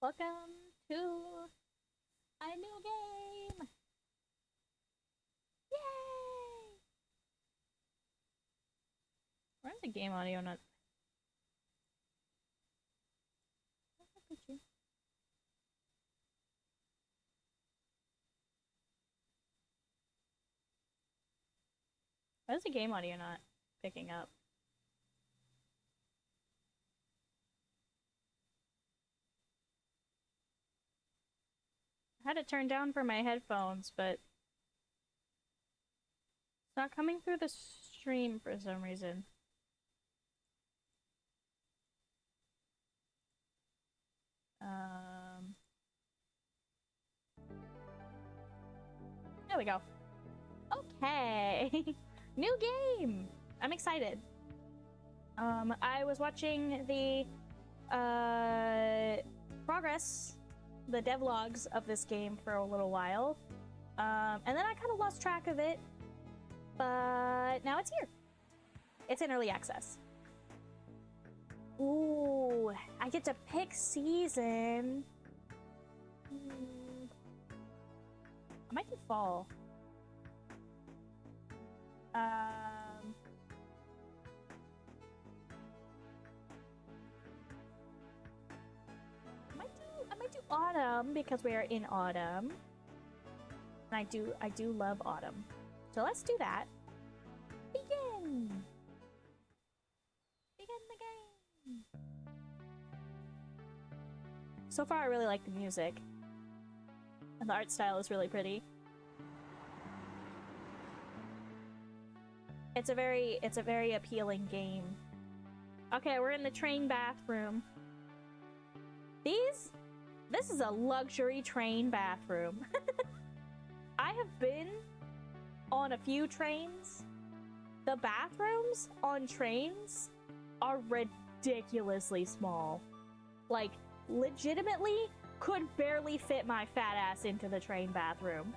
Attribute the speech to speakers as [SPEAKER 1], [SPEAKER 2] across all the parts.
[SPEAKER 1] Welcome to a new game! Yay! Where's the game audio not? Why is the game audio not picking up? I had it turned down for my headphones, but it's not coming through the stream for some reason. we go. Okay. New game. I'm excited. I was watching the progress, the devlogs of this game for a little while. And then I kind of lost track of it. But now it's here. It's in early access. Ooh, I get to pick season. I might do fall. I might do autumn because we are in autumn. And I do love autumn. So let's do that. Begin! Begin the game! So far I really like the music. And the art style is really pretty. It's a very appealing game. Okay, we're in the train bathroom. This is a luxury train bathroom. I have been on a few trains. The bathrooms on trains are ridiculously small. Like, legitimately could barely fit my fat ass into the train bathroom.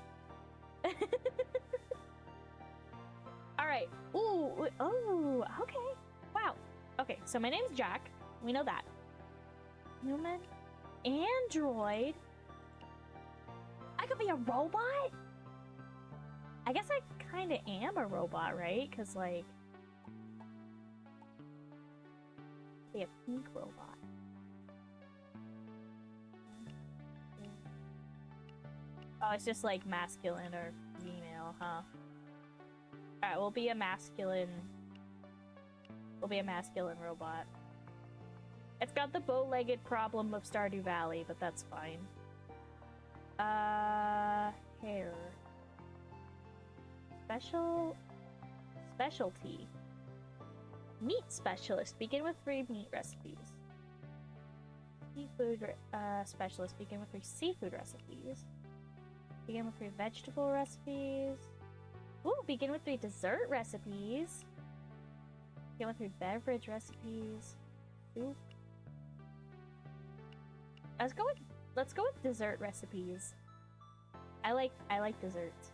[SPEAKER 1] Alright. Ooh, oh, okay. Wow. Okay, so my name's Jack. We know that. Human? Android? I could be a robot? I guess I kind of am a robot, right? Because, like, be a pink robot. Oh, it's just like masculine or female, huh? Alright, we'll be a masculine robot. It's got the bow-legged problem of Stardew Valley, but that's fine. Hair. Specialty. Meat specialist. Begin with 3 meat recipes. Seafood specialist. Begin with 3 seafood recipes. Begin with 3 vegetable recipes. Ooh, begin with 3 dessert recipes. Begin with 3 beverage recipes. Soup. Let's go with dessert recipes. I like desserts.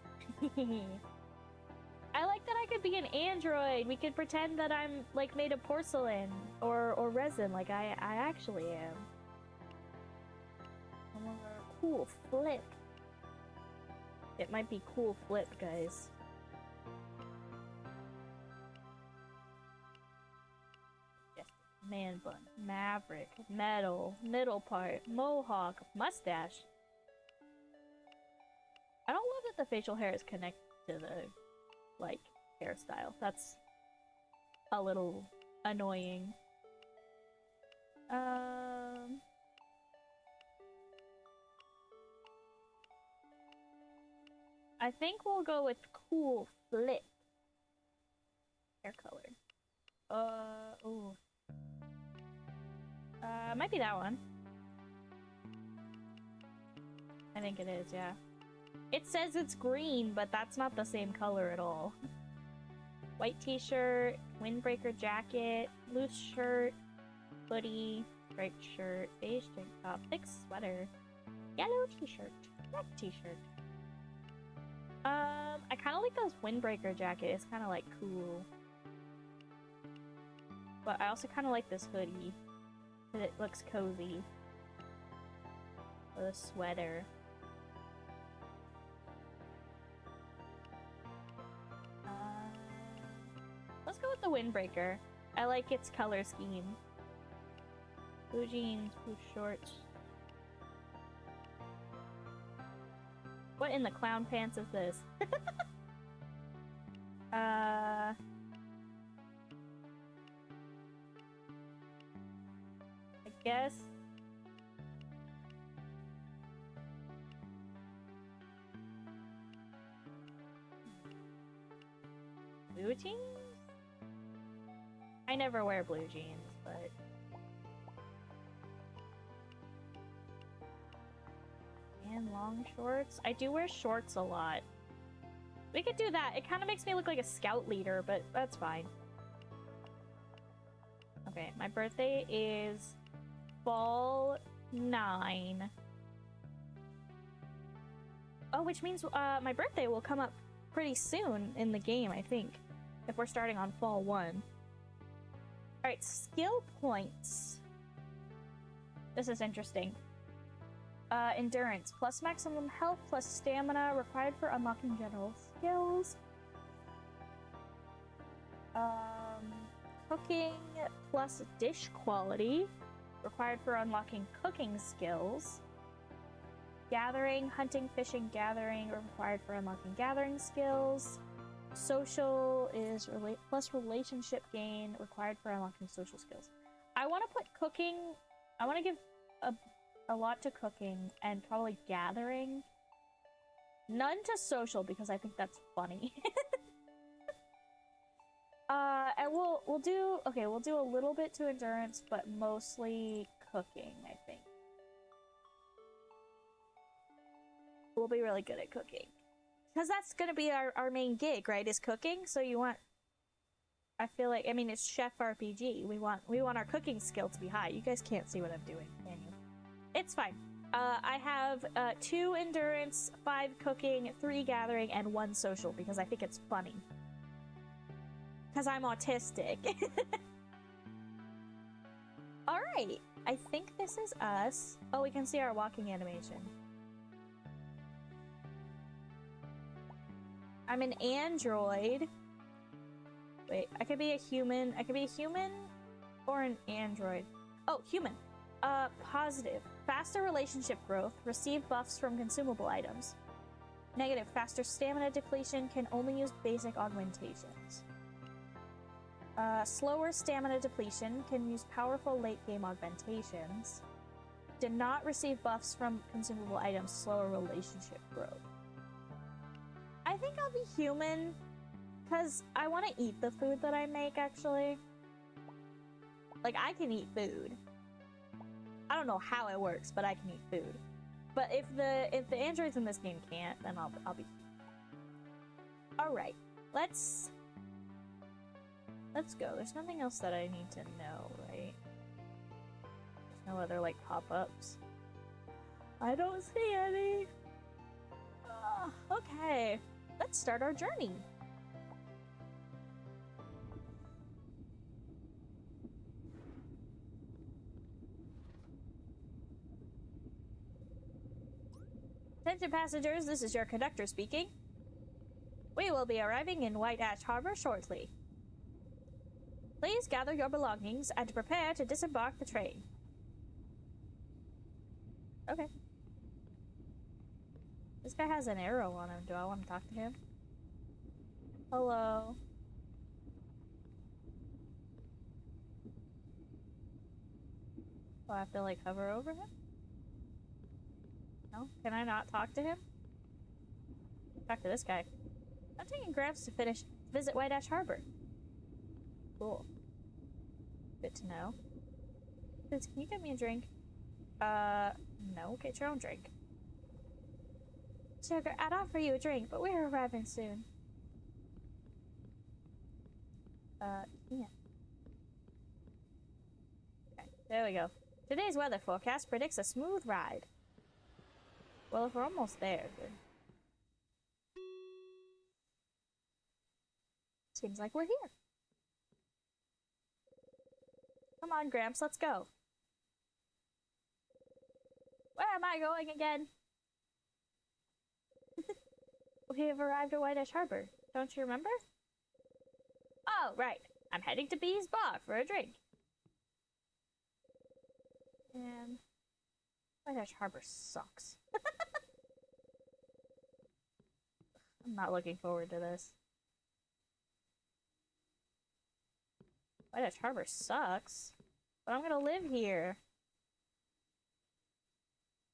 [SPEAKER 1] I like that I could be an android. We could pretend that I'm like made of porcelain or resin, like I actually am. Cool flip. It might be cool flip, guys. Man bun, maverick, metal, middle part, mohawk, mustache. I don't love that the facial hair is connected to the, like, hairstyle. That's a little annoying. I think we'll go with cool flip. Hair color. Ooh. Might be that one. I think it is, yeah. It says it's green, but that's not the same color at all. White t-shirt, windbreaker jacket, loose shirt, hoodie, striped shirt, beige tank top, thick sweater, yellow t-shirt, black t-shirt. I kind of like those windbreaker jacket. It's kind of like cool. But I also kind of like this hoodie. Because it looks cozy. With a sweater. Let's go with the windbreaker. I like its color scheme. Blue jeans, blue shorts. What in the clown pants is this? I guess. Blue jeans? I never wear blue jeans, but. And long shorts? I do wear shorts a lot. We could do that. It kind of makes me look like a scout leader, but that's fine. Okay, my birthday is fall 9. Oh, which means my birthday will come up pretty soon in the game, I think, if we're starting on fall 1. Alright, skill points. This is interesting. Endurance, plus maximum health, plus stamina, required for unlocking general skills. Cooking, plus dish quality, required for unlocking cooking skills. Gathering, hunting, fishing, gathering, required for unlocking gathering skills. Social is plus relationship gain, required for unlocking social skills. I want to put cooking, I want to give a lot to cooking and probably gathering. None to social because I think that's funny. And we'll do a little bit to endurance, but mostly cooking, I think. We'll be really good at cooking. Because that's gonna be our main gig, right? Is cooking. So you want, I feel like, I mean, it's Chef RPG. We want our cooking skill to be high. You guys can't see what I'm doing, can you? It's fine. I have 2 endurance, 5 cooking, 3 gathering, and 1 social because I think it's funny. Because I'm autistic. Alright, I think this is us. Oh, we can see our walking animation. I'm an android. Wait, I could be a human. I could be a human or an android. Oh, human. Positive. Faster relationship growth. Receive buffs from consumable items. Negative. Faster stamina depletion. Can only use basic augmentations. Slower stamina depletion. Can use powerful late game augmentations. Did not receive buffs from consumable items. Slower relationship growth. I think I'll be human, because I want to eat the food that I make, actually. Like, I can eat food. I don't know how it works, but I can eat food. But if the androids in this game can't, then I'll be human. Alright, let's go. There's nothing else that I need to know, right? There's no other, like, pop-ups. I don't see any. Okay. Let's start our journey. Attention passengers, this is your conductor speaking. We will be arriving in White Ash Harbor shortly. Please gather your belongings and prepare to disembark the train. Okay. This guy has an arrow on him. Do I want to talk to him? Hello. Do I have to, like, hover over him? No? Can I not talk to him? Talk to this guy. I'm taking Gramps to visit White Ash Harbor. Cool. Good to know. Can you get me a drink? No. Get your own drink. Sugar, I'd offer you a drink, but we're arriving soon. Yeah. Okay, there we go. Today's weather forecast predicts a smooth ride. Well, if we're almost there, then... Seems like we're here. Come on, Gramps, let's go. Where am I going again? We have arrived at White Ash Harbor. Don't you remember? Oh, right. I'm heading to Bee's Bar for a drink. And White Ash Harbor sucks. I'm not looking forward to this. White Ash Harbor sucks. But I'm gonna live here.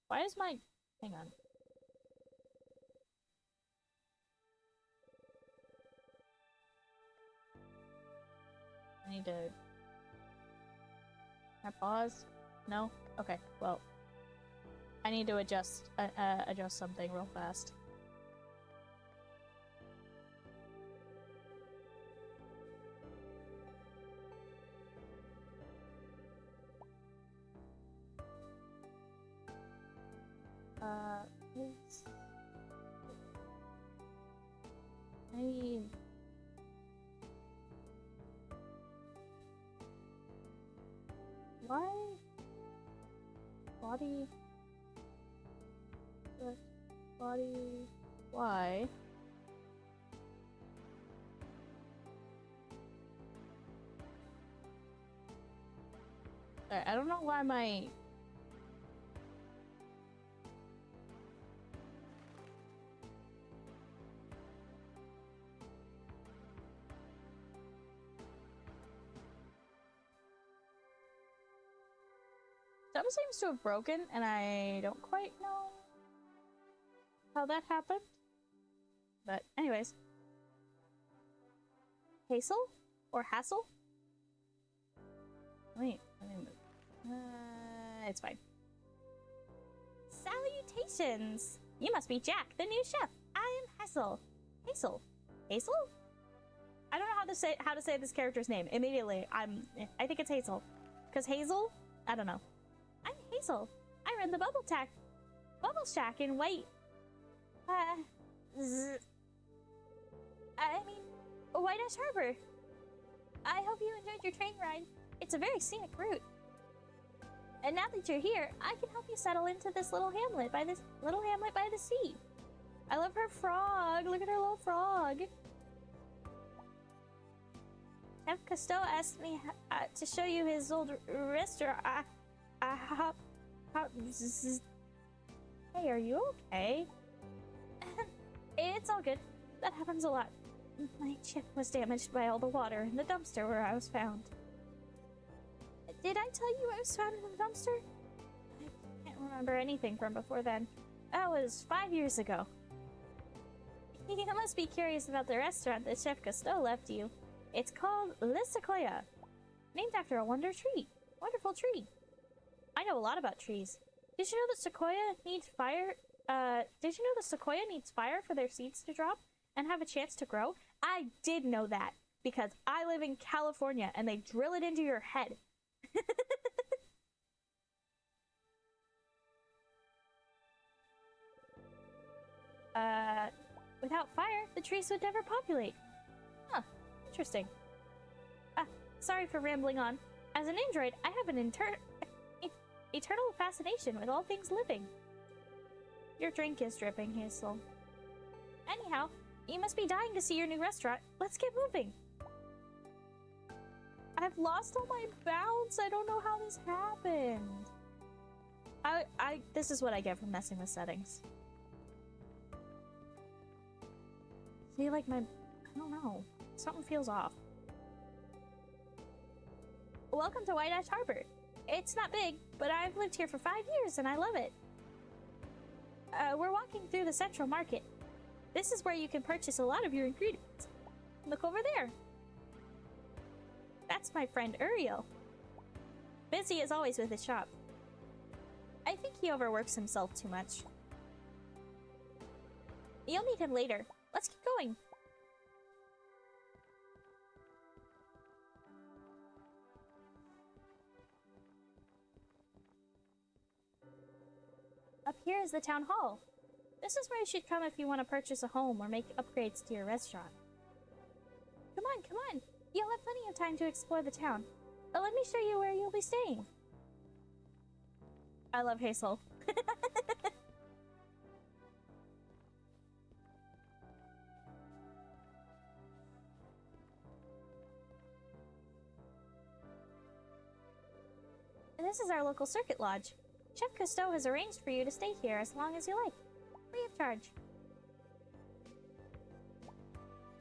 [SPEAKER 1] Why is my... Hang on. I need to... Can I pause? No? Okay, well. I need to adjust something real fast. I mean... Why? Body... Body... Why? I don't know why my... Something seems to have broken, and I don't quite know how that happened. But anyways. Hazel? Or Hassel? Let me move. It's fine. Salutations! You must be Jack, the new chef. I am Hazel. Hazel? Hazel? I don't know how to say this character's name. Immediately, I think it's Hazel. Cause Hazel? I don't know. I'm Hazel. I run the Bubble Shack in White Ash Harbor. I hope you enjoyed your train ride. It's a very scenic route. And now that you're here, I can help you settle into this little hamlet by the sea. I love her frog. Look at her little frog. Chef Cousteau asked me to show you his old restaurant. Hey, are you okay? It's all good. That happens a lot. My ship was damaged by all the water in the dumpster where I was found. Did I tell you I was found in the dumpster? I can't remember anything from before then. That was 5 years ago. You must be curious about the restaurant that Chef Cousteau left you. It's called Le Sequoia, named after a wonderful tree. I know a lot about trees. Did you know that sequoia needs fire? Did you know the sequoia needs fire for their seeds to drop and have a chance to grow? I did know that because I live in California and they drill it into your head. Without fire, the trees would never populate. Huh, interesting. Sorry for rambling on. As an android, I have an eternal fascination with all things living. Your drink is dripping, Hazel. Anyhow, you must be dying to see your new restaurant. Let's get moving. I've lost all my bounds. I don't know how this happened. This is what I get from messing with settings. See, like I don't know. Something feels off. Welcome to White Ash Harbor. It's not big, but I've lived here for 5 years and I love it. We're walking through the central market. This is where you can purchase a lot of your ingredients. Look over there. That's my friend Uriel. Busy as always with his shop. I think he overworks himself too much. You'll meet him later. Let's keep going. Up here is the town hall. This is where you should come if you want to purchase a home or make upgrades to your restaurant. Come on, come on. You'll have plenty of time to explore the town. But let me show you where you'll be staying. I love Hazel. This is our local circuit lodge. Chef Cousteau has arranged for you to stay here as long as you like, free of charge.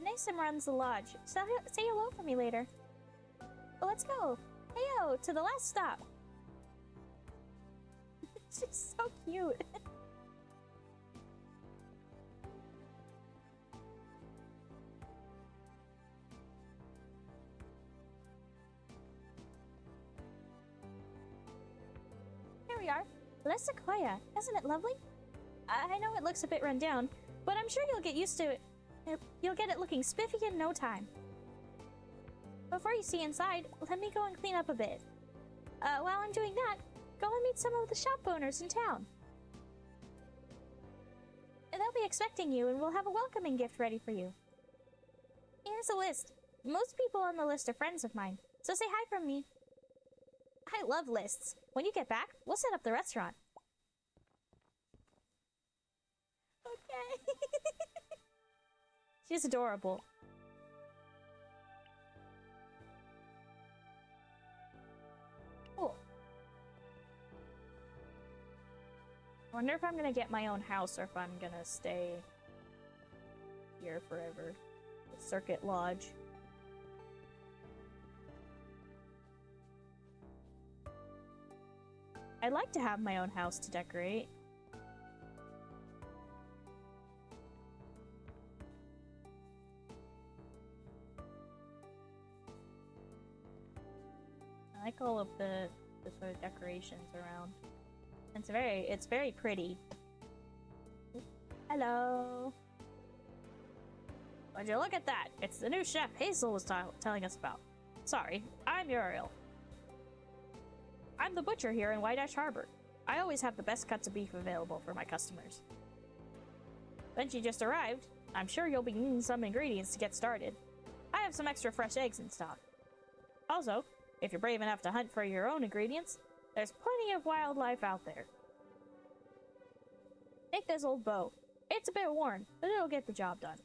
[SPEAKER 1] Nasim runs the lodge. Say hello for me later. But let's go. Heyo, to the last stop. She's so cute. Here we are. Le Sequoia. Isn't it lovely? I know it looks a bit run down, but I'm sure you'll get used to it. You'll get it looking spiffy in no time. Before you see inside, let me go and clean up a bit. While I'm doing that, go and meet some of the shop owners in town. They'll be expecting you, and we'll have a welcoming gift ready for you. Here's a list. Most people on the list are friends of mine, so say hi from me. I love lists. When you get back, we'll set up the restaurant. Okay. She's adorable. Cool. I wonder if I'm gonna get my own house or if I'm gonna stay here forever. The Circuit Lodge. I'd like to have my own house to decorate. I like all of the sort of decorations around. It's very pretty. Hello. Would you look at that? It's the new chef Hazel was telling us about. Sorry, I'm Uriel. I'm the butcher here in White Ash Harbor. I always have the best cuts of beef available for my customers. Since you just arrived, I'm sure you'll be needing some ingredients to get started. I have some extra fresh eggs in stock. Also, if you're brave enough to hunt for your own ingredients, there's plenty of wildlife out there. Take this old bow. It's a bit worn, but it'll get the job done.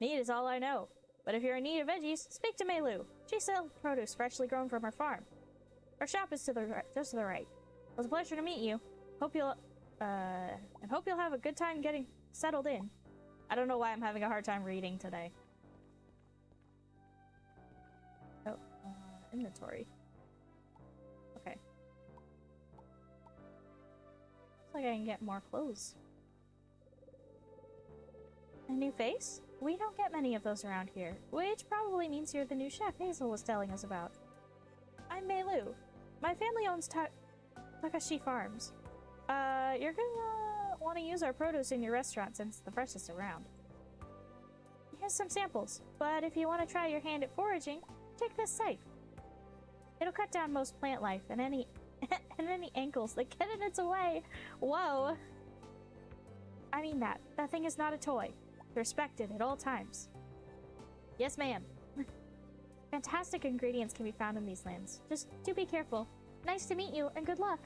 [SPEAKER 1] Meat is all I know, but if you're in need of veggies, speak to Meilu. She sells produce freshly grown from her farm. Our shop is just to the right. It was a pleasure to meet you. Hope you'll have a good time getting settled in. I don't know why I'm having a hard time reading today. Oh, inventory. Okay. Looks like I can get more clothes. A new face? We don't get many of those around here, which probably means you're the new chef Hazel was telling us about. I'm Meilu. My family owns Takashi Farms. You're gonna want to use our produce in your restaurant since it's the freshest around. Here's some samples, but if you want to try your hand at foraging, check this site. It'll cut down most plant life and any ankles that get in its way. Whoa! I mean that. That thing is not a toy. Respected at all times. Yes, ma'am. Fantastic ingredients can be found in these lands. Just do be careful. Nice to meet you, and good luck.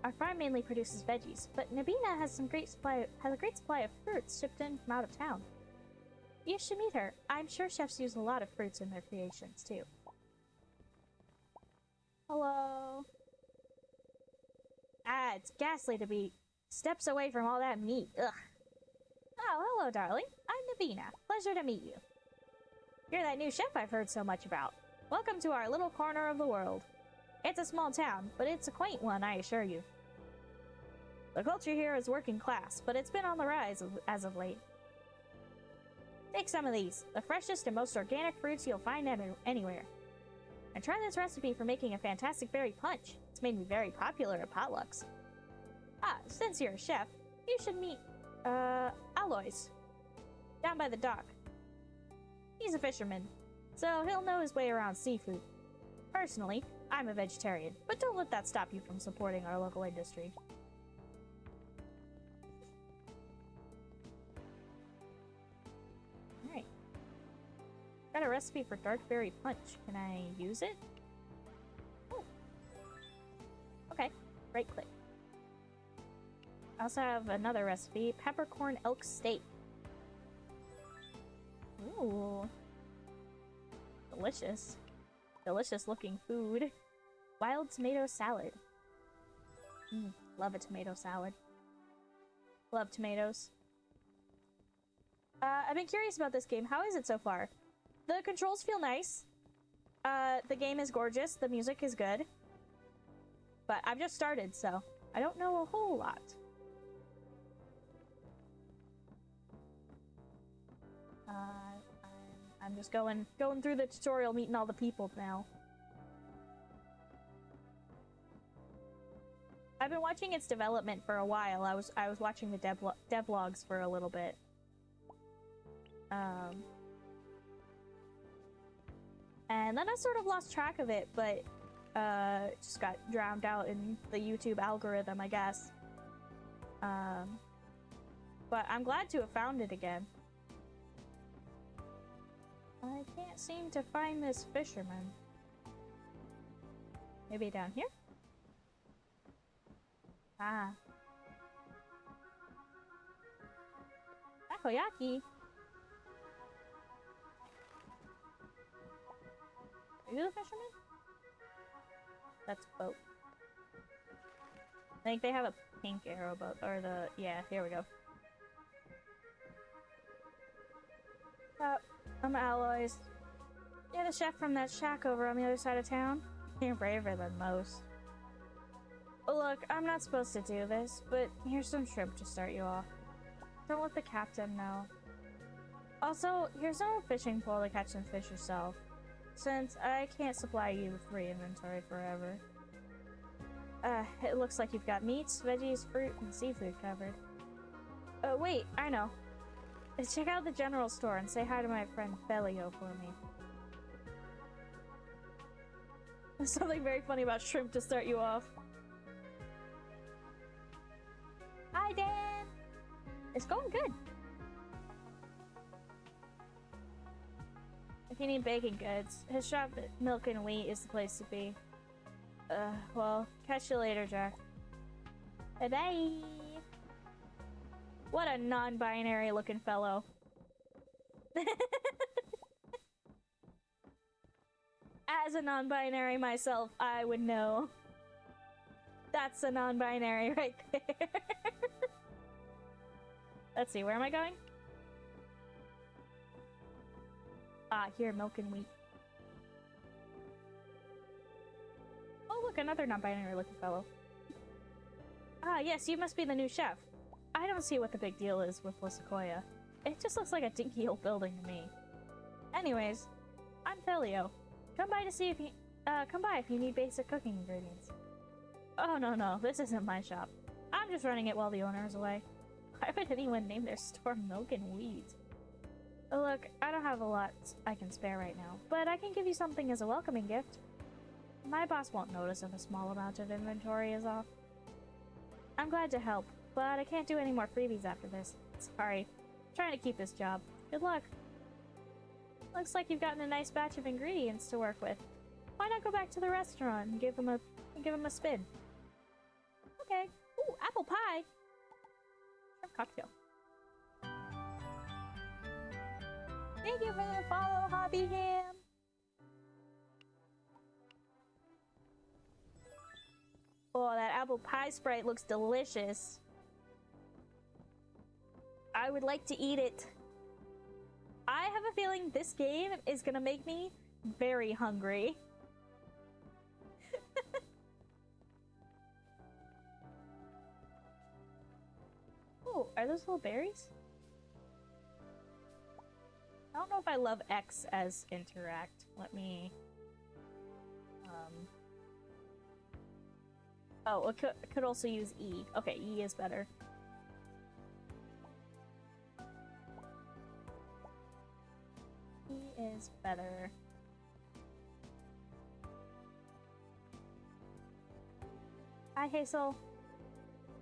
[SPEAKER 1] Our farm mainly produces veggies, but Nabina has a great supply of fruits shipped in from out of town. You should meet her. I'm sure chefs use a lot of fruits in their creations, too. Hello. Ah, it's ghastly to be steps away from all that meat. Ugh. Oh, hello, darling. I'm Nabina. Pleasure to meet you. You're that new chef I've heard so much about. Welcome to our little corner of the world. It's a small town, but it's a quaint one, I assure you. The culture here is working class, but it's been on the rise as of late. Take some of these, the freshest and most organic fruits you'll find anywhere. And try this recipe for making a fantastic berry punch. It's made me very popular at potlucks. Ah, since you're a chef, you should meet, Alois. Down by the dock. He's a fisherman, so he'll know his way around seafood. Personally, I'm a vegetarian, but don't let that stop you from supporting our local industry. Alright. Got a recipe for dark berry punch. Can I use it? Oh. Okay, right click. I also have another recipe, peppercorn elk steak. Ooh. Delicious. Delicious looking food. Wild tomato salad. Love a tomato salad. Love tomatoes. I've been curious about this game. How is it so far? The controls feel nice. The game is gorgeous. The music is good. But I've just started, so I don't know a whole lot. I'm just going through the tutorial, meeting all the people now. I've been watching its development for a while. I was watching the devlogs for a little bit. And then I sort of lost track of it, but just got drowned out in the YouTube algorithm, I guess. But I'm glad to have found it again. I can't seem to find this fisherman. Maybe down here? Ah. Takoyaki. Are you the fisherman? That's a boat. I think they have a pink arrow boat, or the, yeah, here we go. I'm Alloys. You're the chef from that shack over on the other side of town. You're braver than most. Look, I'm not supposed to do this, but here's some shrimp to start you off. Don't let the captain know. Also, here's no fishing pole to catch some fish yourself, since I can't supply you with free inventory forever. It looks like you've got meats, veggies, fruit, and seafood covered. Wait, I know. Check out the general store and say hi to my friend Belio for me. There's something very funny about shrimp to start you off. Hi, Dan! It's going good. If you need baking goods, his shop at Milk and Wheat is the place to be. Well, catch you later, Jack. Bye-bye! What a non-binary looking fellow. As a non-binary myself, I would know. That's a non-binary right there. Let's see, where am I going? Ah, here, Milk and Wheat. Oh, look, another non-binary looking fellow. Ah, yes, you must be the new chef. I don't see what the big deal is with La Sequoia. It just looks like a dinky old building to me. Anyways, I'm Felio. Come by if you need basic cooking ingredients. Oh, no, this isn't my shop. I'm just running it while the owner is away. Why would anyone name their store Milk and Wheat? Look, I don't have a lot I can spare right now, but I can give you something as a welcoming gift. My boss won't notice if a small amount of inventory is off. I'm glad to help, but I can't do any more freebies after this. Sorry. I'm trying to keep this job. Good luck. Looks like you've gotten a nice batch of ingredients to work with. Why not go back to the restaurant and give them a spin? Okay. Ooh, apple pie. Shrimp cocktail. Thank you for the follow, Hobby Ham. Oh, that apple pie Sprite looks delicious. I would like to eat it. I have a feeling this game is gonna make me very hungry. Oh, are those little berries? I don't know if I love X as interact. Let me... Oh, it could also use E. Okay, E is better. E is better. Hi, Hazel.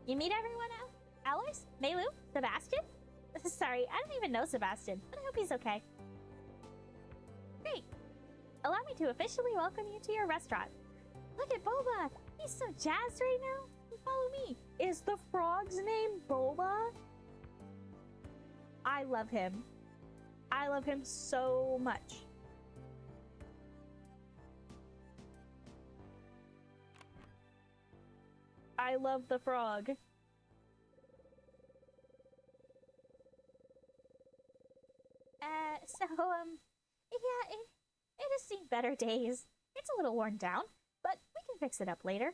[SPEAKER 1] You meet everyone now? Alois? Meilu? Sebastian? Sorry, I don't even know Sebastian, but I hope he's okay. Great. Allow me to officially welcome you to your restaurant. Look at Boba! He's so jazzed right now! Follow me! Is the frog's name Boba? I love him. I love him so much. I love the frog. Yeah, it has seen better days. It's a little worn down, but we can fix it up later.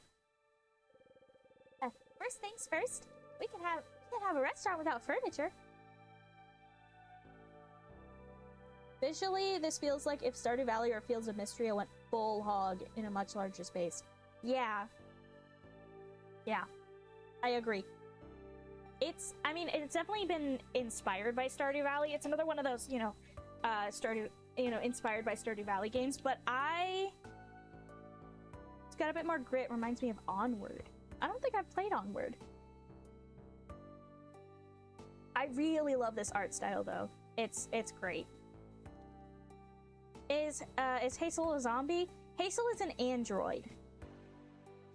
[SPEAKER 1] First things first, we can have a restaurant without furniture. Visually, this feels like if Stardew Valley or Fields of Mystery went full hog in a much larger space. Yeah. Yeah. I agree. It's definitely been inspired by Stardew Valley. It's another one of those, inspired by Stardew Valley games, but it's got a bit more grit, reminds me of Onward. I don't think I've played Onward. I really love this art style though. It's great. Is Hazel a zombie? Hazel is an android.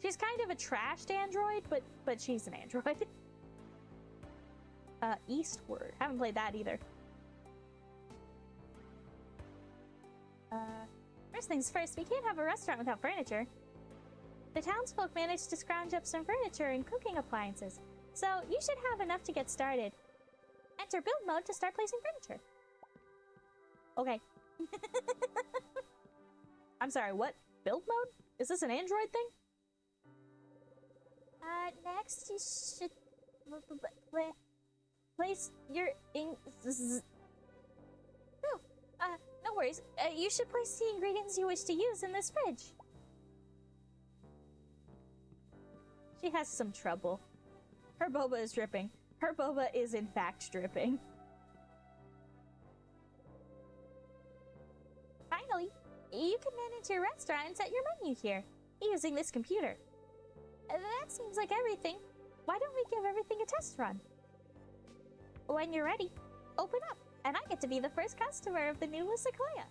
[SPEAKER 1] She's kind of a trashed android, but she's an android. Eastward. Haven't played that either. First things first, we can't have a restaurant without furniture. The townsfolk managed to scrounge up some furniture and cooking appliances, so you should have enough to get started. Enter build mode to start placing furniture. Okay. I'm sorry, what? Build mode? Is this an Android thing? Next you should place your no worries. You should place the ingredients you wish to use in this fridge. She has some trouble. Her boba is dripping. Her boba is in fact dripping. Finally, you can manage your restaurant and set your menu here, using this computer. That seems like everything. Why don't we give everything a test run? When you're ready, open up, and I get to be the first customer of the new Sequoia.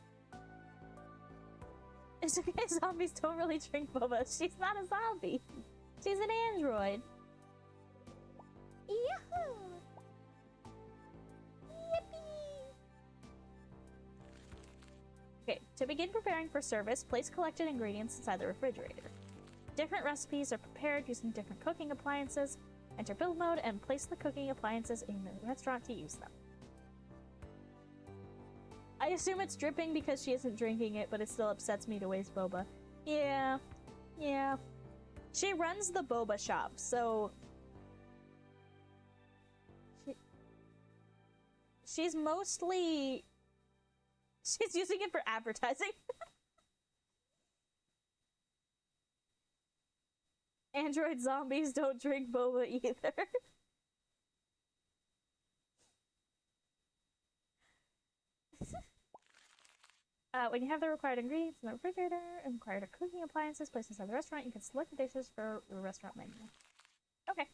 [SPEAKER 1] It's okay, zombies don't really drink boba. She's not a zombie. She's an android. Yahoo! Yippee! Okay, to begin preparing for service, place collected ingredients inside the refrigerator. Different recipes are prepared using different cooking appliances. Enter build mode and place the cooking appliances in the restaurant to use them. I assume it's dripping because she isn't drinking it, but it still upsets me to waste boba. Yeah. She runs the boba shop, so... She's mostly... She's using it for advertising. Android zombies don't drink boba either. When you have the required ingredients in the refrigerator and required cooking appliances placed inside the restaurant, you can select the dishes for the restaurant menu. Okay.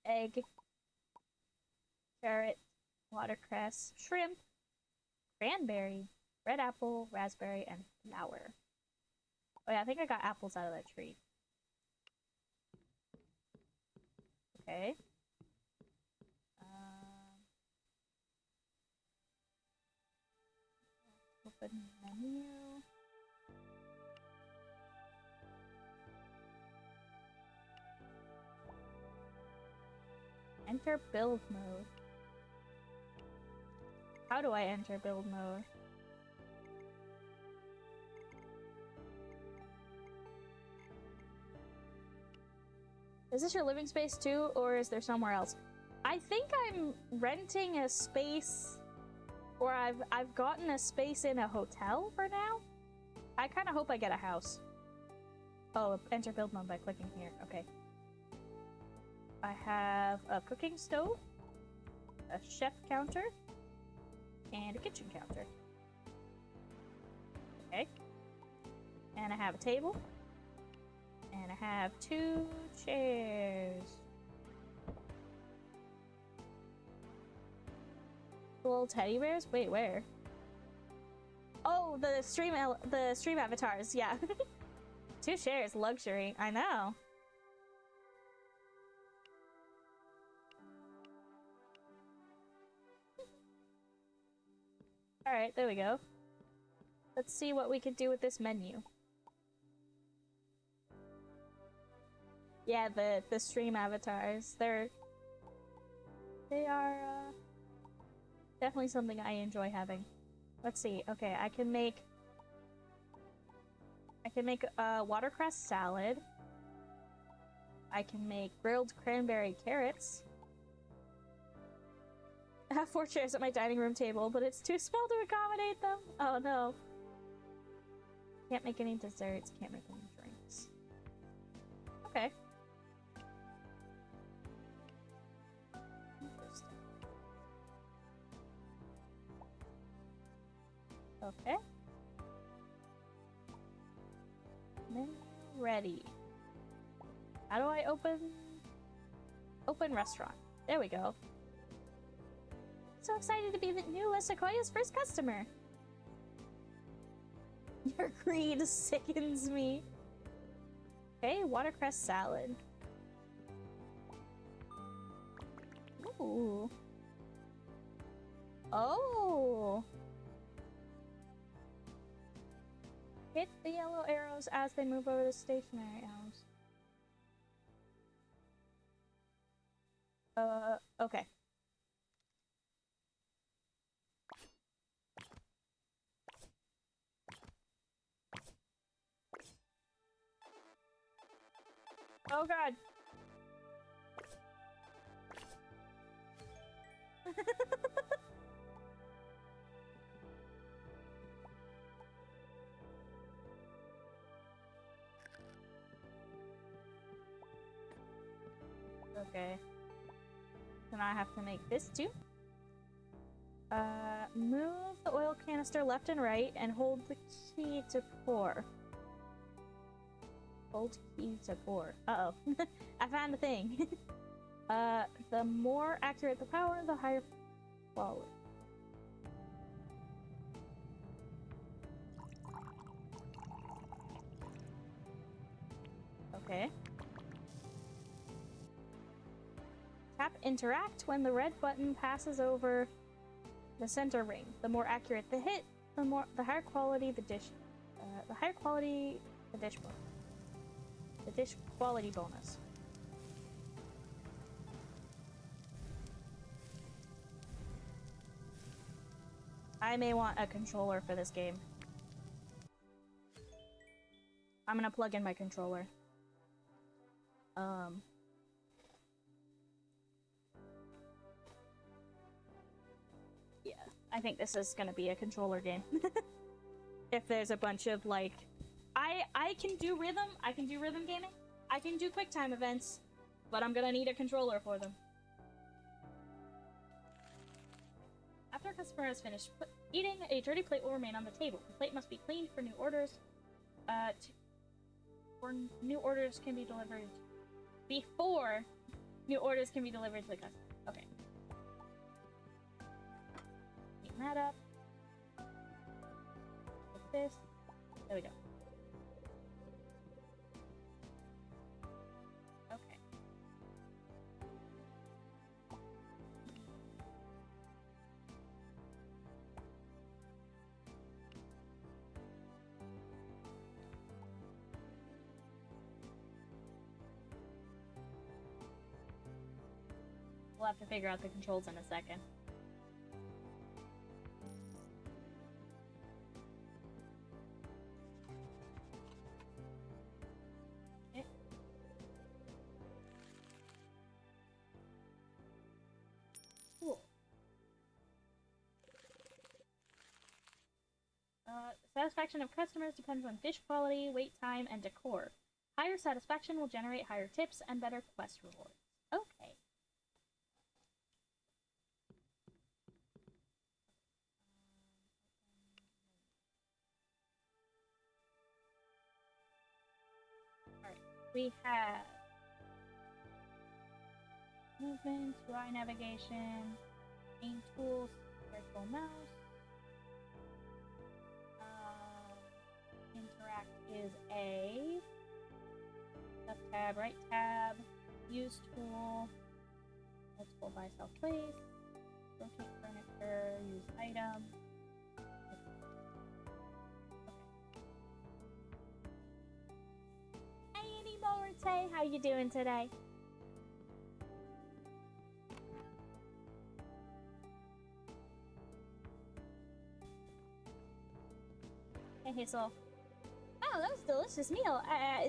[SPEAKER 1] Egg, carrot, watercress, shrimp, cranberry, red apple, raspberry, and flour. Oh yeah, I think I got apples out of that tree. Okay. Open menu. Enter build mode. How do I enter build mode? Is this your living space too, or is there somewhere else? I think I'm renting a space, or I've gotten a space in a hotel for now. I kind of hope I get a house. Oh, enter build mode by clicking here. Okay. I have a cooking stove, a chef counter, and a kitchen counter. Okay. And I have a table. And I have 2 chairs. Little teddy bears? Wait, where? Oh, the stream avatars, yeah. 2 chairs, luxury. I know. Alright, there we go. Let's see what we can do with this menu. Yeah, the stream avatars. They are definitely something I enjoy having. Let's see. Okay, I can make a watercress salad. I can make grilled cranberry carrots. I have 4 chairs at my dining room table, but it's too small to accommodate them. Oh no. Can't make any desserts, can't make any drinks. Okay. Interesting. Okay. Menu ready. How do I open restaurant? There we go. So excited to be the new Sequoia's first customer. Your greed sickens me. Okay, watercress salad. Ooh. Oh. Hit the yellow arrows as they move over the stationary arrows. Okay. Oh god. Okay. Then I have to make this too. Move the oil canister left and right and hold the key to pour. Hold key to pour. Uh-oh. I found the thing. The more accurate the power, the higher quality. Okay. Tap interact when the red button passes over the center ring. The more accurate the hit, the higher quality the dish. The higher quality the dish bonus. The dish quality bonus. I may want a controller for this game. I'm gonna plug in my controller. Yeah, I think this is gonna be a controller game. If there's a bunch of like, I can do rhythm gaming, I can do QuickTime events, but I'm gonna need a controller for them. After a customer has finished eating, a dirty plate will remain on the table. The plate must be cleaned for new orders. New orders can be delivered before new orders can be delivered to the customer. Okay. Clean that up. Like this. There we go. Okay. We'll have to figure out the controls in a second. Okay. Cool. Satisfaction of customers depends on dish quality, wait time, and decor. Higher satisfaction will generate higher tips and better quest rewards. Okay. Alright, we have movement, UI navigation, main tools, virtual mouse. Interact is A. Left tab, right tab, use tool, multiple buy, sell, place, rotate furniture, use item. Okay. Hey, Annie Morte, how you doing today? Hey, Hazel. Oh, that was a delicious meal. I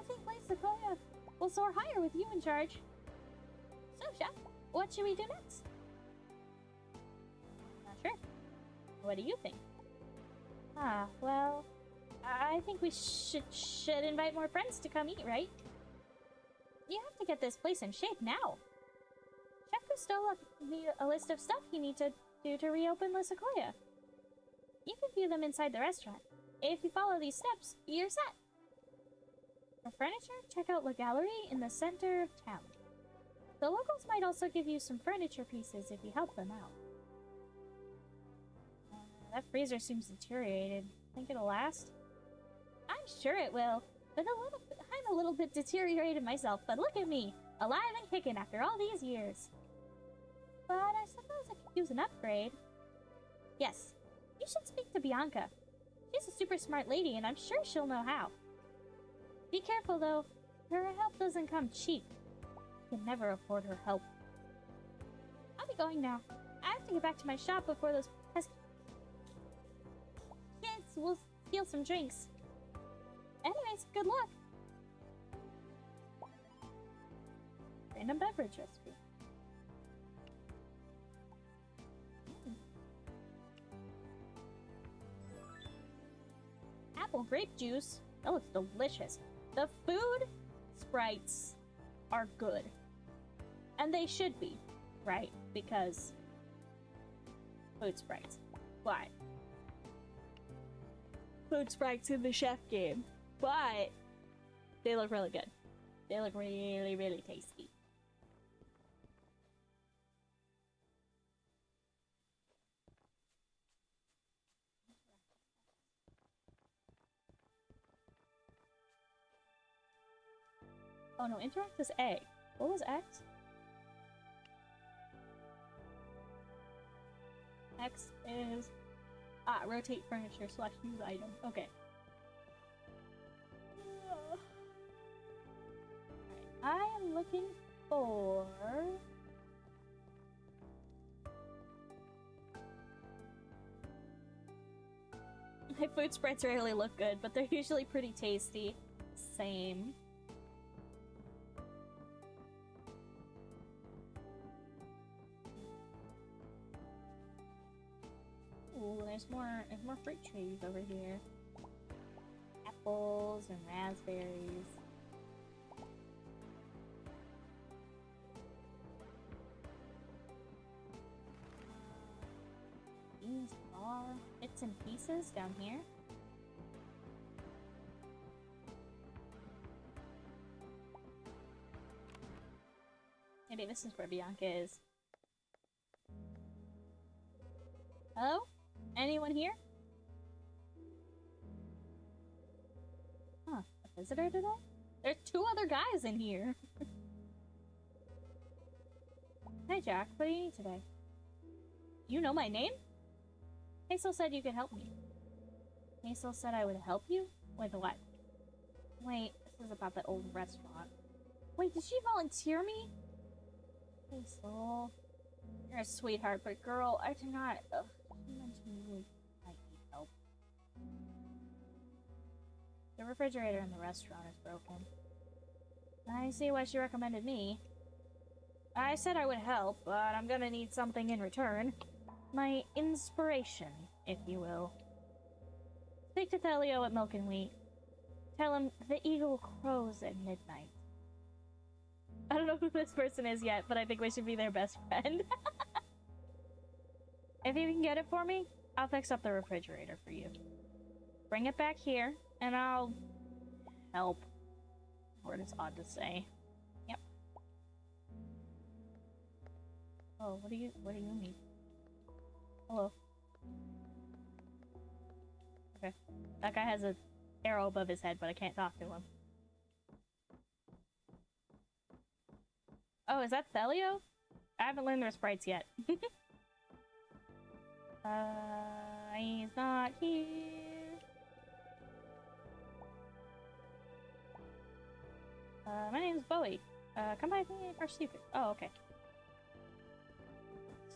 [SPEAKER 1] think Place Sequoia will soar higher with you in charge. So, Chef, what should we do next? Not sure. What do you think? Well, I think we should invite more friends to come eat, right? You have to get this place in shape now. Chef Cousteau left me a list of stuff you need to do to reopen La Sequoia. You can view them inside the restaurant. If you follow these steps, you're set. For furniture, check out La Gallery in the center of town. The locals might also give you some furniture pieces if you help them out. That freezer seems deteriorated. Think it'll last? I'm sure it will. I'm a little bit deteriorated myself, but look at me, alive and kicking after all these years. But I suppose I could use an upgrade. Yes, you should speak to Bianca. She's a super smart lady, and I'm sure she'll know how. Be careful, though. Her help doesn't come cheap. You can never afford her help. I'll be going now. I have to get back to my shop before those kids will steal some drinks. Anyways, good luck. Random beverage recipe. Apple grape juice. That looks delicious. The food sprites are good. And they should be, right? Because food sprites. Why? Food sprites in the chef game. But they look really good. They look really, really tasty. Oh no, interact is A. What was X? X is... rotate furniture / use item. Okay. Alright, I am looking for... My food spreads rarely look good, but they're usually pretty tasty. Same. Ooh, there's more fruit trees over here. Apples and raspberries. These are bits and pieces down here. Maybe this is where Bianca is. Hello? Anyone here? Huh, a visitor today? There's 2 other guys in here. Hi Jack, what do you need today? You know my name? Hazel said you could help me. Hazel said I would help you? With what? Wait, this is about that old restaurant. Wait, did she volunteer me? Hazel, you're a sweetheart, but girl, I do not... She mentioned you might need help. The refrigerator in the restaurant is broken. I see why she recommended me. I said I would help, but I'm gonna need something in return. My inspiration, if you will. Speak to Thelio at Milk and Wheat. Tell him the eagle crows at midnight. I don't know who this person is yet, but I think we should be their best friend. If you can get it for me, I'll fix up the refrigerator for you. Bring it back here, and I'll... help. Word is odd to say. Yep. Oh, what do you need? Hello. Okay. That guy has an arrow above his head, but I can't talk to him. Oh, is that Thelio? I haven't learned their sprites yet. He's not here. My name's Bowie. Come by me for stupid. Oh, okay.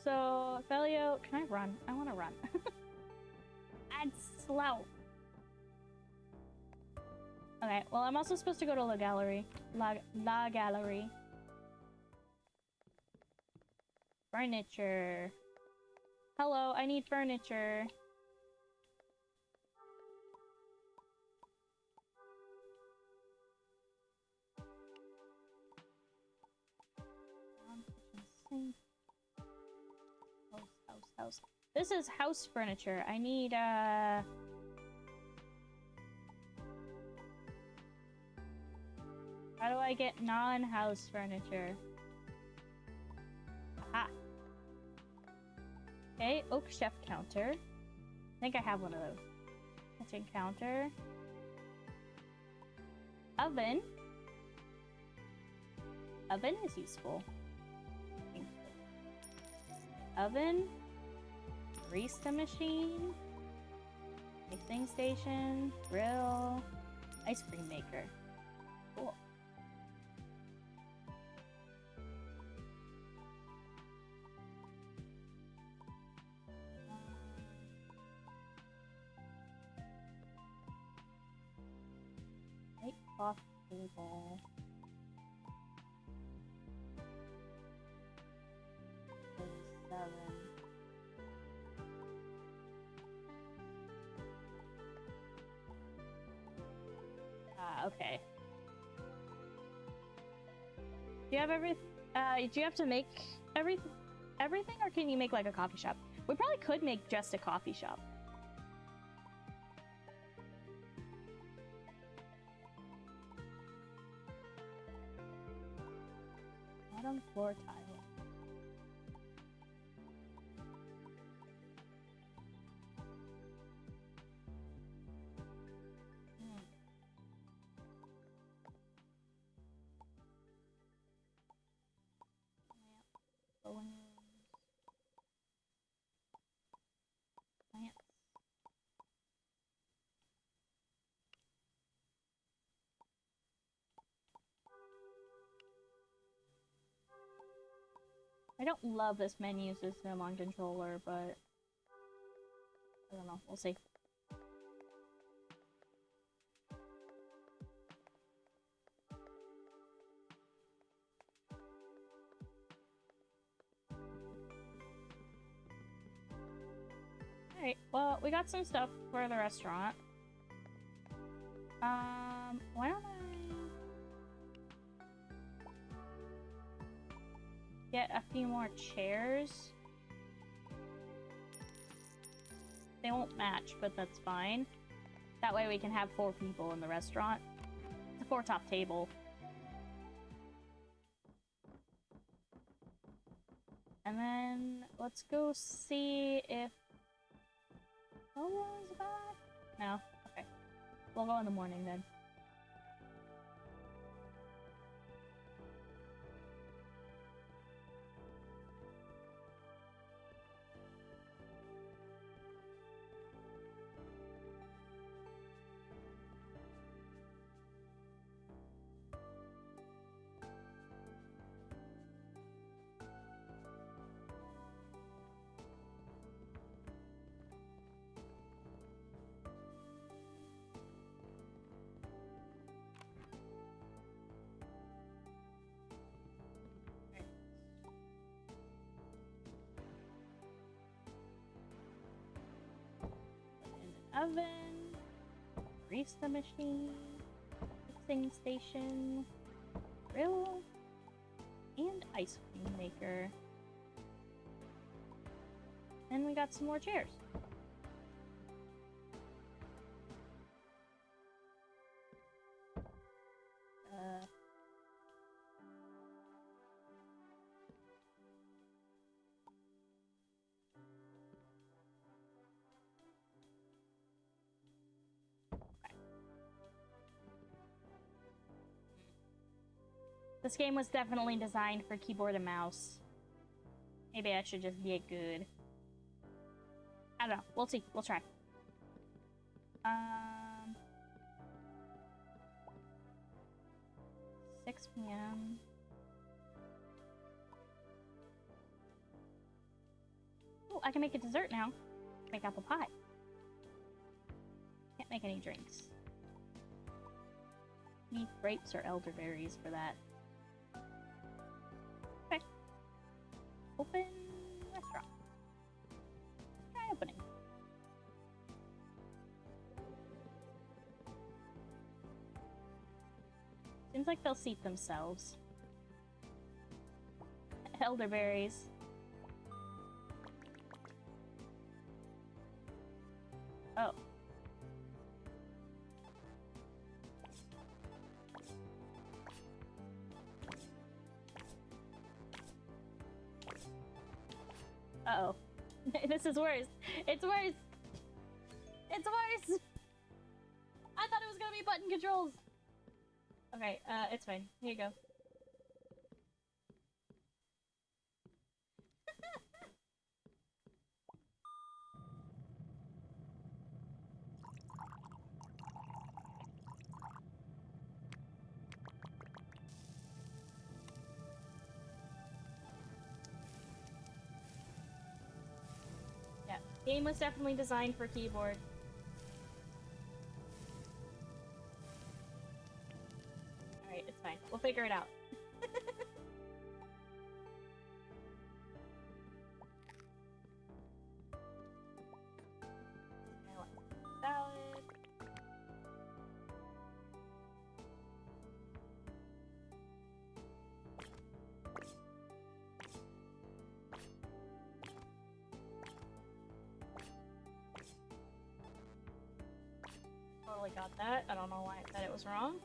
[SPEAKER 1] So, Thelio, can I run? I want to run. I'm slow. Okay, well, I'm also supposed to go to La Gallery. La Gallery. Furniture. Hello, I need furniture. House. This is house furniture. I need, How do I get non-house furniture? Aha. Okay, oak chef counter. I think I have one of those. Kitchen counter. Oven. Oven is useful. Oven. Barista machine. Mixing station. Grill. Ice cream maker. Cool. Right off table. Seven. Okay. Do you have do you have to make everything, or can you make like a coffee shop? We probably could make just a coffee shop. Bottom floor tile. Plants. I don't love this menu system on controller, but I don't know. We'll see. Alright, well, we got some stuff for the restaurant. Why don't I get a few more chairs? They won't match, but that's fine. That way we can have 4 people in the restaurant. It's a 4-top table. And then let's go see if Lola's back. No? Okay. We'll go in the morning then. Oven, barista machine, mixing station, grill, and ice cream maker. And we got some more chairs. This game was definitely designed for keyboard and mouse. Maybe I should just get good. I don't know. We'll see. We'll try. 6 p.m. Oh, I can make a dessert now. Make apple pie. Can't make any drinks. Need grapes or elderberries for that. Okay. Open restaurant. Let's try opening. Seems like they'll seat themselves. Elderberries. Oh. Uh-oh. This is worse. It's worse. It's worse. I thought it was gonna be button controls. Okay, it's fine. Here you go. Yeah, game was definitely designed for keyboard. Alright, it's fine. We'll figure it out. Salad. Totally got that. I don't know why I said it was wrong.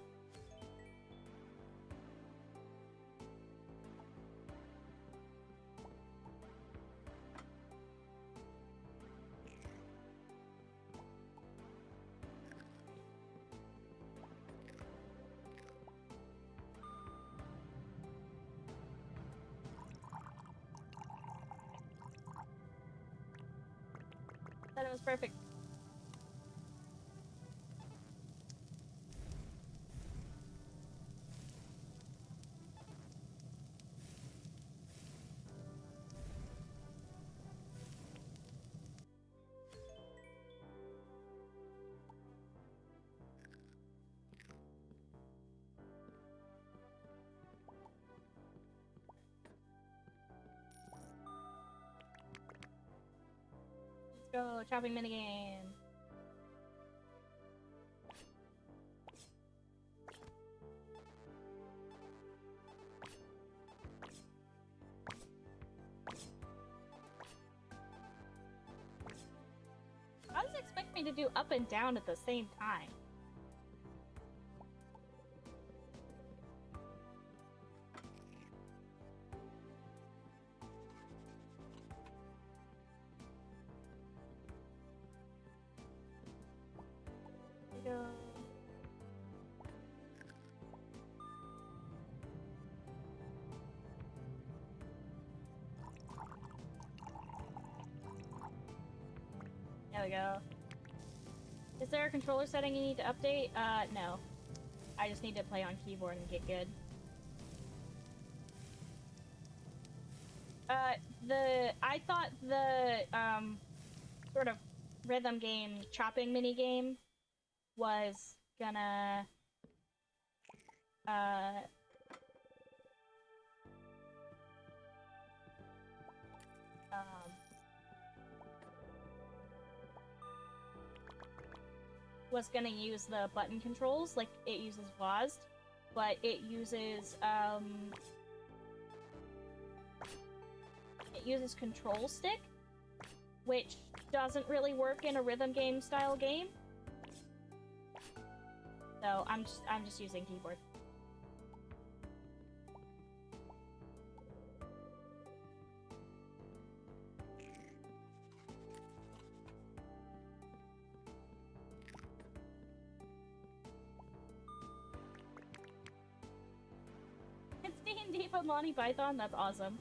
[SPEAKER 1] Said it was perfect. Let's go, chopping minigame. How does it expect me to do up and down at the same time? There we go. There we go. Is there a controller setting you need to update? No. I just need to play on keyboard and get good. I thought the, sort of rhythm game, chopping mini game was gonna, was gonna use the button controls, like it uses WASD, but it uses control stick, which doesn't really work in a rhythm game style game. So I'm just using keyboard. It's D&D but Monty Python? That's awesome.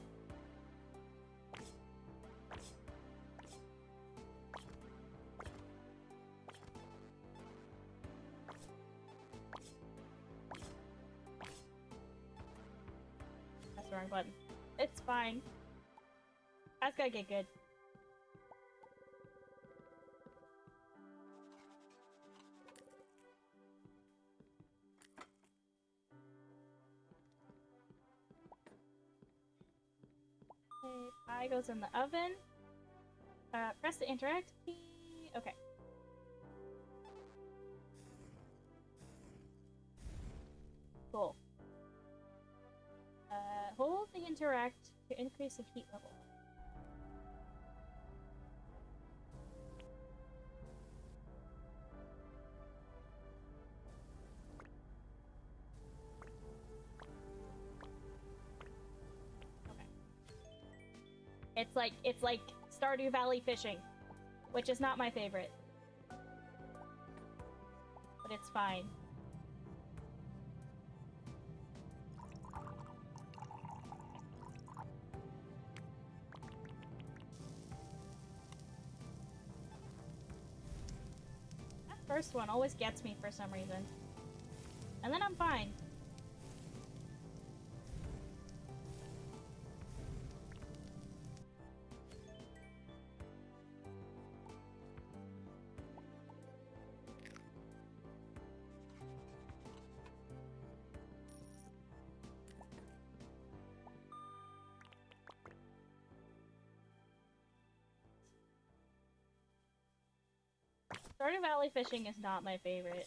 [SPEAKER 1] That's the wrong button. It's fine. I just gotta get good. Okay, pie goes in the oven. Press the interact key. Okay. Cool. Hold the interact to increase the heat level. It's like Stardew Valley fishing, which is not my favorite. But it's fine. That first one always gets me for some reason. And then I'm fine. Stardew Valley fishing is not my favorite.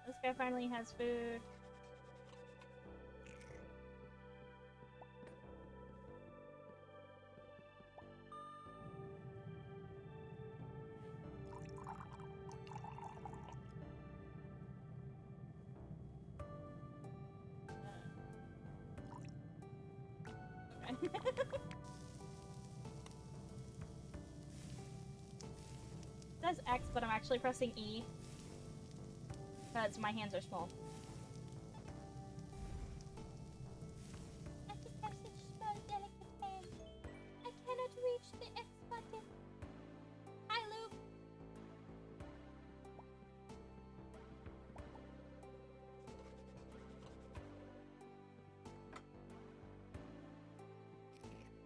[SPEAKER 1] This guy finally has food. Okay. It says X, but I'm actually pressing E. Because my hands are small. I just have such small, delicate hands. I cannot reach the X button. Hi, Luke.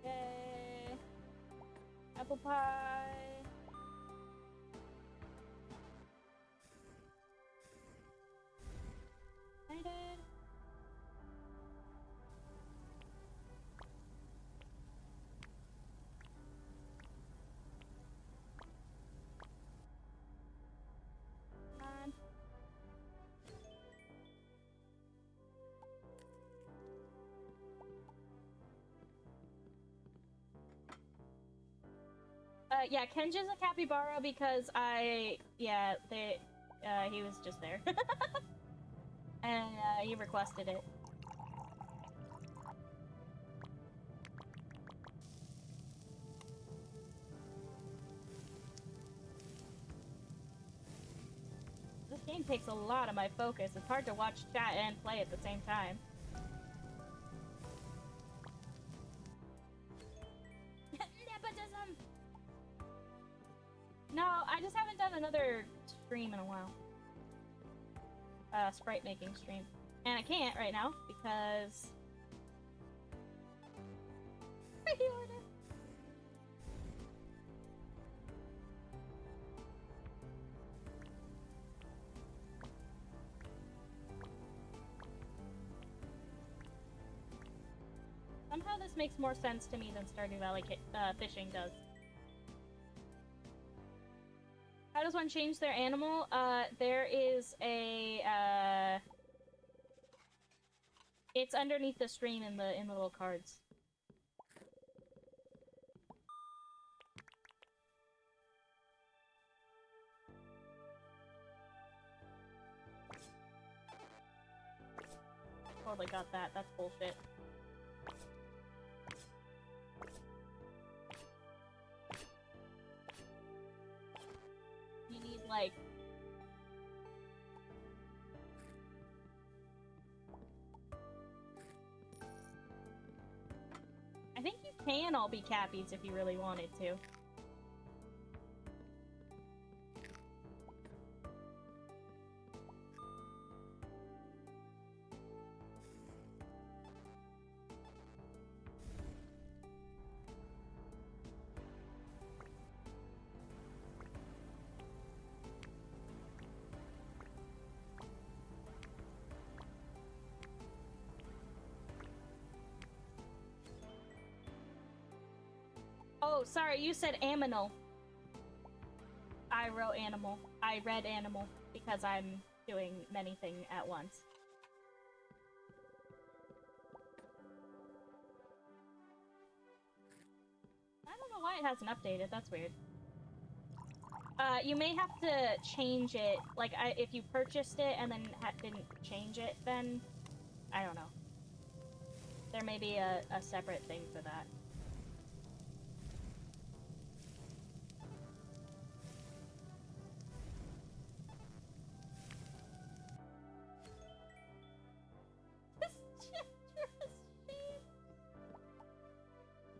[SPEAKER 1] Yay. Apple pie. Excited. Come on. Yeah, Kenji's a capybara because he was just there. And, he requested it. This game takes a lot of my focus. It's hard to watch chat and play at the same time. Nepotism! No, I just haven't done another stream in a while. Sprite making stream. And I can't right now because... pre-order! Somehow this makes more sense to me than Stardew Valley fishing does. How does one change their animal? There is a, it's underneath the stream in the little cards. Totally got that. That's bullshit. You need, like... I think you can all be cappies if you really wanted to. Oh, sorry, you said aminal. I wrote animal. I read animal because I'm doing many things at once. website hasn't updated. That's weird. You may have to change it. Like, if you purchased it and then didn't change it, then I don't know. There may be a separate thing for that.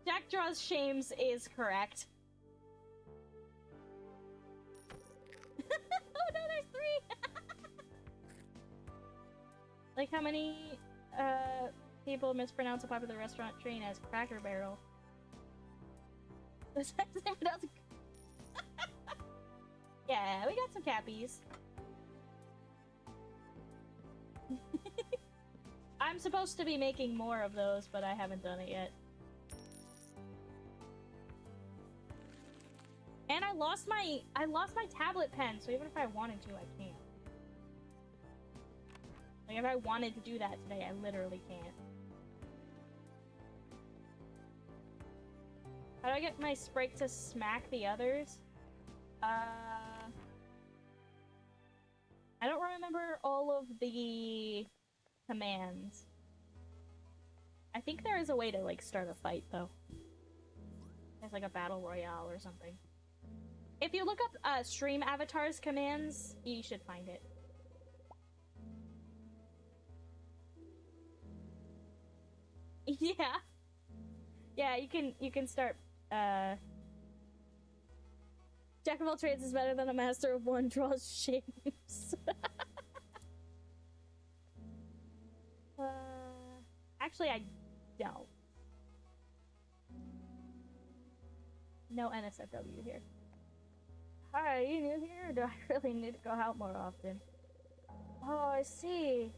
[SPEAKER 1] Jack Draws Shames is correct. Oh no, there's 3! Like how many people mispronounce a popular restaurant chain as Cracker Barrel. Yeah, we got some cappies. I'm supposed to be making more of those, but I haven't done it yet. And I lost my tablet pen, so even if I wanted to, I can't. Like, if I wanted to do that today, I literally can't. How do I get my Sprite to smack the others? I don't remember all of the commands. I think there is a way to, like, start a fight, though. There's, like, a battle royale or something. If you look up stream avatars commands, you should find it. Yeah. Yeah, you can start Jack of all trades is better than a master of one. Draws shapes. Actually, I don't. No NSFW here. Hi, are you new here, or do I really need to go out more often? Oh, I see.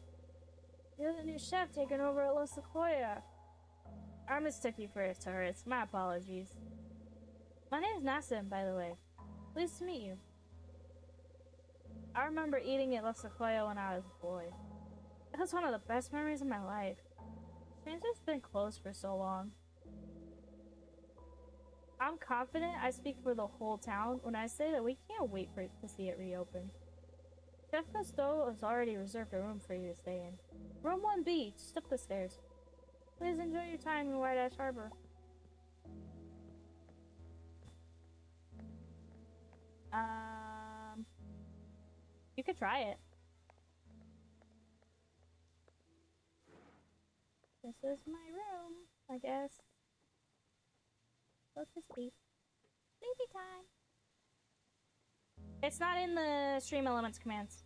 [SPEAKER 1] You're the new chef taking over at La Sequoia. I mistook you for a tourist. My apologies. My name is Nassim, by the way. Pleased to meet you. I remember eating at La Sequoia when I was a boy. It was one of the best memories of my life. Since it's been closed for so long. I'm confident I speak for the whole town when I say that we can't wait to see it reopen. Chef Cousteau has already reserved a room for you to stay in. Room 1B, just up the stairs. Please enjoy your time in White Ash Harbor. You could try it. This is my room, I guess. Go to sleep. Sleepy time. It's not in the stream elements commands.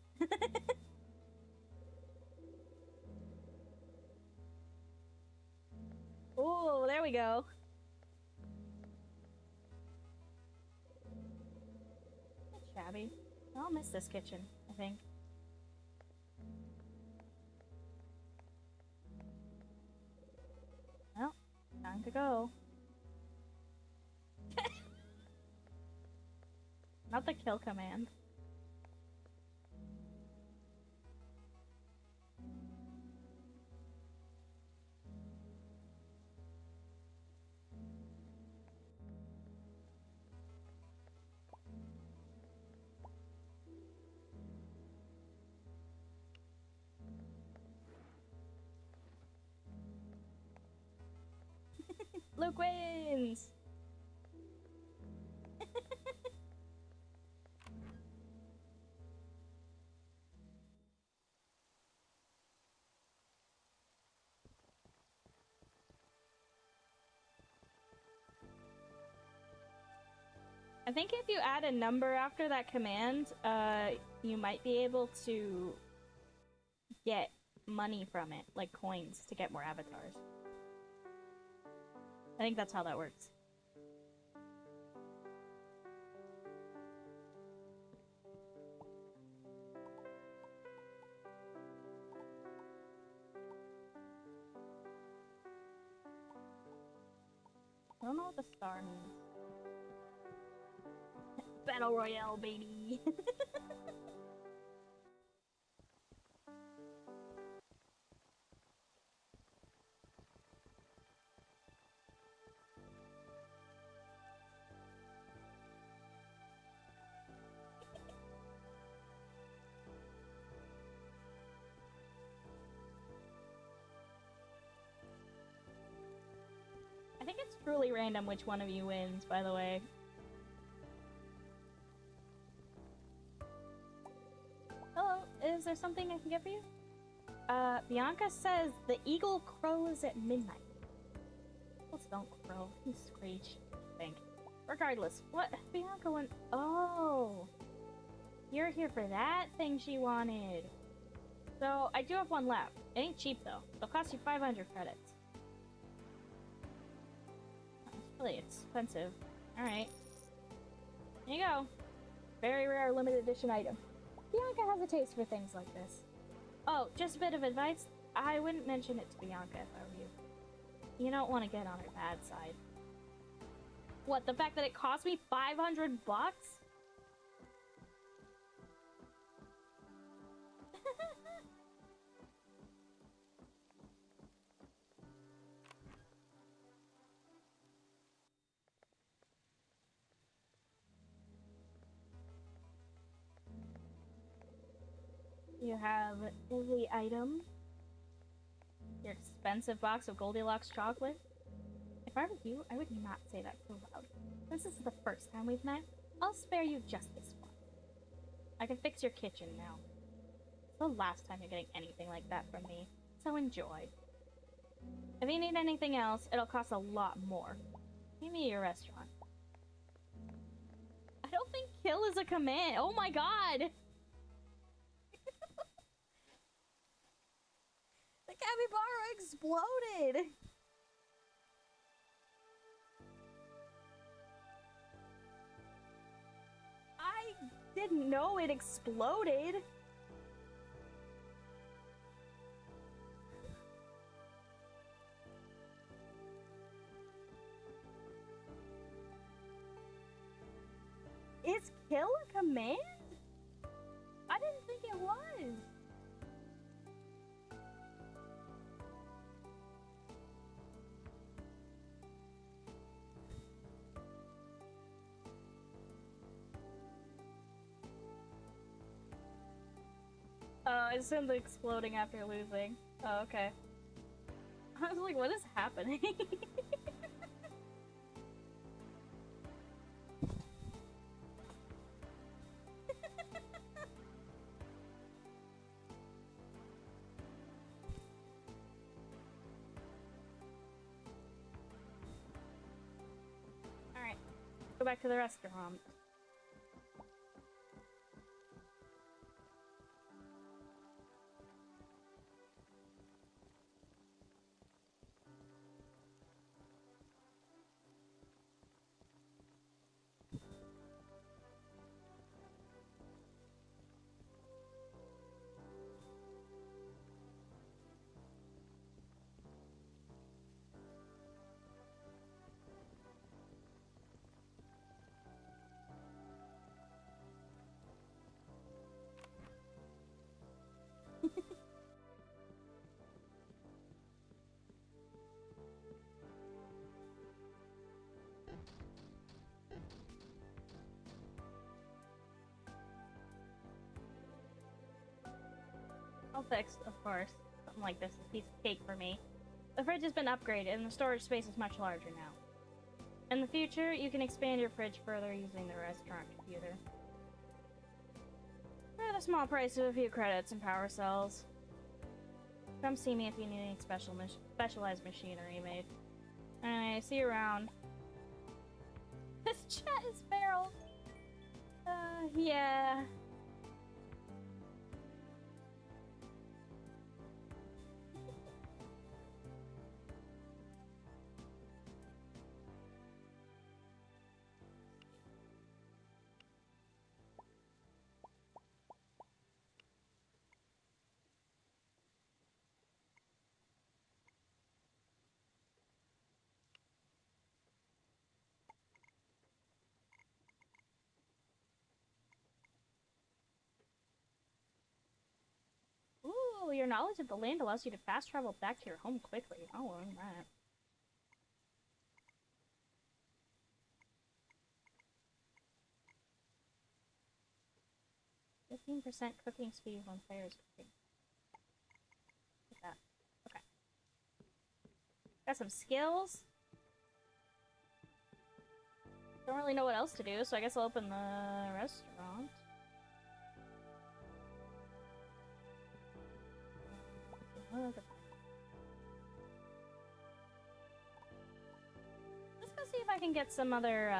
[SPEAKER 1] Oh, there we go. It's shabby. I'll miss this kitchen, I think. Well, time to go. Not the kill command. Luke wins! I think if you add a number after that command, you might be able to get money from it, like coins, to get more avatars. I think that's how that works. I don't know what the star means. Battle Royale, baby! truly random which one of you wins, by the way. Hello, is there something I can get for you? Bianca says the eagle crows at midnight. Eagles don't crow, he screech, I think. Regardless, what? Bianca went. Oh! You're here for that thing she wanted. So, I do have one left. It ain't cheap though. It'll cost you 500 credits. It's really expensive. Alright. Here you go. Very rare limited edition item. Bianca has a taste for things like this. Oh, just a bit of advice. I wouldn't mention it to Bianca if I were you. You don't want to get on her bad side. What, the fact that it cost me 500 bucks? You have the item. Your expensive box of Goldilocks chocolate. If I were you, I would not say that so loud. Since this is the first time we've met, I'll spare you just this once. I can fix your kitchen now. It's the last time you're getting anything like that from me, so enjoy. If you need anything else, it'll cost a lot more. Give me your restaurant. I don't think kill is a command. Oh my god! The capybara exploded! I didn't know it exploded! Is kill a command? I didn't think it was. Oh, it said exploding after losing. Oh, okay. I was like, what is happening? Alright, go back to the restaurant. All fixed, of course. Something like this is a piece of cake for me. The fridge has been upgraded, and the storage space is much larger now. In the future, you can expand your fridge further using the restaurant computer. For the small price of a few credits and power cells. Come see me if you need any specialized machinery made. Anyway, see you around. This chat is feral. Yeah. Ooh, your knowledge of the land allows you to fast travel back to your home quickly. I'll learn that. %15% cooking speed when players cooking. Look at that. Okay. Got some skills. Don't really know what else to do, so I guess I'll open the restaurant. Let's go see if I can get some other,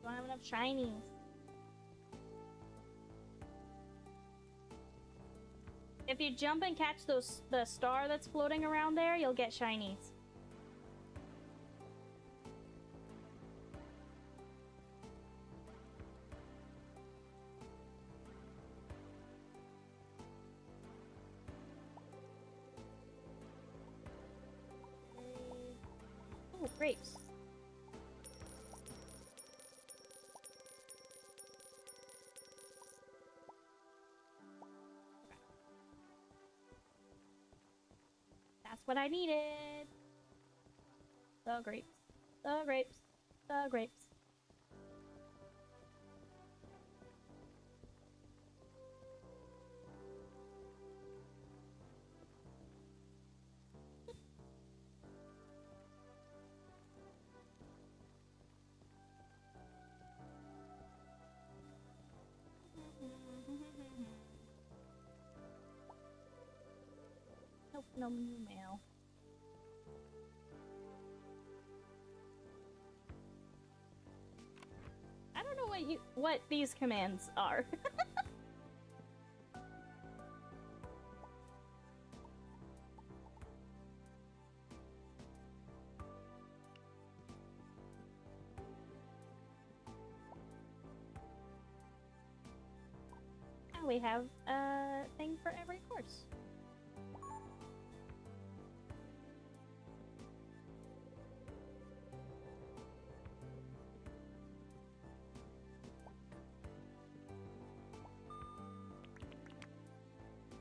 [SPEAKER 1] don't have enough shinies. If you jump and catch the star that's floating around there, you'll get shinies. Ooh, grapes. That's what I needed. The grapes. The grapes. The grapes. Nope, no new mail. I don't know what these commands are. And we have a thing for every course.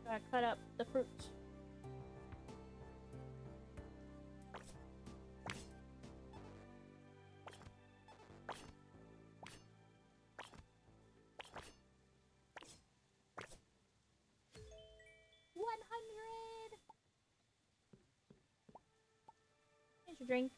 [SPEAKER 1] Gotta cut up the fruit. Here's your drink.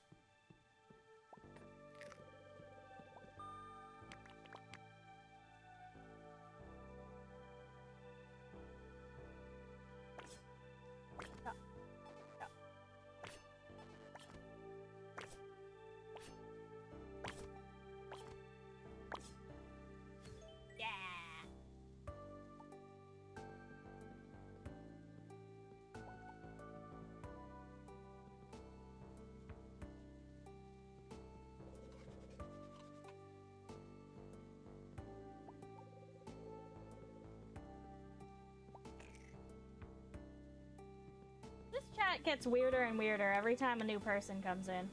[SPEAKER 1] This chat gets weirder and weirder every time a new person comes in.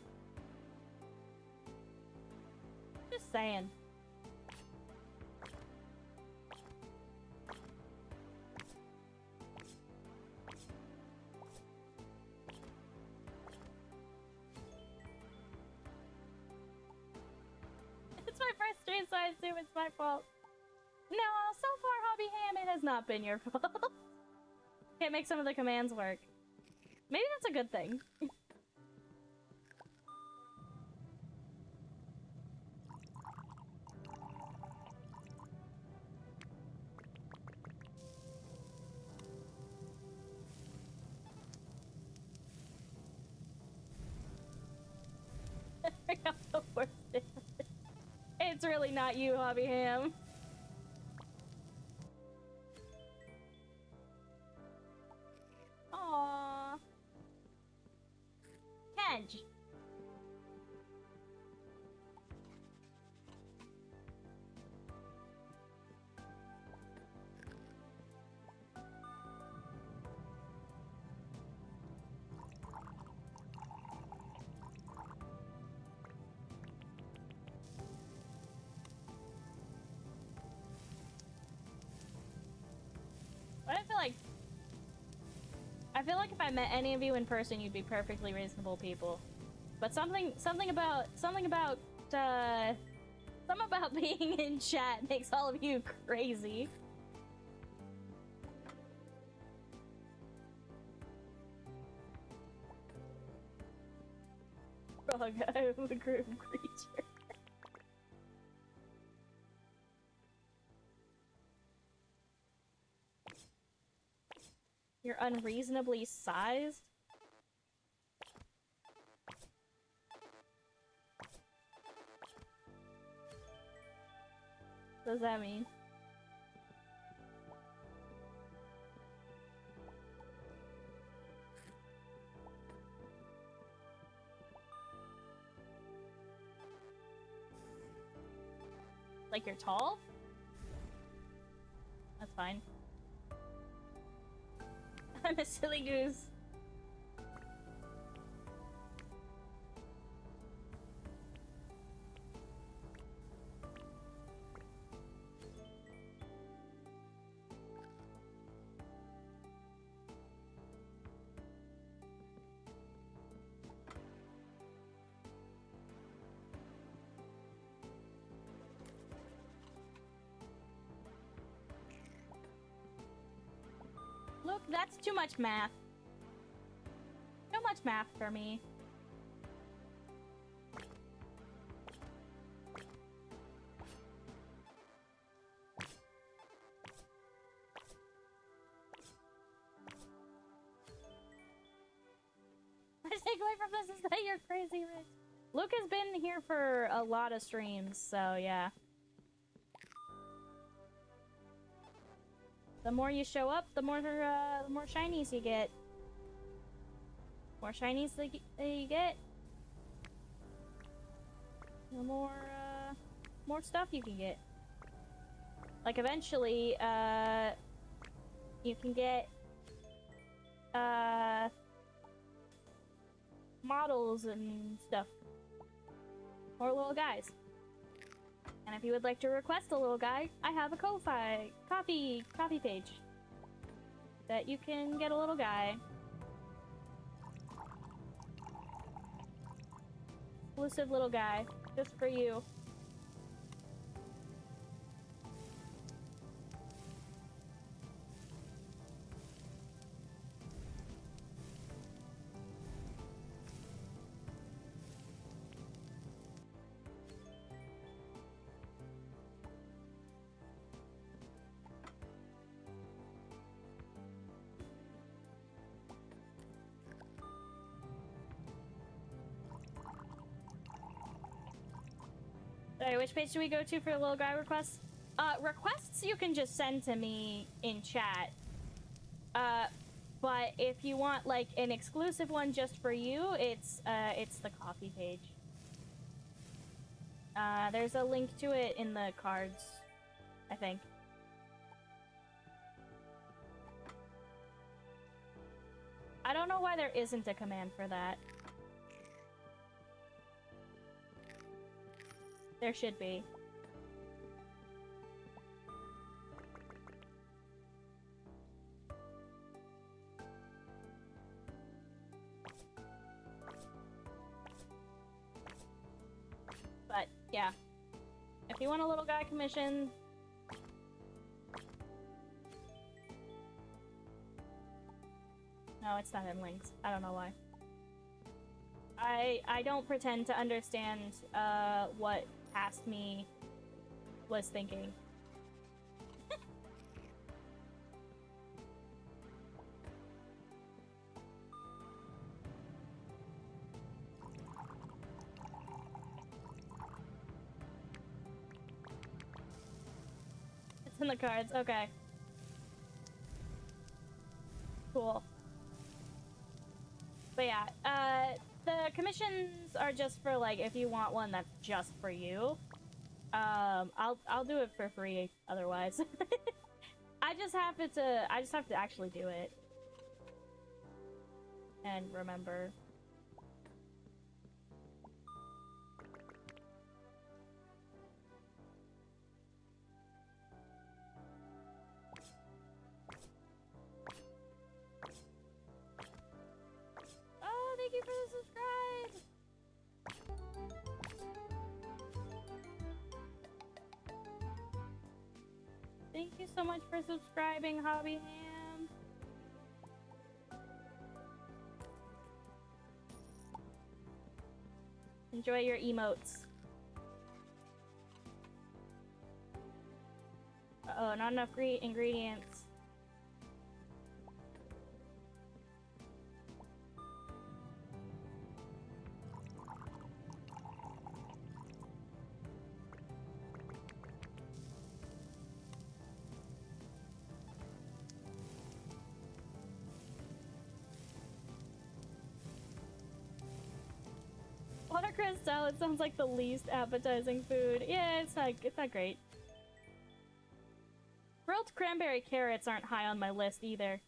[SPEAKER 1] Just saying. It's my first stream, so I assume it's my fault. No, so far, Hobby Ham, it has not been your fault. Can't make some of the commands work. Maybe that's a good thing. It's really not you, Hobby Ham. Aww. Kedge. But I feel like if I met any of you in person, you'd be perfectly reasonable people. But something about being in chat makes all of you crazy. Frog, I'm a group creature. You're unreasonably sized? What does that mean? Like you're tall? That's fine. I'm a silly goose. Look, that's too much math. Too much math for me. My takeaway from this is that you're crazy rich. Luke has been here for a lot of streams, so yeah. The more you show up, the more shinies you get. More shinies that you get, the more stuff you can get. Like eventually, you can get models and stuff, or little guys. And if you would like to request a little guy, I have a Ko-fi coffee page that you can get a little guy. Exclusive little guy, just for you. Sorry, which page do we go to for little guy requests? Requests you can just send to me in chat. But if you want like an exclusive one just for you, it's the coffee page. There's a link to it in the cards, I think. I don't know why there isn't a command for that. There should be. But, yeah. If you want a little guy commission... No, it's not in links. I don't know why. I don't pretend to understand, what Past Me was thinking. It's in the cards, okay. Cool. But yeah, the commissions are just for like if you want one that's just for you. I'll do it for free otherwise. I just have to actually do it. And remember. Oh, thank you for the subscribe! Thank you so much for subscribing, Hobby Ham. Enjoy your emotes. Uh-oh, not enough ingredients. Watercress salad sounds like the least appetizing food. Yeah, it's not great. Grilled cranberry carrots aren't high on my list either.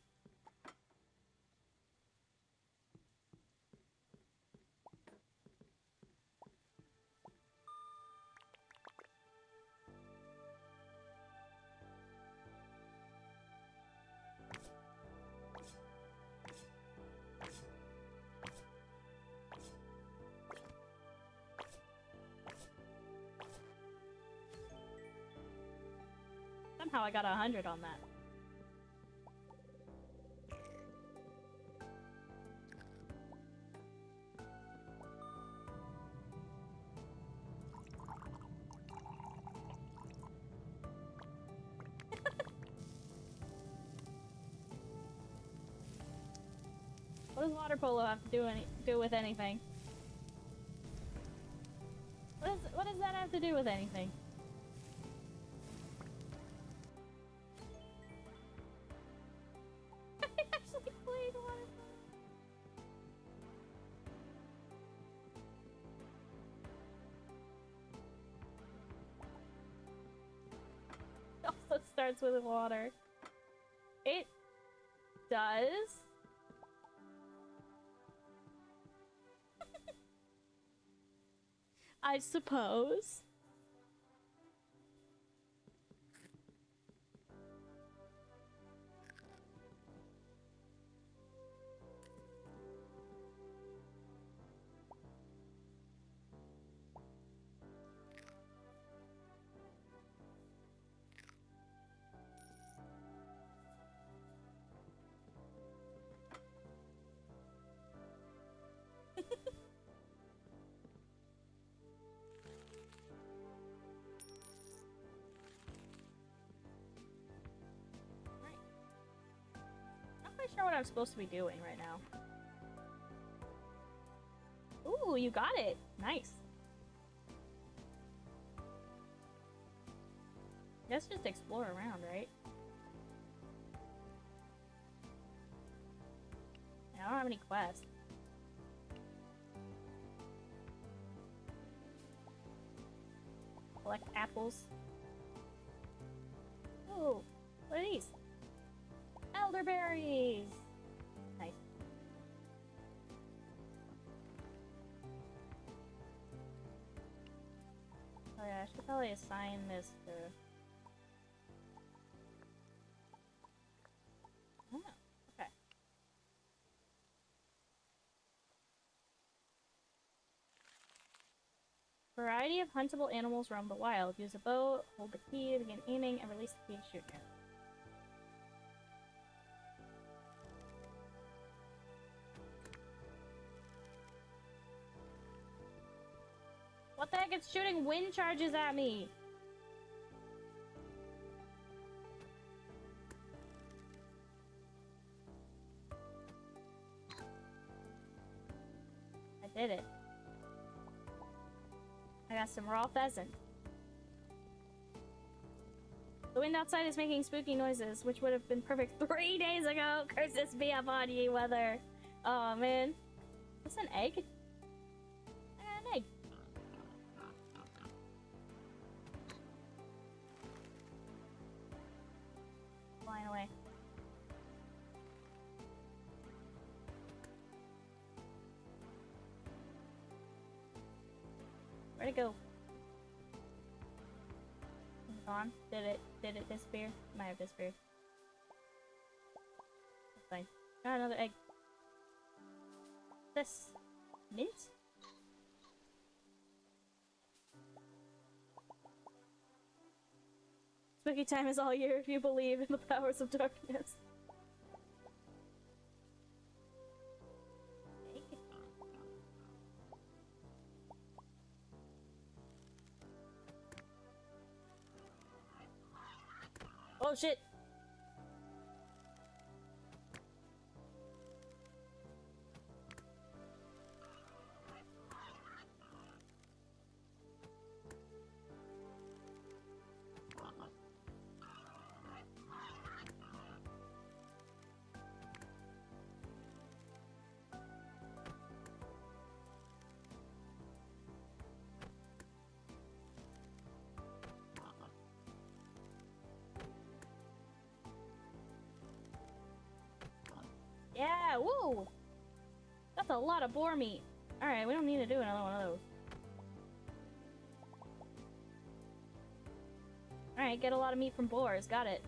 [SPEAKER 1] Somehow I got 100 on that. What does water polo have to do with anything? What does that have to do with anything? I actually played water polo. It also starts with water. It does. I suppose. Not quite sure what I'm supposed to be doing right now. Ooh, you got it. Nice. Let's just explore around, right? I don't have any quests. Collect apples. Oh, what are these? Elderberries! Nice. Oh yeah, I should probably assign this to... Oh, okay. Variety of huntable animals roam the wild. Use a bow, hold the key, begin aiming, and release the key to shoot arrows. What the heck? It's shooting wind charges at me! I did it. I got some raw pheasant. The wind outside is making spooky noises, which would have been perfect 3 days ago. Curses be upon ye, weather. Oh man. Is this an egg? I got an egg. Flying away. Where'd it go? Is it gone? Did it disappear? It might have disappeared. That's fine. Got another egg. This mint? Spooky time is all year if you believe in the powers of darkness. Oh shit! Yeah, woo! That's a lot of boar meat. Alright, we don't need to do another one of those. Alright, get a lot of meat from boars. Got it.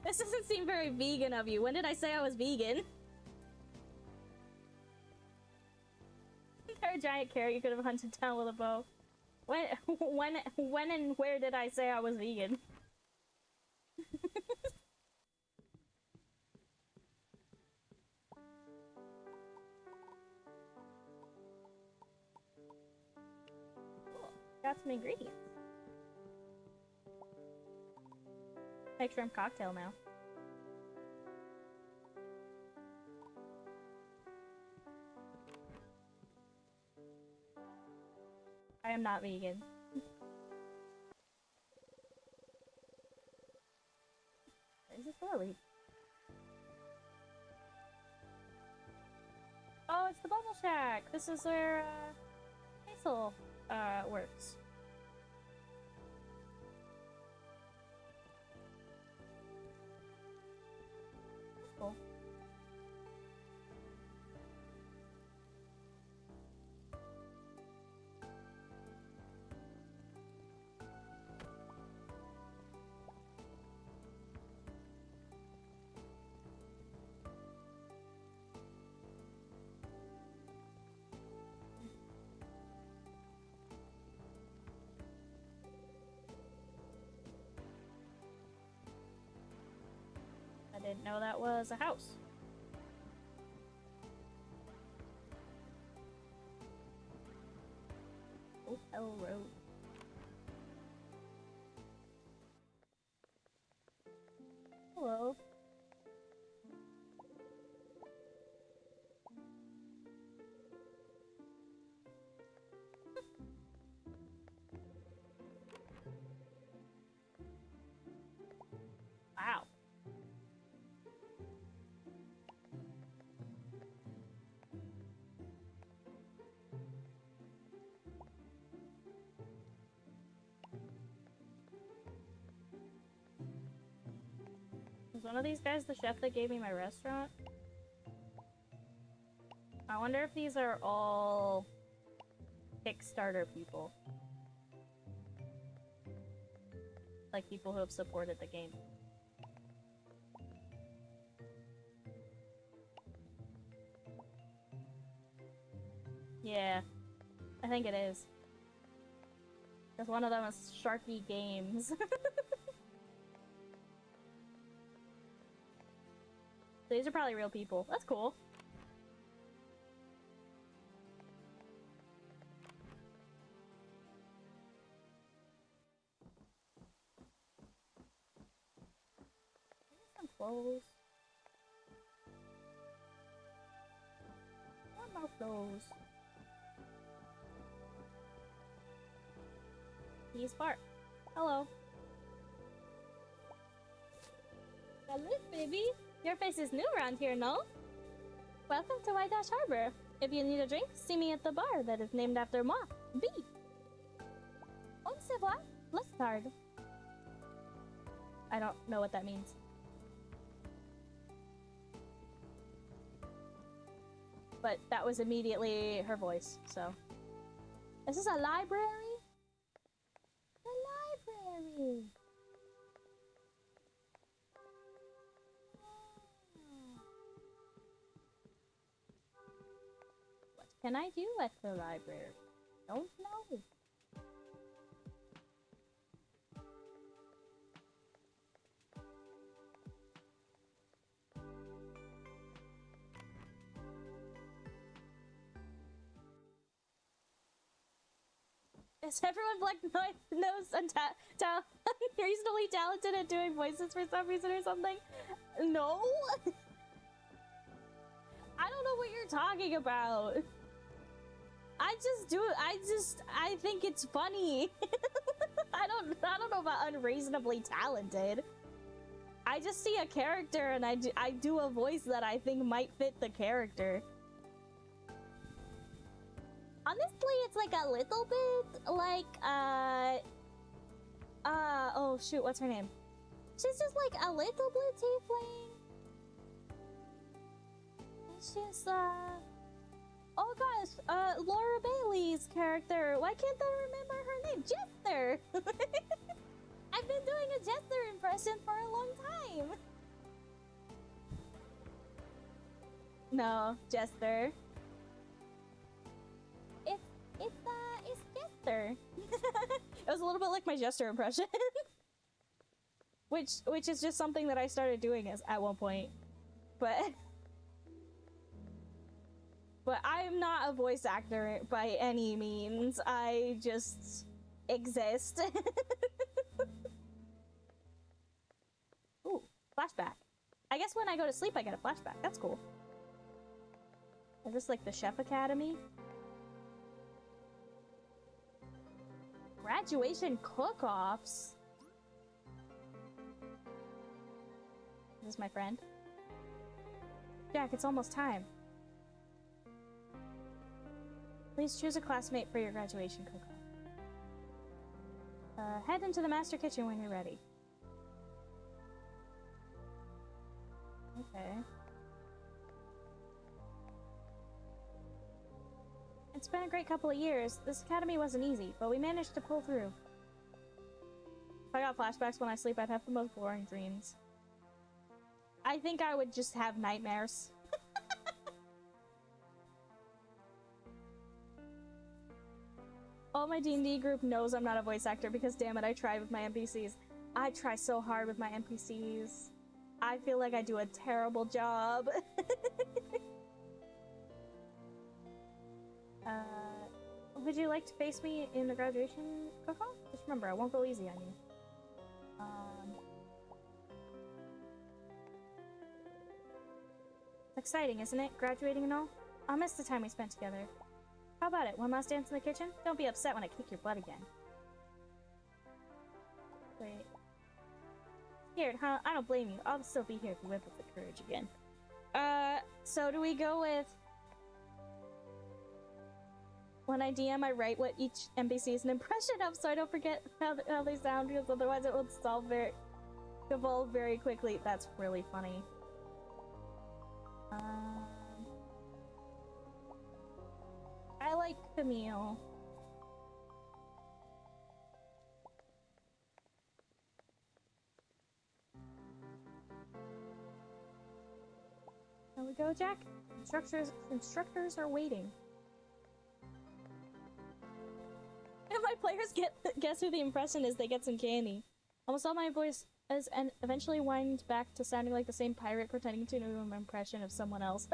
[SPEAKER 1] This doesn't seem very vegan of you. When did I say I was vegan? They're a giant carrot you could have hunted down with a bow. When and where did I say I was vegan? Cool. Got some ingredients. Make shrimp cocktail now. I am not vegan. Is this early? Oh, it's the Bubble Shack! This is where, Hazel, works. That's cool. I didn't know that was a house. Hotel Road. Hello. Wow. Was one of these guys the chef that gave me my restaurant? I wonder if these are all Kickstarter people. Like people who have supported the game. Yeah, I think it is. Because one of them is Sharky Games. These are probably real people. That's cool. Some clothes. What about those? He's Bart. Hello. Hello, baby. Your face is new around here, no? Welcome to White Ash Harbor. If you need a drink, see me at the bar that is named after moi, B. Au revoir, Blizzard. I don't know what that means. But that was immediately her voice, so. Is this a library? The library! can I do at the library? Don't know. Is everyone Black knows reasonably talented at doing voices for some reason or something? No? I don't know what you're talking about. I think it's funny. I don't know about unreasonably talented. I just see a character and I do a voice that I think might fit the character. Honestly, it's like a little bit like, oh shoot, what's her name? She's just like a little bit tiefling. She's, oh gosh, Laura Bailey's character. Why can't I remember her name? Jester! I've been doing a Jester impression for a long time. No, Jester. It's Jester. It was a little bit like my Jester impression. which is just something that I started doing at one point. But I'm not a voice actor by any means. I just exist. Ooh, flashback. I guess when I go to sleep I get a flashback. That's cool. Is this like the Chef Academy? Graduation cook-offs? Is this my friend? Jack, it's almost time. Please choose a classmate for your graduation cook-off. Head into the master kitchen when you're ready. Okay. It's been a great couple of years. This academy wasn't easy, but we managed to pull through. If I got flashbacks when I sleep, I'd have the most boring dreams. I think I would just have nightmares. All my D&D group knows I'm not a voice actor because, damn it, I try with my NPCs. I try so hard with my NPCs. I feel like I do a terrible job. Would you like to face me in the graduation cook-off? Just remember, I won't go easy on you. It's exciting, isn't it? Graduating and all? I'll miss the time we spent together. How about it? One last dance in the kitchen? Don't be upset when I kick your butt again. Wait. Scared, huh? I don't blame you. I'll still be here if you whip up the courage again. So do we go with... When I DM, I write what each NPC is an impression of, so I don't forget how they sound, because otherwise it will evolve very quickly. That's really funny. I like Camille. There we go, Jack. Instructors are waiting. If my players guess who the impression is, they get some candy. Almost all my voice is and eventually winds back to sounding like the same pirate pretending to do an impression of someone else.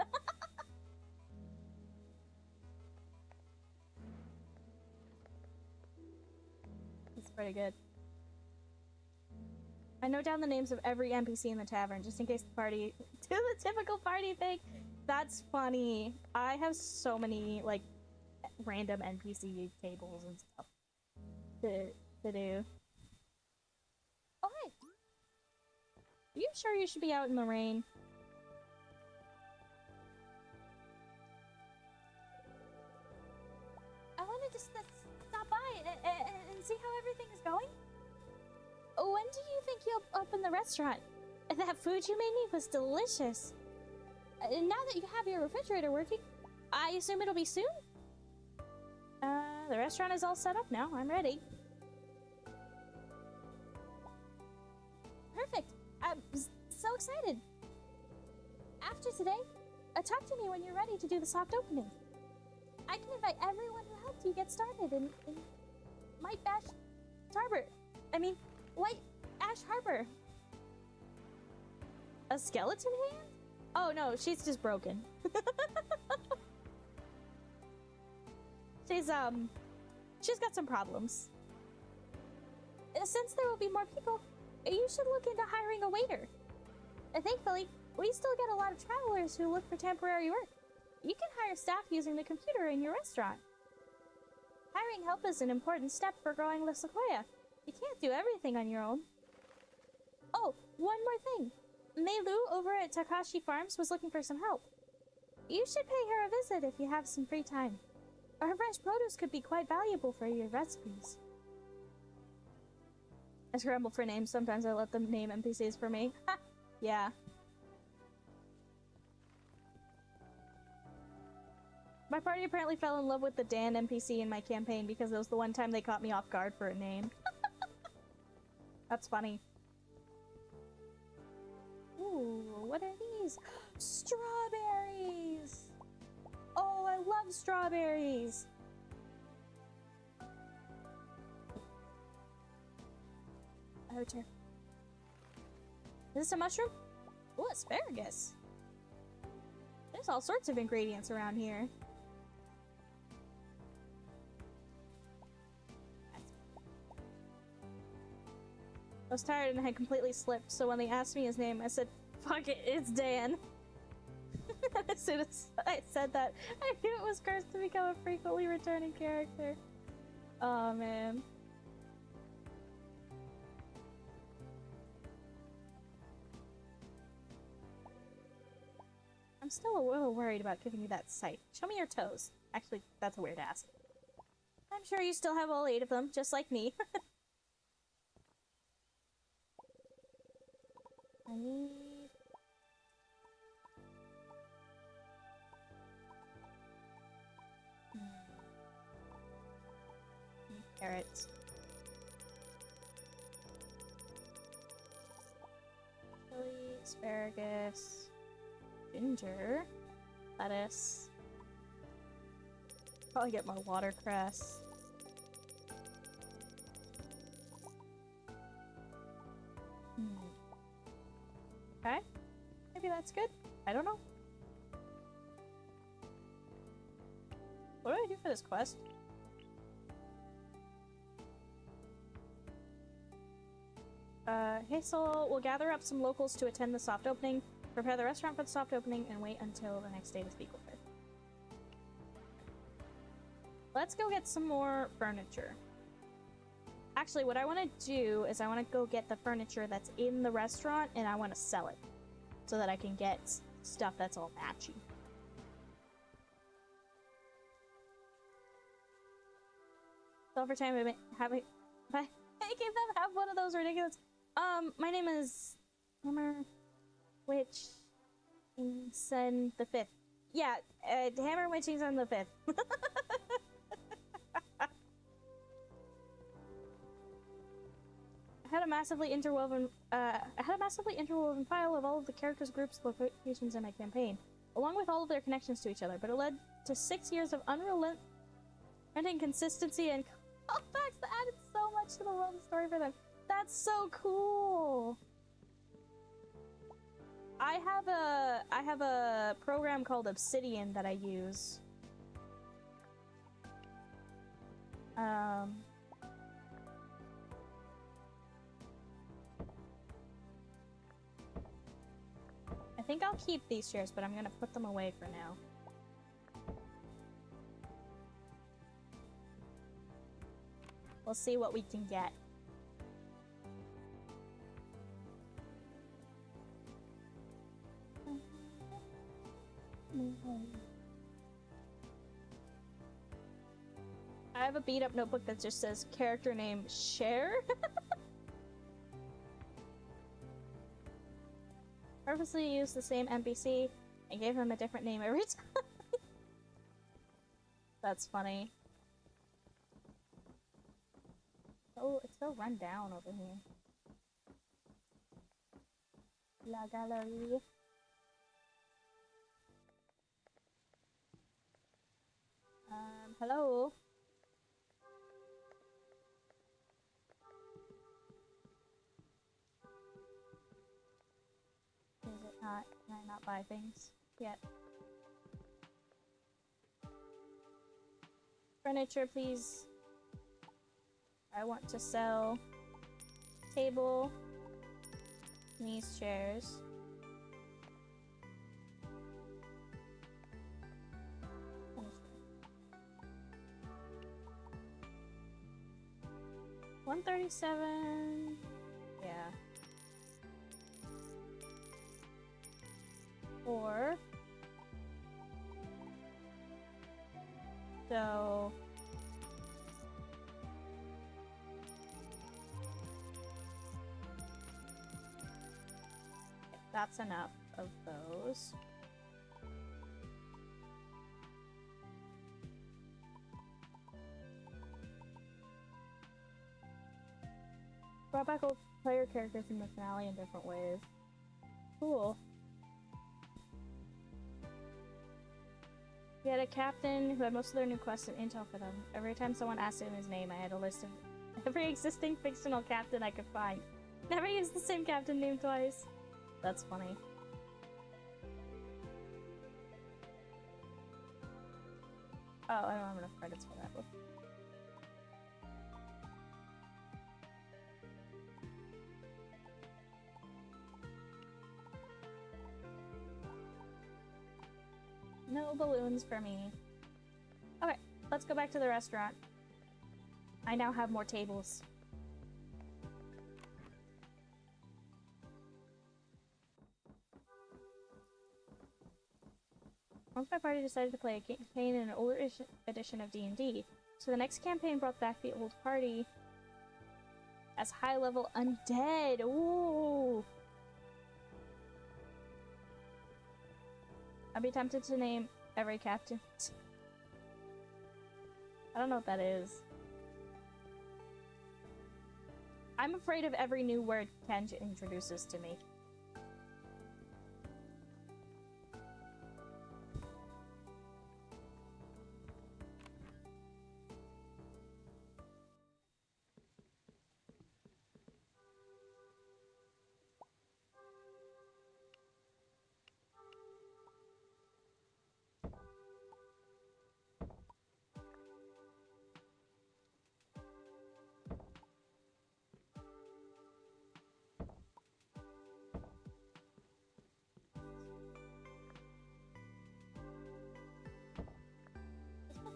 [SPEAKER 1] That's pretty good. I note down the names of every NPC in the tavern, just in case the party do the typical party thing. That's funny. I have so many, like, random NPC tables and stuff to do. Oh, hey! Are you sure you should be out in the rain? I wanted to stop by and see how everything is going. When do you think you'll open the restaurant? That food you made me was delicious. Now that you have your refrigerator working, I assume it'll be soon? The restaurant is all set up now. I'm ready. Perfect. I'm so excited. After today, talk to me when you're ready to do the soft opening. I can invite everyone who helped you get started in White Ash Harbor. I mean, White Ash Harbor. A skeleton hand? Oh no, she's just broken. She's got some problems. Since there will be more people, you should look into hiring a waiter. Thankfully, we still get a lot of travelers who look for temporary work. You can hire staff using the computer in your restaurant. Hiring help is an important step for growing La Sequoia. You can't do everything on your own. Oh, one more thing. Meilu over at Takashi Farms was looking for some help. You should pay her a visit if you have some free time. Her fresh produce could be quite valuable for your recipes. I scramble for names. Sometimes I let them name NPCs for me. Ha! Yeah. My party apparently fell in love with the Dan NPC in my campaign because it was the one time they caught me off guard for a name. That's funny. Ooh, what are these? Strawberries! Oh, I love strawberries! Oh, dear. Is this a mushroom? Ooh, asparagus. There's all sorts of ingredients around here. I was tired and had completely slipped, so when they asked me his name, I said, fuck it, it's Dan. As soon as I said that, I knew it was cursed to become a frequently returning character. Oh, man. I'm still a little worried about giving you that sight. Show me your toes. Actually, that's a weird ask. I'm sure you still have all 8 of them, just like me. I need... Carrots. Chili, asparagus, ginger, lettuce. Probably get more watercress. Okay. Maybe that's good. I don't know. What do I do for this quest? Hazel will gather up some locals to attend the soft opening, prepare the restaurant for the soft opening, and wait until the next day to speak with her. Let's go get some more furniture. Actually, what I want to do is I want to go get the furniture that's in the restaurant, and I want to sell it so that I can get stuff that's all matchy. So over time, making them have one of those ridiculous. My name is Hammer Witch Son the 5th. Yeah, Hammer Witchington the 5th. I had a massively interwoven file of all of the characters, groups, locations in my campaign, along with all of their connections to each other, but it led to 6 years of unrelenting consistency and callbacks that added so much to the world and story for them. That's so cool! I have a program called Obsidian that I use. I think I'll keep these shares, but I'm gonna put them away for now. We'll see what we can get. I have a beat up notebook that just says character name Cher. Purposely used the same NPC and gave him a different name every time. That's funny. Oh, it's so run down over here. La Galerie. Hello? Is it not? Can I not buy things yet? Furniture, please. I want to sell table, these chairs. $137. Yeah. Or so that's enough of those. Brought back old player characters from the finale in different ways. Cool. We had a captain who had most of their new quests and intel for them. Every time someone asked him his name, I had a list of every existing fictional captain I could find. Never used the same captain name twice. That's funny. Oh, I don't have enough credits for that. No balloons for me. Okay, let's go back to the restaurant. I now have more tables. Once my party decided to play a campaign in an older edition of D&D, so the next campaign brought back the old party as high-level undead. Ooh! I'd be tempted to name every captain. I don't know what that is. I'm afraid of every new word Kenj introduces to me.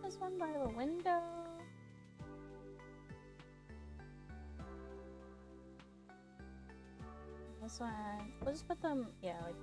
[SPEAKER 1] This one by the window. This one, we'll just put them, yeah, like.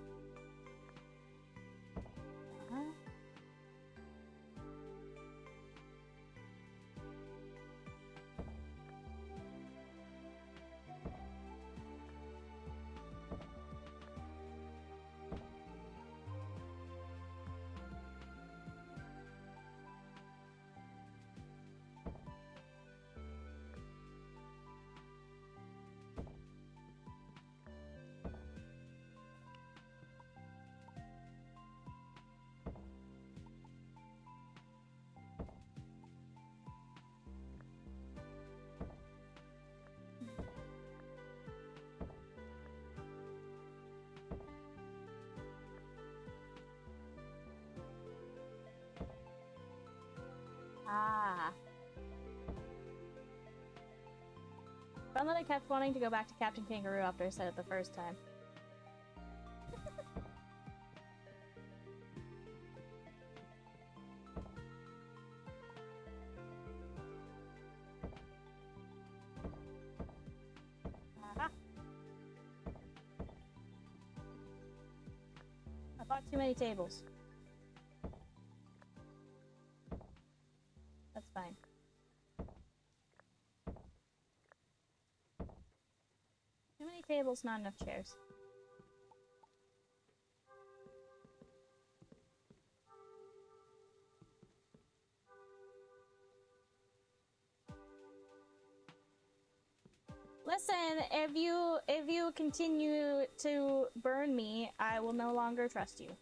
[SPEAKER 1] Ah. Found that I kept wanting to go back to Captain Kangaroo after I said it the first time. Aha. I bought too many tables. That's fine. Too many tables, not enough chairs. Listen, if you continue to burn me, I will no longer trust you.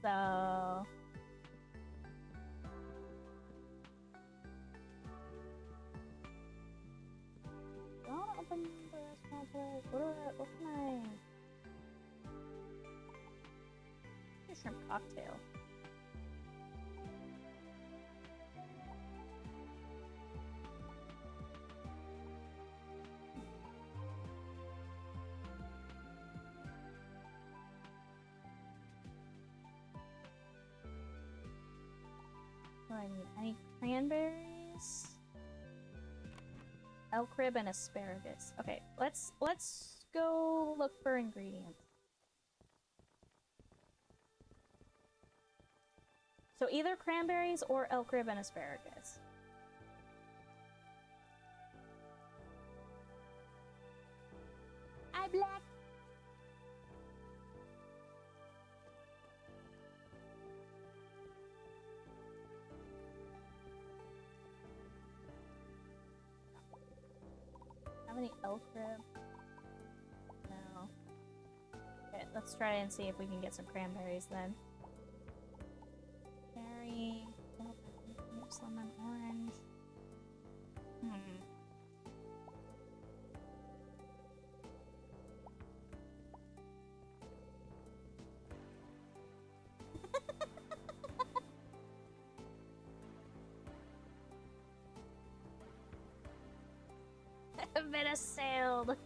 [SPEAKER 1] though. I want to open the restaurant. What can I? A shrimp cocktail. What do I need? I need cranberries, elk rib, and asparagus. Okay, let's go look for ingredients. So either cranberries or elk rib and asparagus. I black. Have any elk rib? No. Okay, let's try and see if we can get some cranberries then. Berry, lemon, orange. I've been assailed.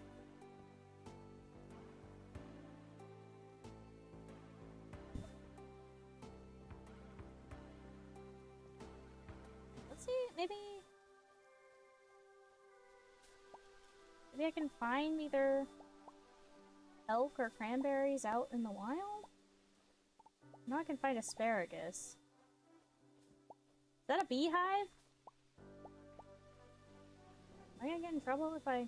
[SPEAKER 1] Let's see, maybe I can find either elk or cranberries out in the wild? Now I can find asparagus. Is that a beehive? Am I gonna get in trouble if I...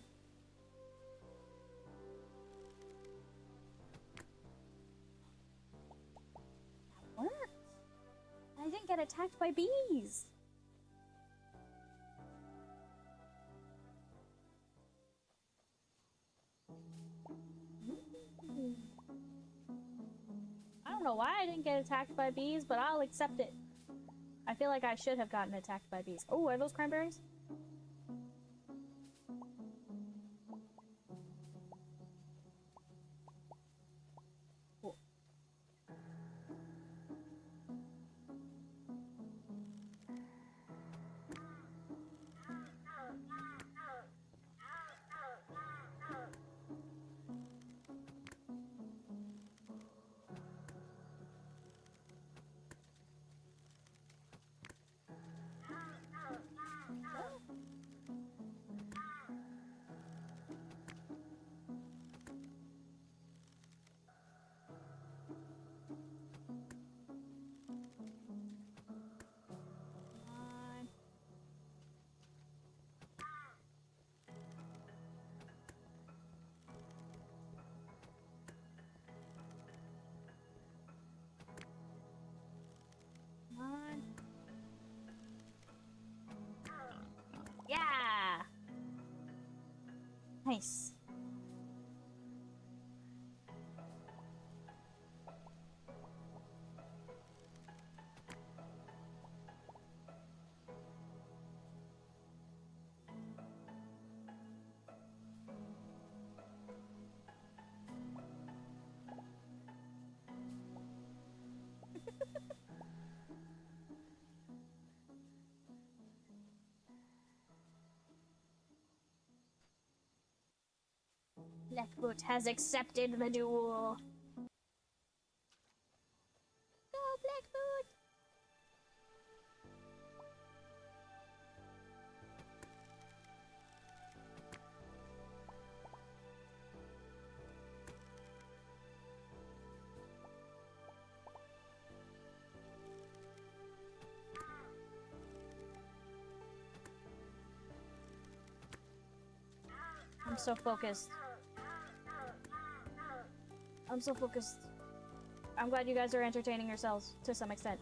[SPEAKER 1] That worked! I didn't get attacked by bees! I don't know why I didn't get attacked by bees, but I'll accept it. I feel like I should have gotten attacked by bees. Oh, are those cranberries? Cool. Yeah! Nice. Blackfoot has accepted the duel. Go, Blackfoot! I'm so focused. I'm so focused. I'm glad you guys are entertaining yourselves to some extent.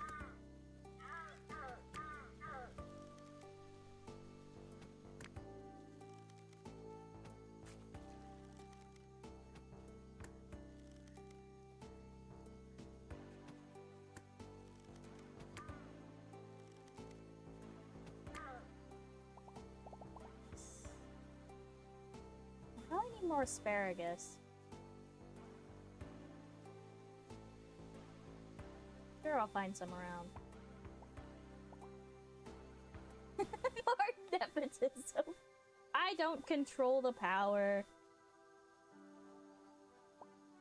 [SPEAKER 1] need more asparagus. Sure, I'll find some around. More nepotism. I don't control the power.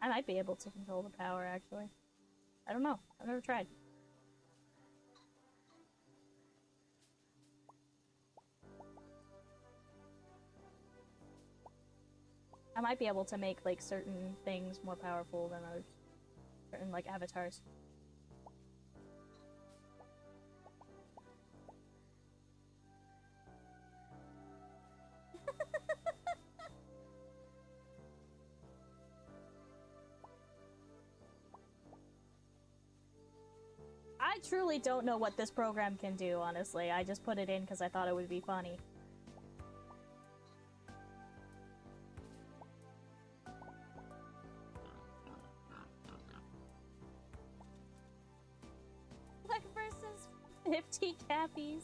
[SPEAKER 1] I might be able to control the power, actually. I don't know. I've never tried. I might be able to make, like, certain things more powerful than others. Certain, like, avatars. I truly don't know what this program can do, honestly. I just put it in because I thought it would be funny. Black versus 50 cappies.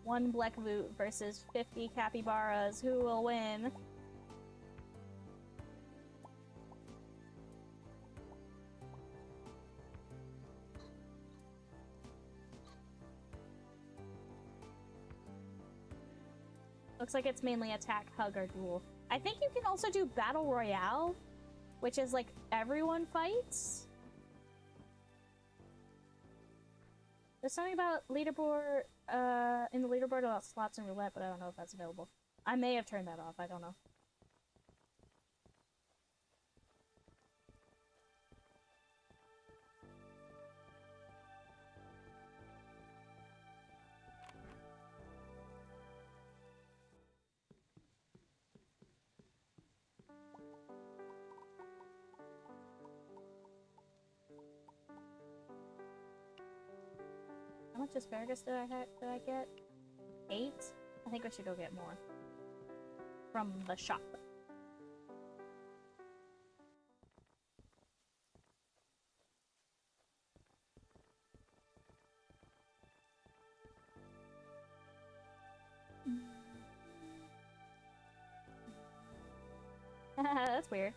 [SPEAKER 1] One black boot versus 50 capybaras. Who will win? Looks like it's mainly attack, hug, or duel. I think you can also do Battle Royale, which is like everyone fights. There's something about leaderboard, in the leaderboard about slots and roulette, but I don't know if that's available. I may have turned that off, I don't know. How much asparagus did I get? 8? I think I should go get more. From the shop. That's weird.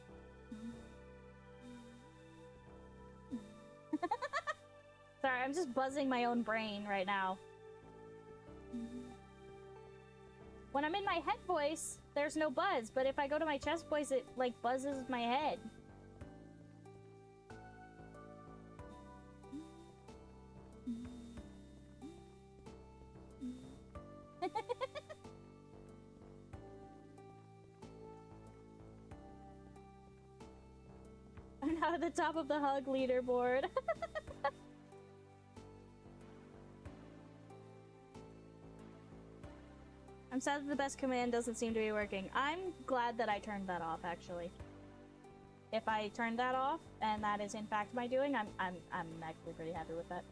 [SPEAKER 1] Sorry, I'm just buzzing my own brain right now. When I'm in my head voice, there's no buzz, but if I go to my chest voice, it, like, buzzes my head. I'm now at the top of the hug leaderboard. I'm sad that the best command doesn't seem to be working. I'm glad that I turned that off, actually. If I turned that off, and that is in fact my doing, I'm actually pretty happy with that.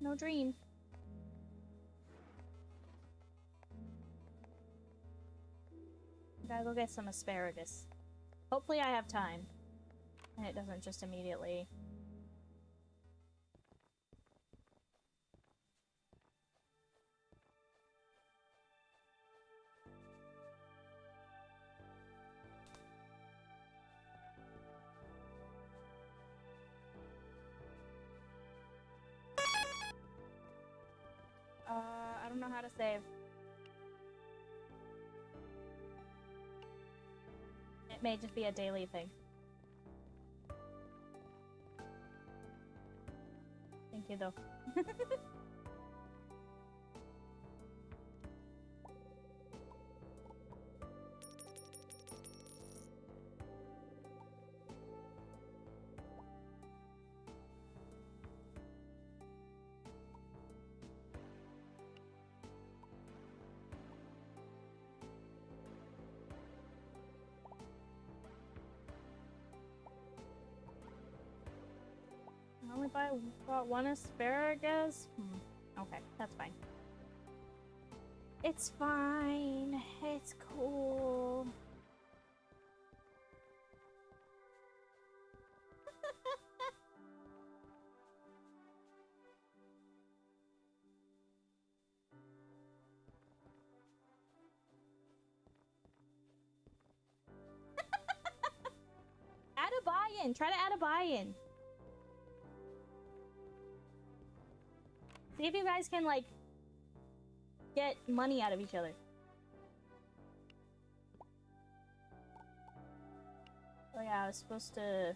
[SPEAKER 1] No dream. Gotta go get some asparagus. Hopefully I have time. And it doesn't just immediately... I don't know how to save. It may just be a daily thing. Thank you, though. Only bought one asparagus? Okay, that's fine. It's fine. It's cool. Add a buy-in. Try to add a buy-in. See if you guys can, like, get money out of each other. Oh yeah, I was supposed to...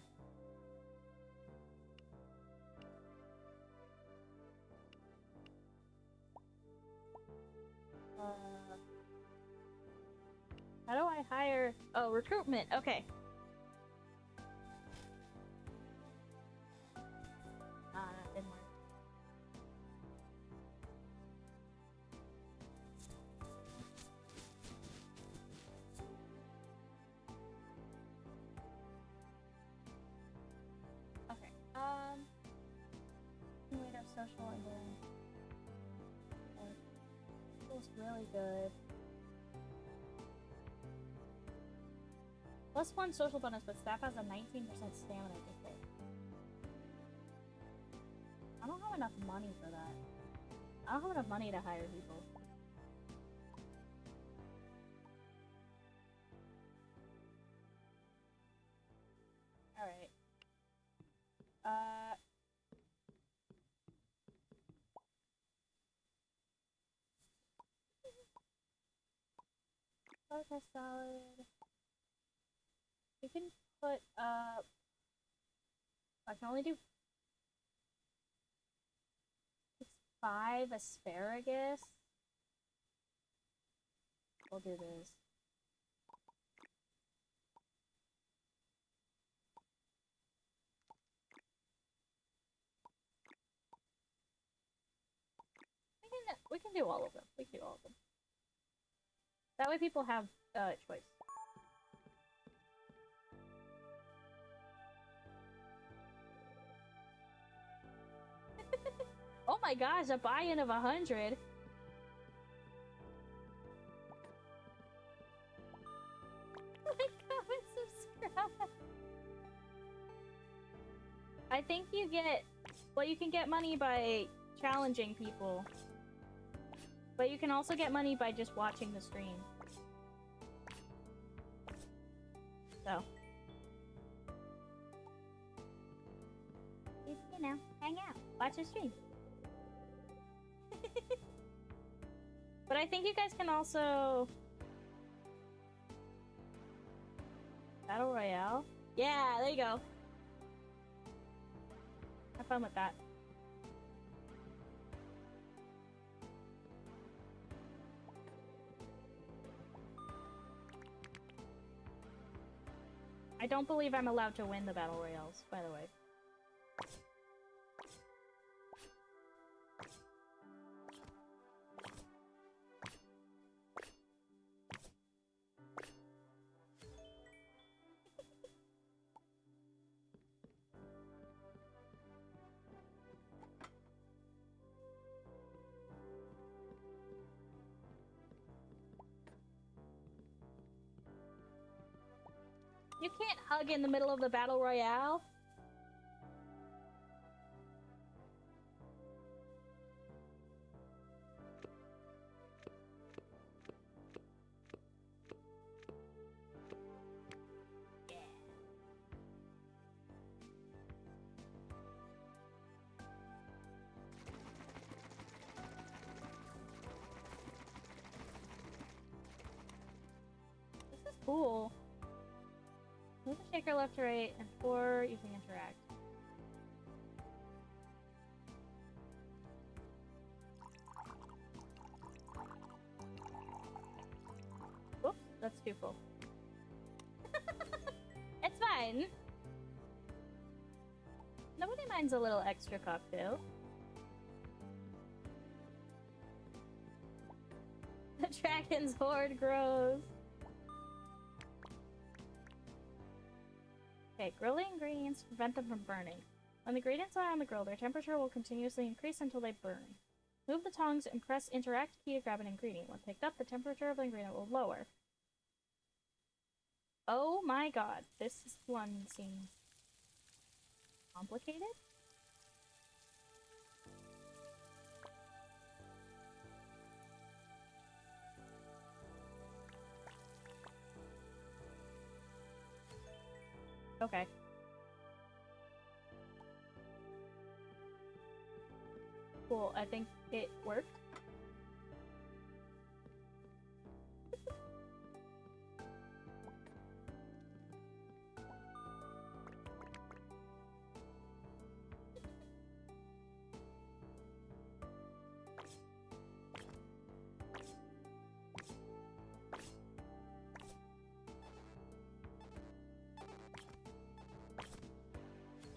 [SPEAKER 1] How do I hire... Oh, recruitment. Okay. That didn't work. Okay. Wait up social and then... Feels really good. +1 social bonus, but staff has a 19% stamina decay. I don't have enough money for that. I don't have enough money to hire people. Alright. Okay, solid. You can put up... I can only do 5 asparagus. We'll do this. We can do all of them. We can do all of them. That way people have choice. Oh my gosh, a buy-in of 100. Like, comment, subscribe. I think you get... Well, you can get money by challenging people. But you can also get money by just watching the stream. So. Just, you know, hang out. Watch the stream. But I think you guys can also... Battle Royale? Yeah, there you go. Have fun with that. I don't believe I'm allowed to win the Battle Royales, by the way. You can't hug in the middle of the Battle Royale. Yeah. This is cool. Move the shaker left to right and 4 using interact. Oops, that's too full. It's fine. Nobody minds a little extra cocktail. The dragon's horde grows. Okay, grill the ingredients to prevent them from burning. When the ingredients are on the grill, their temperature will continuously increase until they burn. Move the tongs and press interact key to grab an ingredient. When picked up, the temperature of the ingredient will lower. Oh my god, this one seems complicated. Okay. Cool, I think it worked.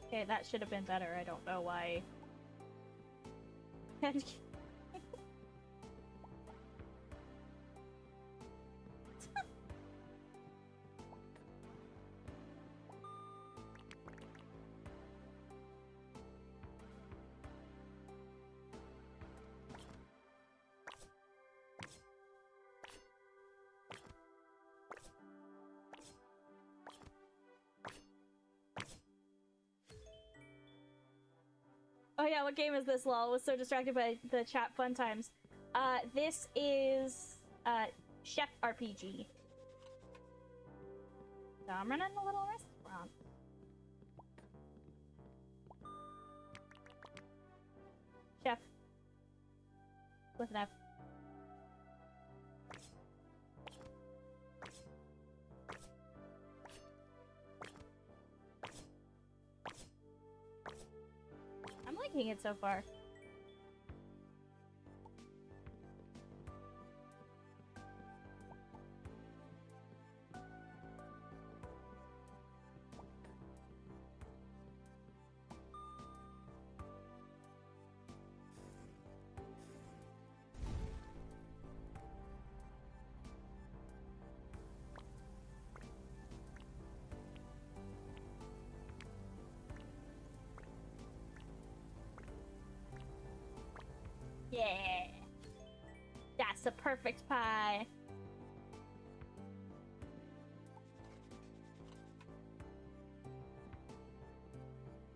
[SPEAKER 1] Okay, that should have been better. I don't know why. Oh yeah, what game is this, lol? I was so distracted by the chat fun times. This is, Chef RPG. So I'm running a little restaurant. Chef. With an F. I'm liking it so far. Yeah, that's a perfect pie.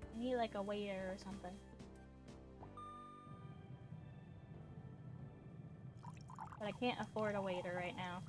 [SPEAKER 1] I need like a waiter or something. But I can't afford a waiter right now.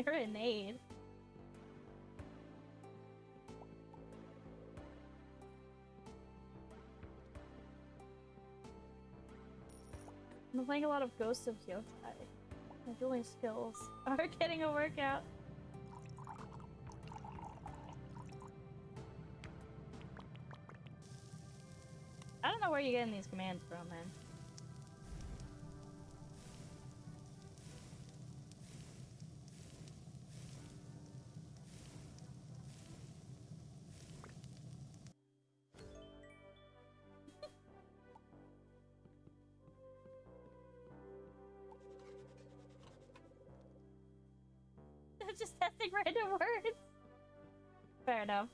[SPEAKER 1] Serenade. I'm playing a lot of Ghost of Yokai. My dueling skills are getting a workout. I don't know where you're getting these commands from, man. Just testing random words. Fair enough.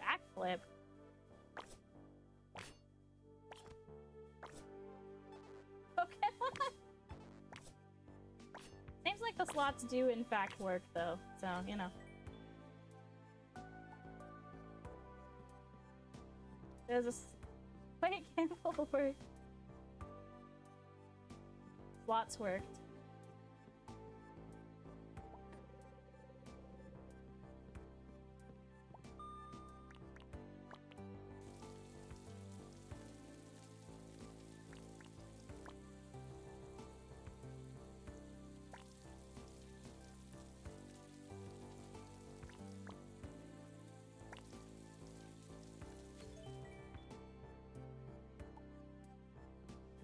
[SPEAKER 1] Backflip. Pokemon. Seems like the slots do in fact work though, so you know. There's a Wait, Campbell worked. Slots worked.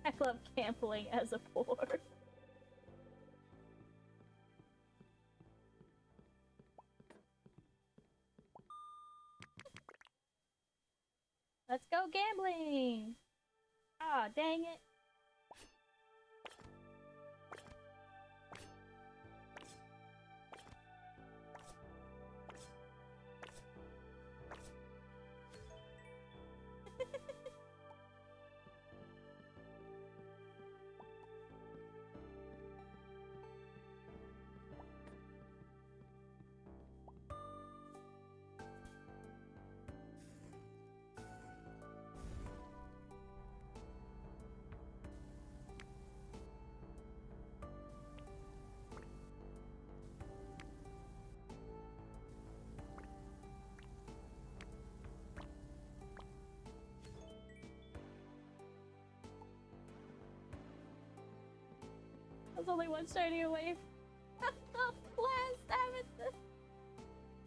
[SPEAKER 1] I love gambling as a poor. Let's go gambling! Ah, dang it. I was only one shiny away from the last avatar.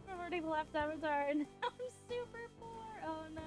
[SPEAKER 1] I'm already the last avatar and I'm super poor. Oh no.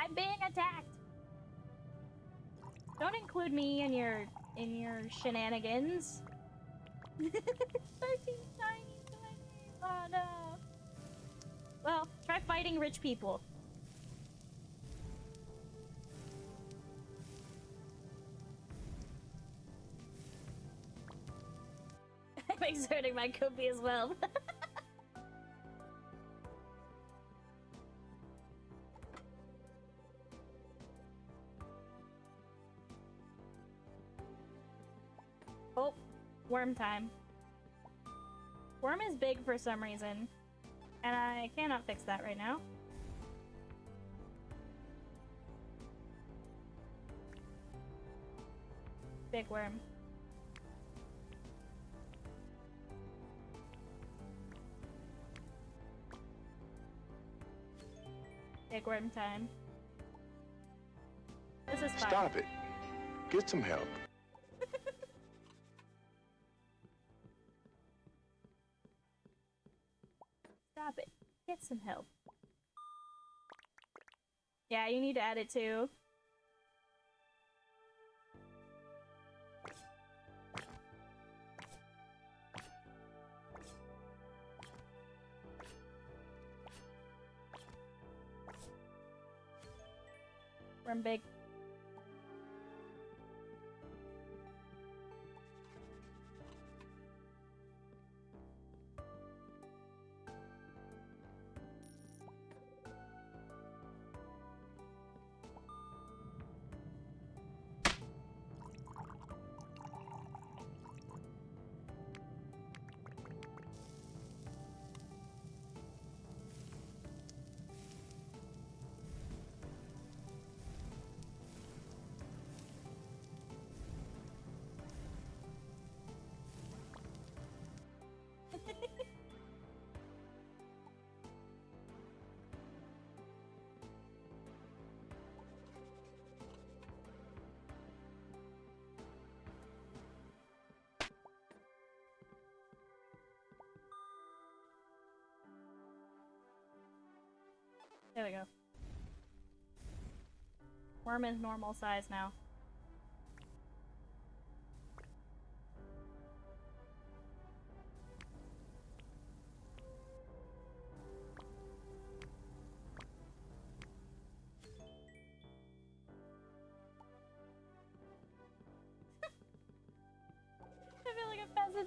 [SPEAKER 1] I'm being attacked. Don't include me in your shenanigans. 13 shinies. Oh no. Well, try fighting rich people. I'm exerting my copy as well. Oh, worm time. Worm is big for some reason, and I cannot fix that right now. Big worm. Big worm time. This is fine.
[SPEAKER 2] Stop it. Get some help.
[SPEAKER 1] Stop it. Get some help. Yeah, you need to add it too. Worm big. There we go. Worm is normal size now.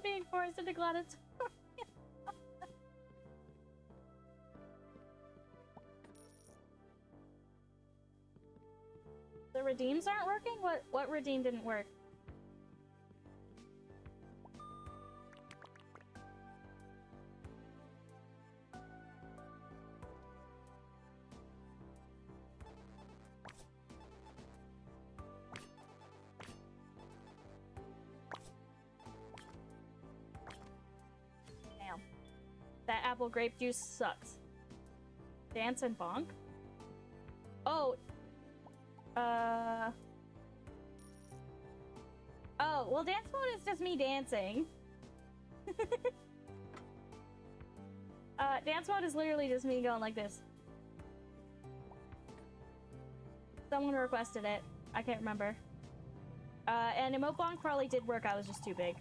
[SPEAKER 1] being forced into gladiatorial. The redeems aren't working? What redeem didn't work? Damn. That apple grape juice sucks. Dance and bonk? Oh, oh, well, dance mode is just me dancing. Dance mode is literally just me going like this. Someone requested it. I can't remember. And emote bonk probably did work. I was just too big.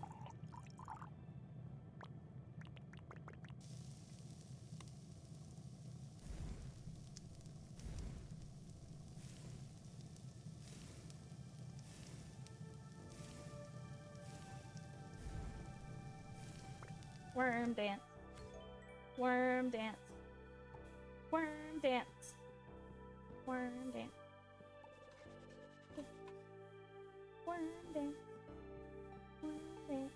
[SPEAKER 1] Worm dance. Worm dance. Worm dance. Worm dance. Worm dance. Worm dance.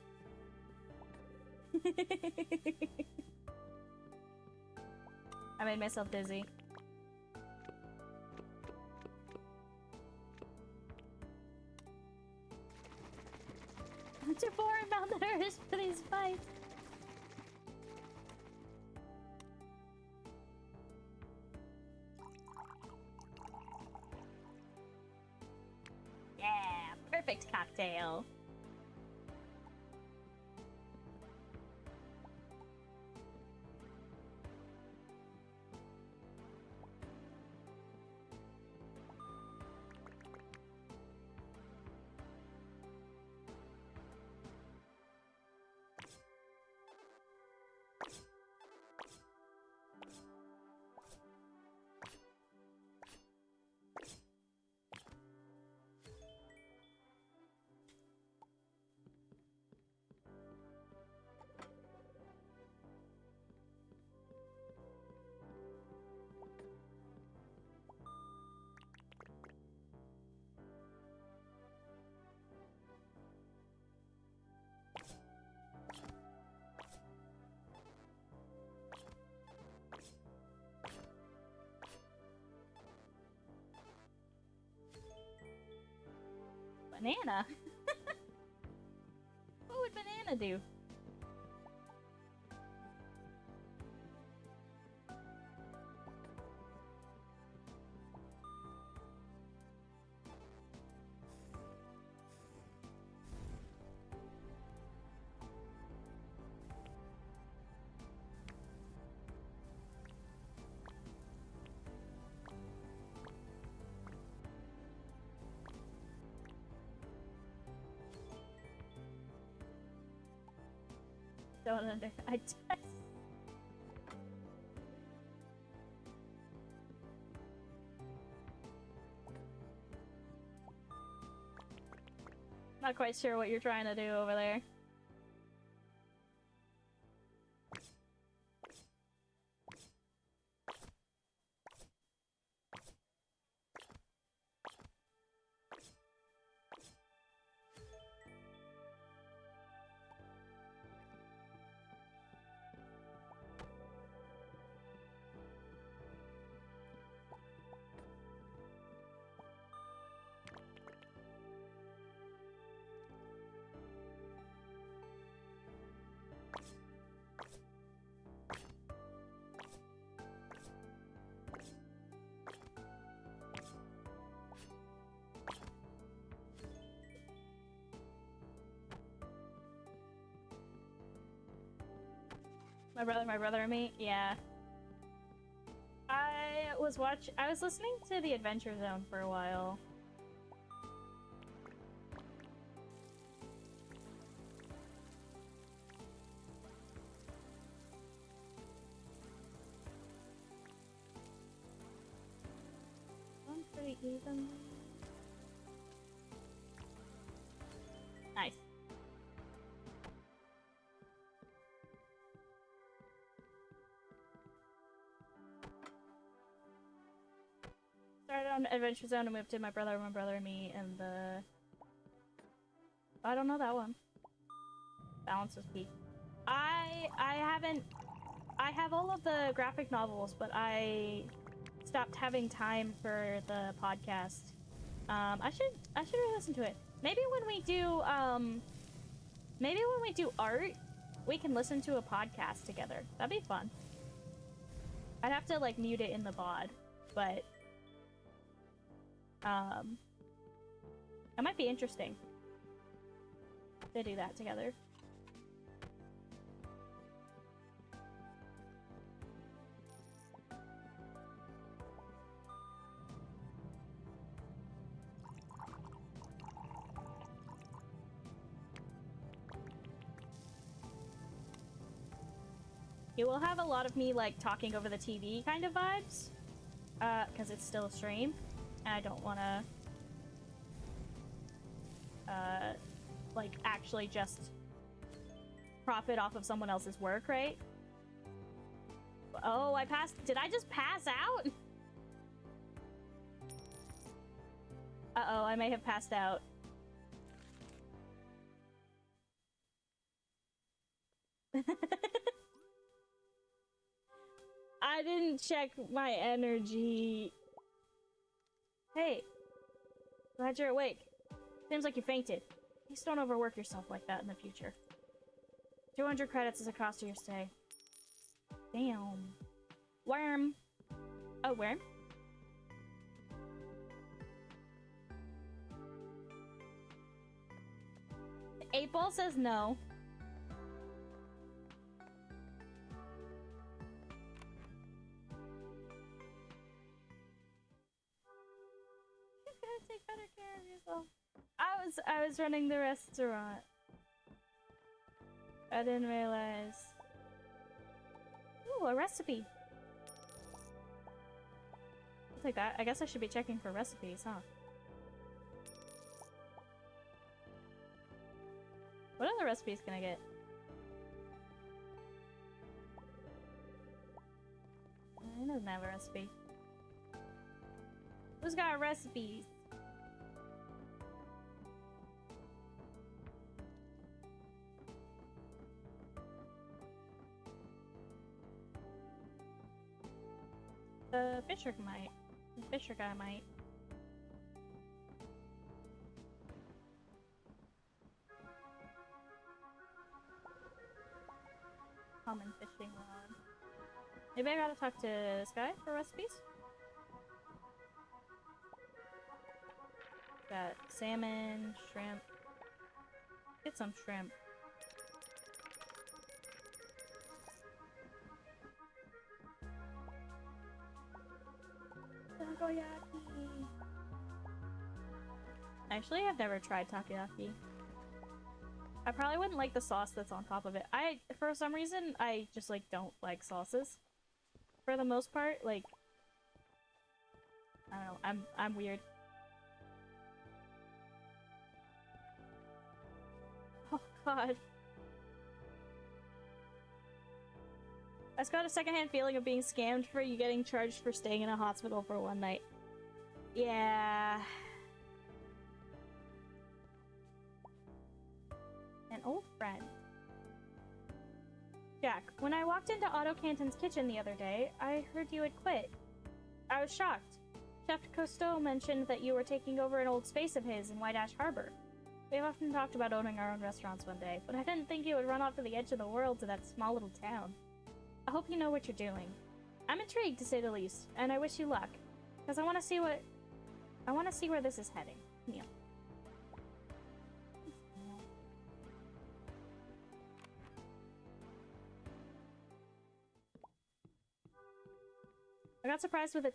[SPEAKER 1] I made myself dizzy. I'm too bored about the nervous for these fights. Yeah, perfect cocktail. Banana? What would banana do? Don't under. I just. Not quite sure what you're trying to do over there. My brother and me? Yeah. I was listening to the Adventure Zone for a while. Going pretty evenly. Nice. Started on Adventure Zone and moved to my brother, and me, and the... I don't know that one. Balance is Peak. I haven't... I have all of the graphic novels, but I stopped having time for the podcast. I should re-listen to it. Maybe when we do art, we can listen to a podcast together. That'd be fun. I'd have to like mute it in the VOD, but it might be interesting to do that together. It will have a lot of me like talking over the TV kind of vibes, because it's still a stream, and I don't want to like actually just profit off of someone else's work, right? Oh, I passed. Did I just pass out? Uh-oh, I may have passed out. I didn't check my energy. Hey, glad you're awake. Seems like you fainted. Please don't overwork yourself like that in the future. 200 credits is a cost of your stay. Damn. Worm. Oh, worm? The 8-ball says no. Take better care of yourself. I was running the restaurant. I didn't realize. Ooh, a recipe. I'll take that. I guess I should be checking for recipes, huh? What other recipes can I get? It doesn't have a recipe. Who's got recipes? The Fisher might. The Fisher guy might. Common fishing rod. Maybe I gotta talk to this guy for recipes? Got salmon, shrimp. Get some shrimp. Takoyaki. Actually, I've never tried takoyaki. I probably wouldn't like the sauce that's on top of it. For some reason, I just like don't like sauces. For the most part, like I don't know. I'm weird. Oh god. I just got a secondhand feeling of being scammed for you getting charged for staying in a hospital for one night. Yeah. An old friend. Jack, when I walked into Otto Canton's kitchen the other day, I heard you had quit. I was shocked. Chef Cousteau mentioned that you were taking over an old space of his in White Ash Harbor. We've often talked about owning our own restaurants one day, but I didn't think you would run off to the edge of the world to that small little town. I hope you know what you're doing. I'm intrigued, to say the least, and I wish you luck, because I want to see where this is heading. Neil. I got surprised with a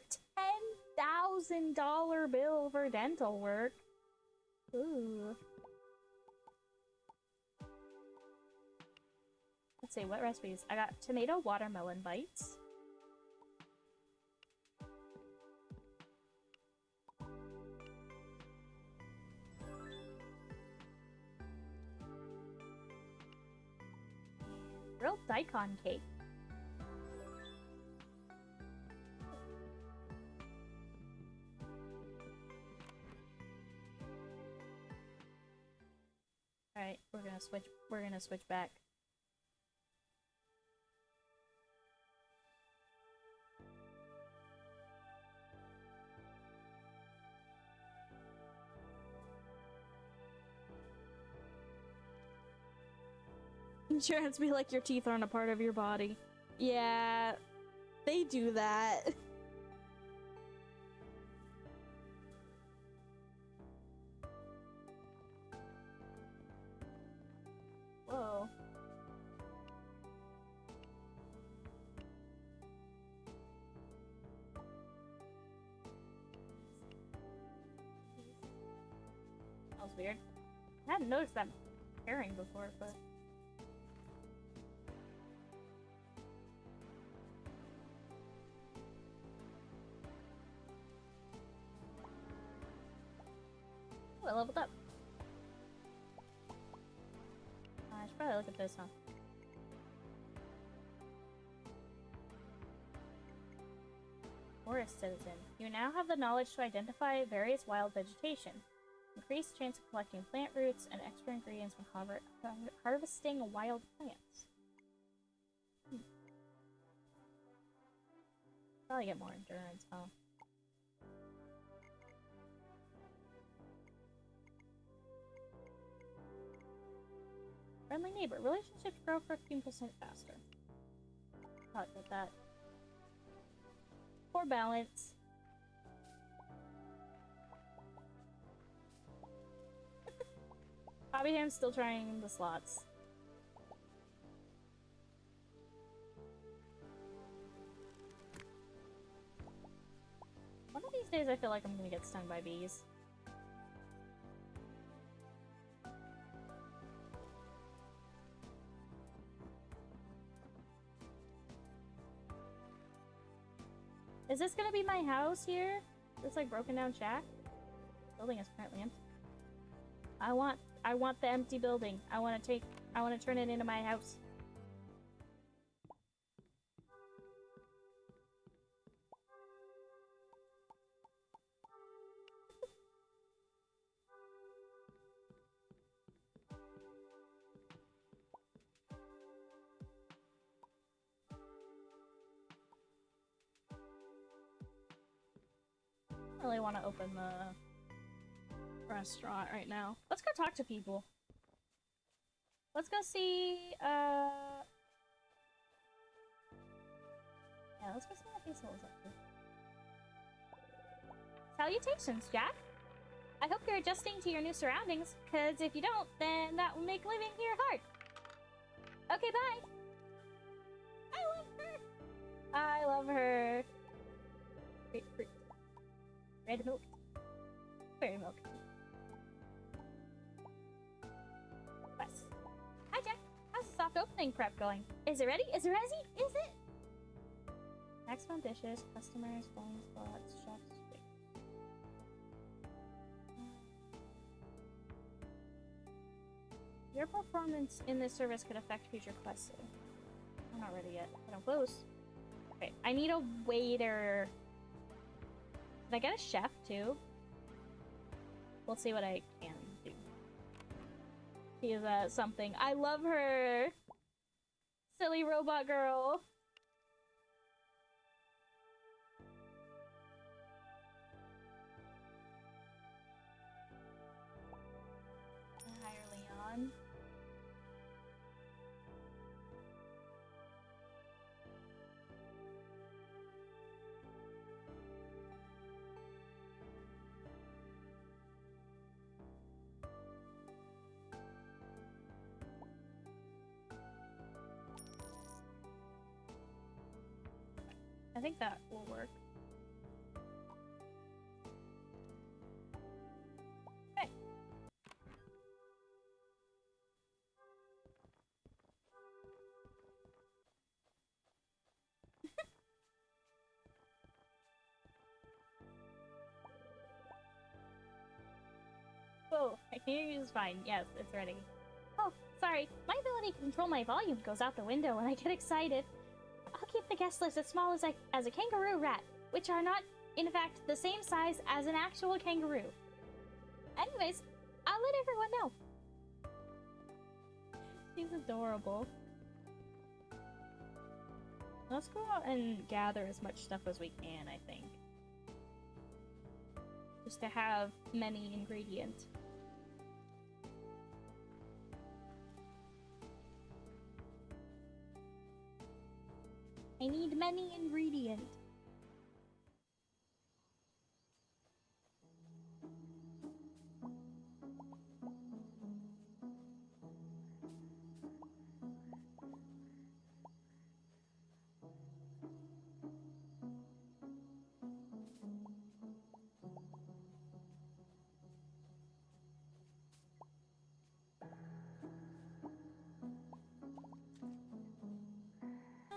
[SPEAKER 1] $10,000 bill for dental work. Ooh. Let's see, what recipes? I got tomato watermelon bites. Grilled daikon cake. We're gonna switch back. Insurance be like your teeth aren't a part of your body. Yeah, they do that. Whoa. That was weird. I hadn't noticed that pairing before, but... Oh, I leveled up. I should probably look at this, huh? Forest citizen. You now have the knowledge to identify various wild vegetation. Increased chance of collecting plant roots and extra ingredients when harvesting wild plants. Probably get more endurance, huh? Friendly neighbor. Relationships grow 15% faster. Probably get that. For balance. Hobbyham's still trying the slots. One of these days I feel like I'm gonna get stung by bees. Is this gonna be my house here? This like broken down shack? Building is currently empty. I want the empty building. I wanna turn it into my house. I really want to open the restaurant right now. Let's go talk to people. Let's go see, yeah, let's go see what Hazel is up to. Salutations, Jack! I hope you're adjusting to your new surroundings, because if you don't, then that will make living here hard. Okay, bye! I love her! I love her! Grapefruit. Red milk. Berry milk. Quest. Hi, Jack. How's the soft opening prep going? Is it ready? Is it ready? Is it? Maximum dishes, customers, bowling spots, chefs. Your performance in this service could affect future quests. I'm not ready yet, but I'm close. Okay, I need a waiter. Can I get a chef too? We'll see what I can do. She's something. I love her! Silly robot girl! Hire Leon. I think that will work. Okay. Whoa, I can hear you just fine. Yes, it's ready. Oh, sorry. My ability to control my volume goes out the window when I get excited. I'll keep the guest list as small as a kangaroo rat, which are not, in fact, the same size as an actual kangaroo. Anyways, I'll let everyone know. He's adorable. Let's go out and gather as much stuff as we can, I think. Just to have many ingredients. I need many ingredients.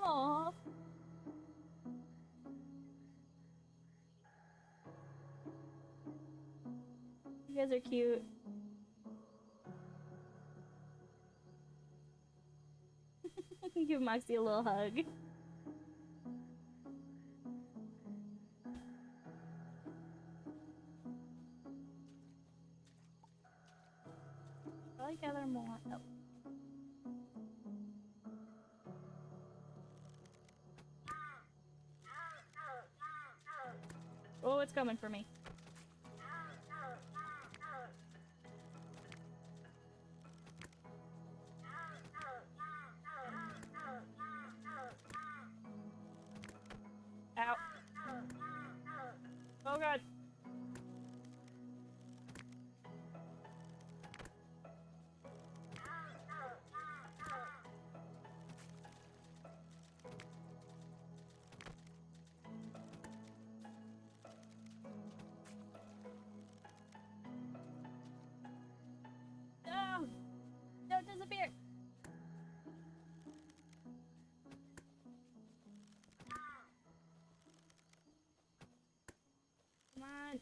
[SPEAKER 1] Aww. You guys are cute. Give Moxie a little hug. Probably gather more. Oh. Oh, it's coming for me. Ow. Oh god. No! Don't disappear! Come on.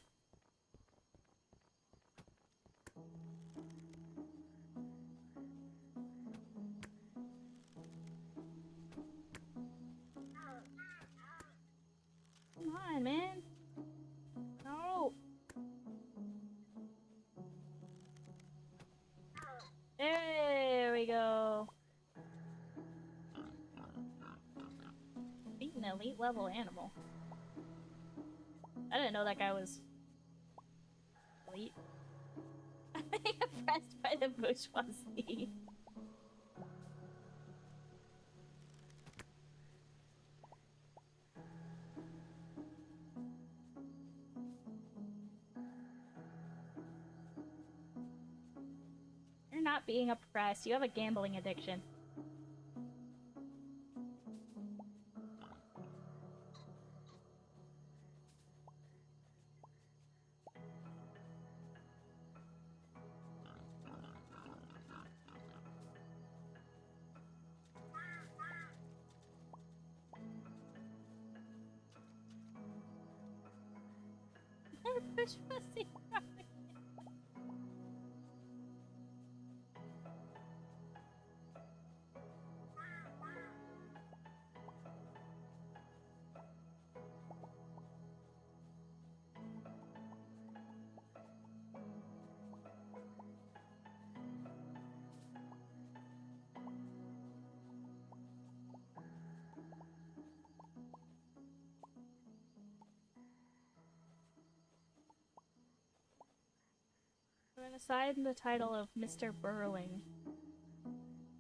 [SPEAKER 1] Come on, man. No. There we go. Beat an elite level animal. I didn't know that guy was elite. I'm being oppressed by the bourgeoisie. You're not being oppressed. You have a gambling addiction. Bourgeoisie. I'm gonna assign the title of Mr. Burling.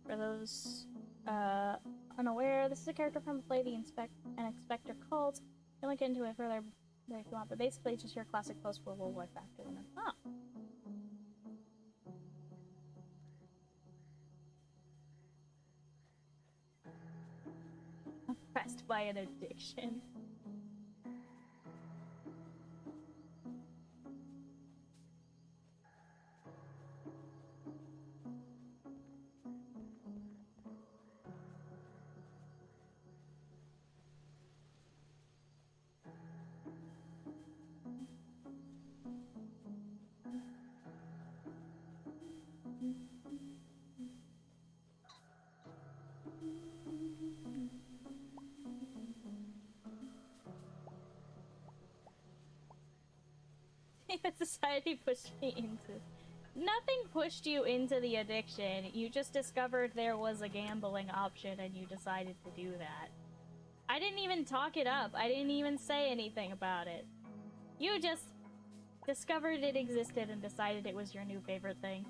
[SPEAKER 1] For those unaware, this is a character from the play The Inspector Cult. You can look into it further if you want, but basically it's just your classic post-World War factor. Oh. Oppressed by an addiction. Society pushed me into Nothing pushed you into the addiction. You just discovered there was a gambling option and you decided to do that. I didn't even talk it up. I didn't even say anything about it. You just discovered it existed and decided it was your new favorite thing.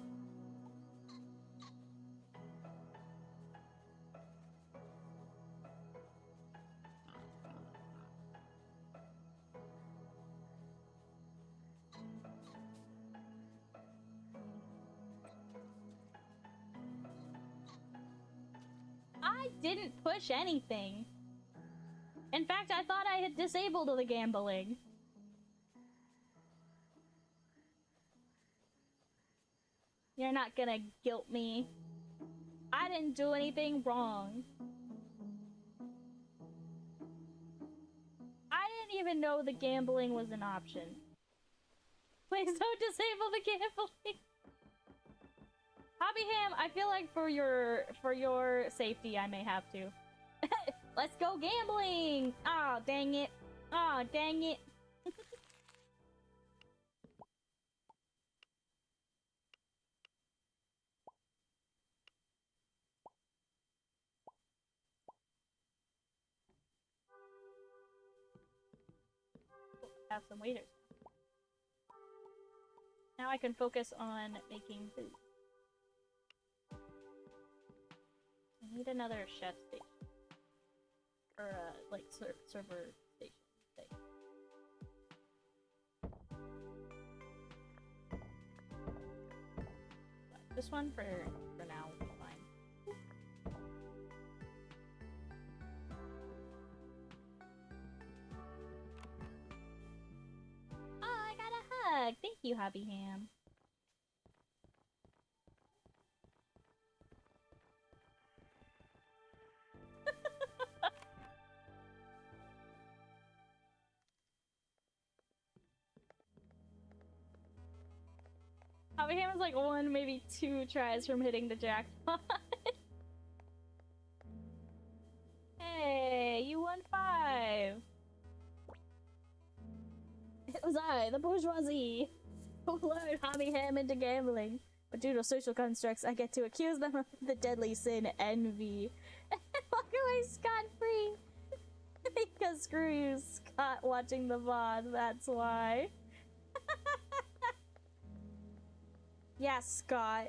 [SPEAKER 1] I didn't push anything. In fact, I thought I had disabled the gambling. You're not gonna guilt me. I didn't do anything wrong. I didn't even know the gambling was an option. Please don't disable the gambling. Hobby Ham, I feel like for your safety, I may have to. Let's go gambling! Aw, oh, dang it. Aw, oh, dang it. Have some waiters. Now I can focus on making food. I need another chef station. Or, like, server station thing. But this one for now will be fine. Oh, I got a hug! Thank you, Hobby Ham. Hobby Ham is like 1, maybe 2 tries from hitting the jackpot. Hey, you won 5! It was I, the bourgeoisie, who lured Hobby Ham into gambling. But due to social constructs, I get to accuse them of the deadly sin, envy. And walk away scot-free. Because screw you, Scott, watching the VOD, that's why. Yeah, Scott.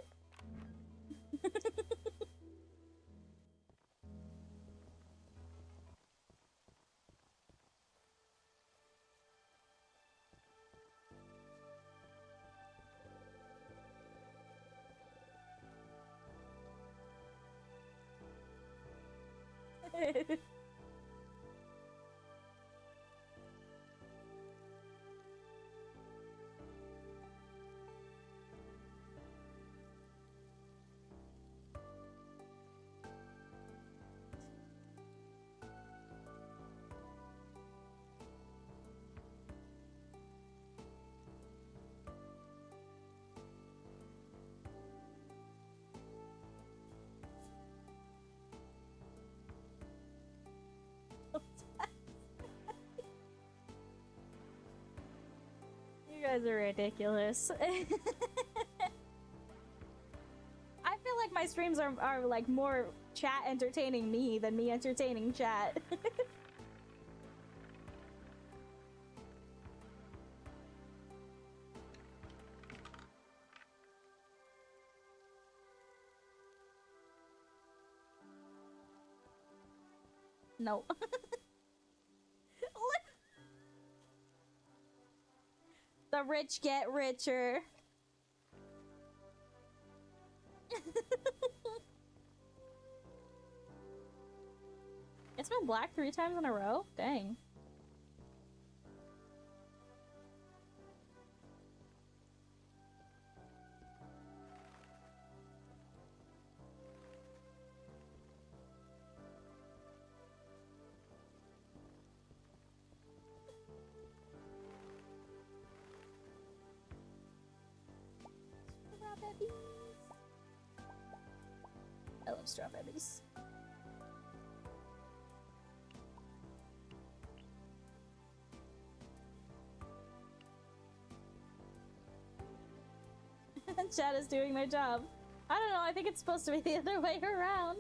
[SPEAKER 1] You guys are ridiculous. I feel like my streams are like more chat entertaining me than me entertaining chat. No. The rich get richer. It's been black 3 times in a row? Dang. Strawberries. I love strawberries. Chat is doing their job. I don't know, I think it's supposed to be the other way around.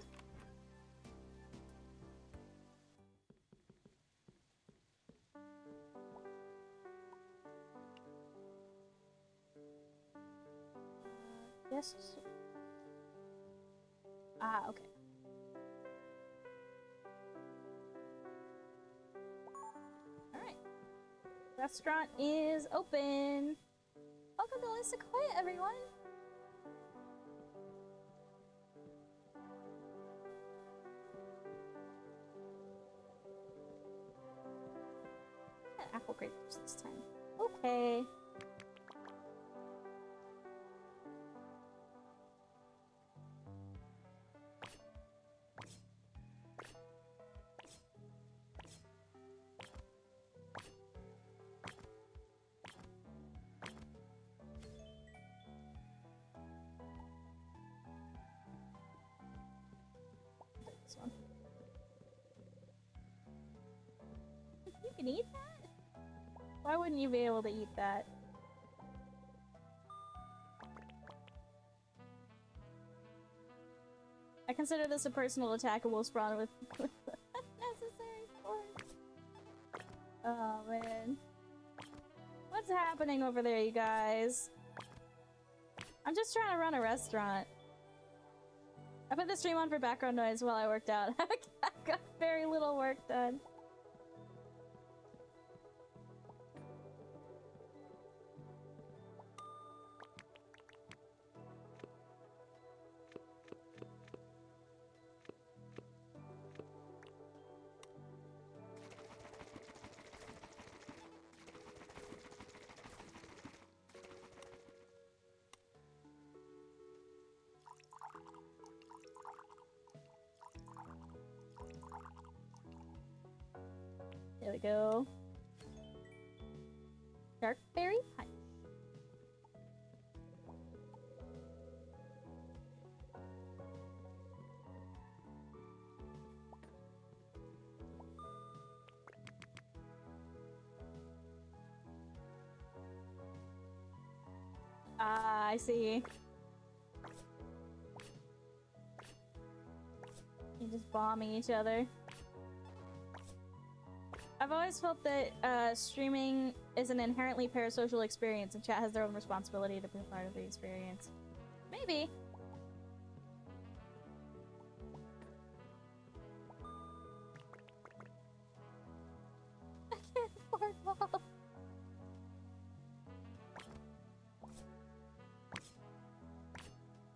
[SPEAKER 1] Yes. Ah, okay. Alright. Restaurant is open. Welcome to Lisa Quiet, everyone. Apple grapes this time. Okay. This one. You can eat that? Why wouldn't you be able to eat that? I consider this a personal attack and will spawn with unnecessary force. Oh man. What's happening over there, you guys? I'm just trying to run a restaurant. I put the stream on for background noise while I worked out. I got very little work done. There we go. Dark berry punch. Ah, I see. You're just bombing each other. I've always felt that streaming is an inherently parasocial experience, and chat has their own responsibility to be part of the experience. Maybe. I can't afford walls.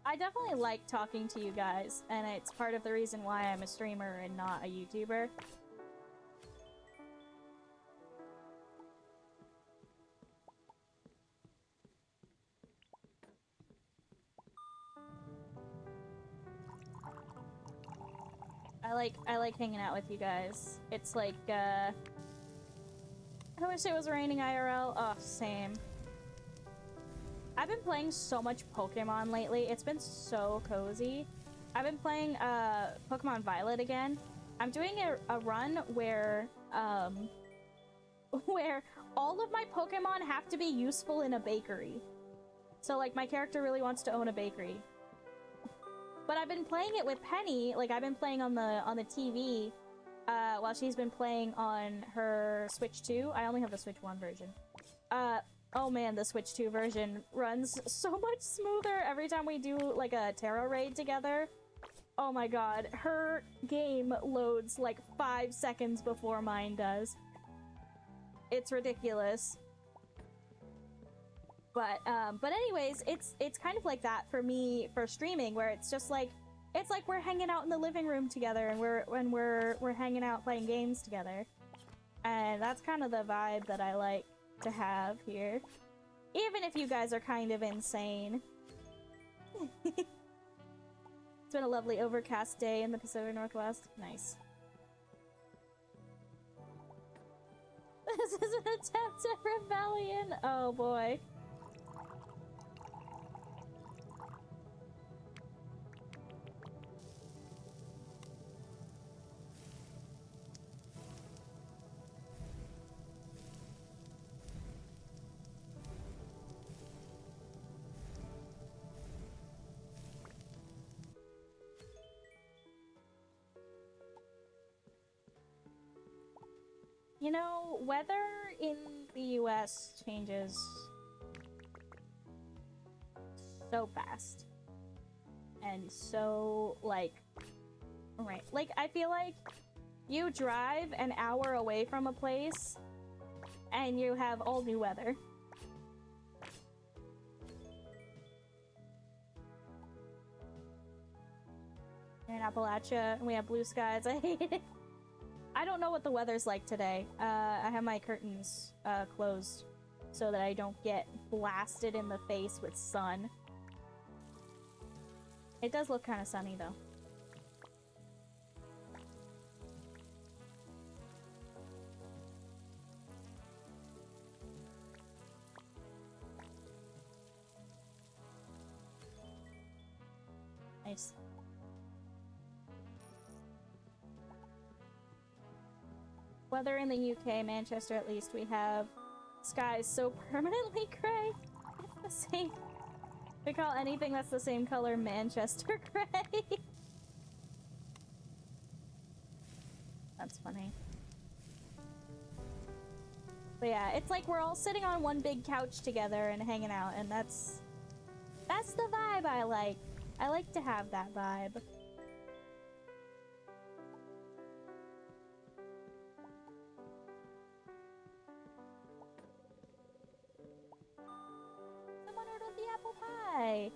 [SPEAKER 1] I definitely like talking to you guys, and it's part of the reason why I'm a streamer and not a YouTuber. I like hanging out with you guys. It's like, I wish it was raining IRL. Oh, same. I've been playing so much Pokemon lately. It's been so cozy. I've been playing, Pokemon Violet again. I'm doing a run where, where all of my Pokemon have to be useful in a bakery. So, like, my character really wants to own a bakery. But I've been playing it with Penny, like I've been playing on the TV, while she's been playing on her Switch 2. I only have the Switch 1 version. Oh man, the Switch 2 version runs so much smoother every time we do like a tarot raid together. Oh my god, her game loads like 5 seconds before mine does. It's ridiculous. But anyways, it's kind of like that for me for streaming, where it's just like, it's like we're hanging out in the living room together, and we're hanging out playing games together, and that's kind of the vibe that I like to have here, even if you guys are kind of insane. It's been a lovely overcast day in the Pacific Northwest. Nice. This is an attempt at rebellion. Oh boy. You know, weather in the US changes so fast. And so, like, right. Like, I feel like you drive an hour away from a place and you have all new weather. We're in Appalachia and we have blue skies. I hate it. I don't know what the weather's like today. I have my curtains closed so that I don't get blasted in the face with sun. It does look kind of sunny though. Nice. Weather in the UK, Manchester at least, we have skies so permanently gray. It's the same. We call anything that's the same color Manchester gray. That's funny. But yeah, it's like we're all sitting on one big couch together and hanging out, and that's the vibe I like. I like to have that vibe. Someone ordered the apple pie. Yay.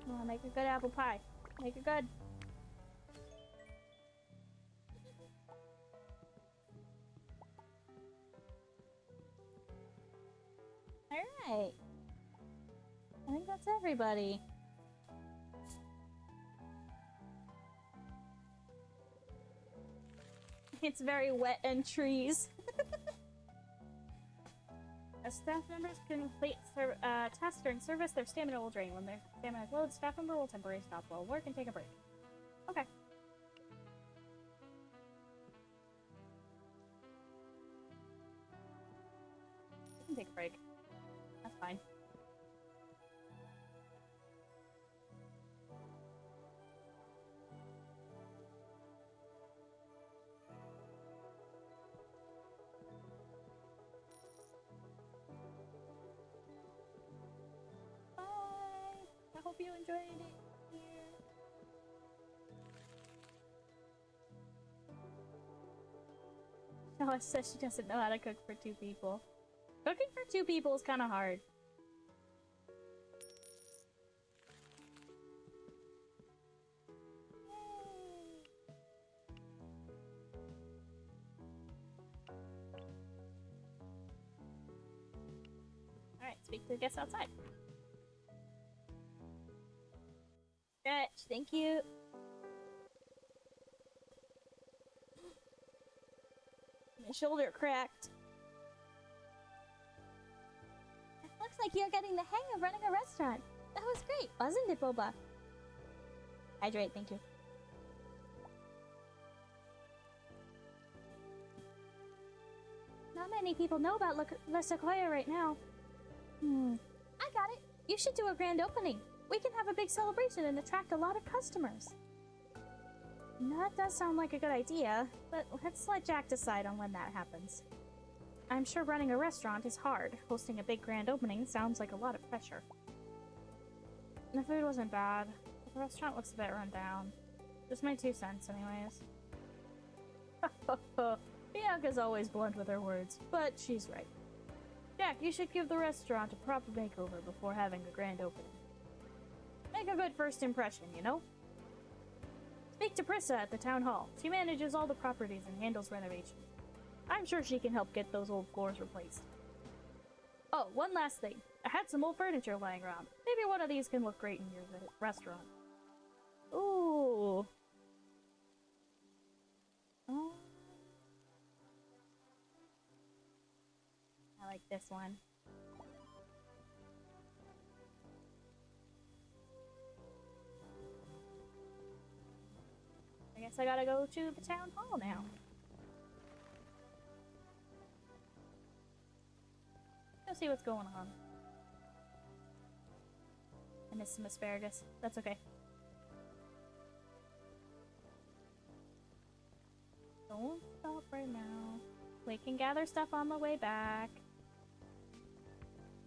[SPEAKER 1] Oh, make a good apple pie. Make it good. Alright. I think that's everybody. It's very wet and trees. As staff members complete tasks during service, their stamina will drain. When their stamina is low, the staff member will temporarily stop while work and take a break. Okay. You can take a break. That's fine. Bye! I hope you enjoyed it here. Noah says she doesn't know how to cook for 2 people. Cooking for 2 people is kind of hard. Alright, speak to the guests outside. Stretch, thank you. My shoulder cracked. It looks like you're getting the hang of running a restaurant. That was great, wasn't it, Boba? Hydrate, thank you. Not many people know about La Sequoia right now. I got it. You should do a grand opening. We can have a big celebration and attract a lot of customers. That does sound like a good idea, but let's let Jack decide on when that happens. I'm sure running a restaurant is hard. Hosting a big grand opening sounds like a lot of pressure. The food wasn't bad, but the restaurant looks a bit run down. Just my 2 cents, anyways. Bianca's always blunt with her words, but she's right. Jack, you should give the restaurant a proper makeover before having a grand opening. Make a good first impression, you know? Speak to Prissa at the town hall. She manages all the properties and handles renovations. I'm sure she can help get those old floors replaced. Oh, one last thing. I had some old furniture lying around. Maybe one of these can look great in your restaurant. Ooh. Oh. I like this one. I guess I gotta go to the town hall now. Go see what's going on. I missed some asparagus. That's okay. Don't stop right now. We can gather stuff on the way back.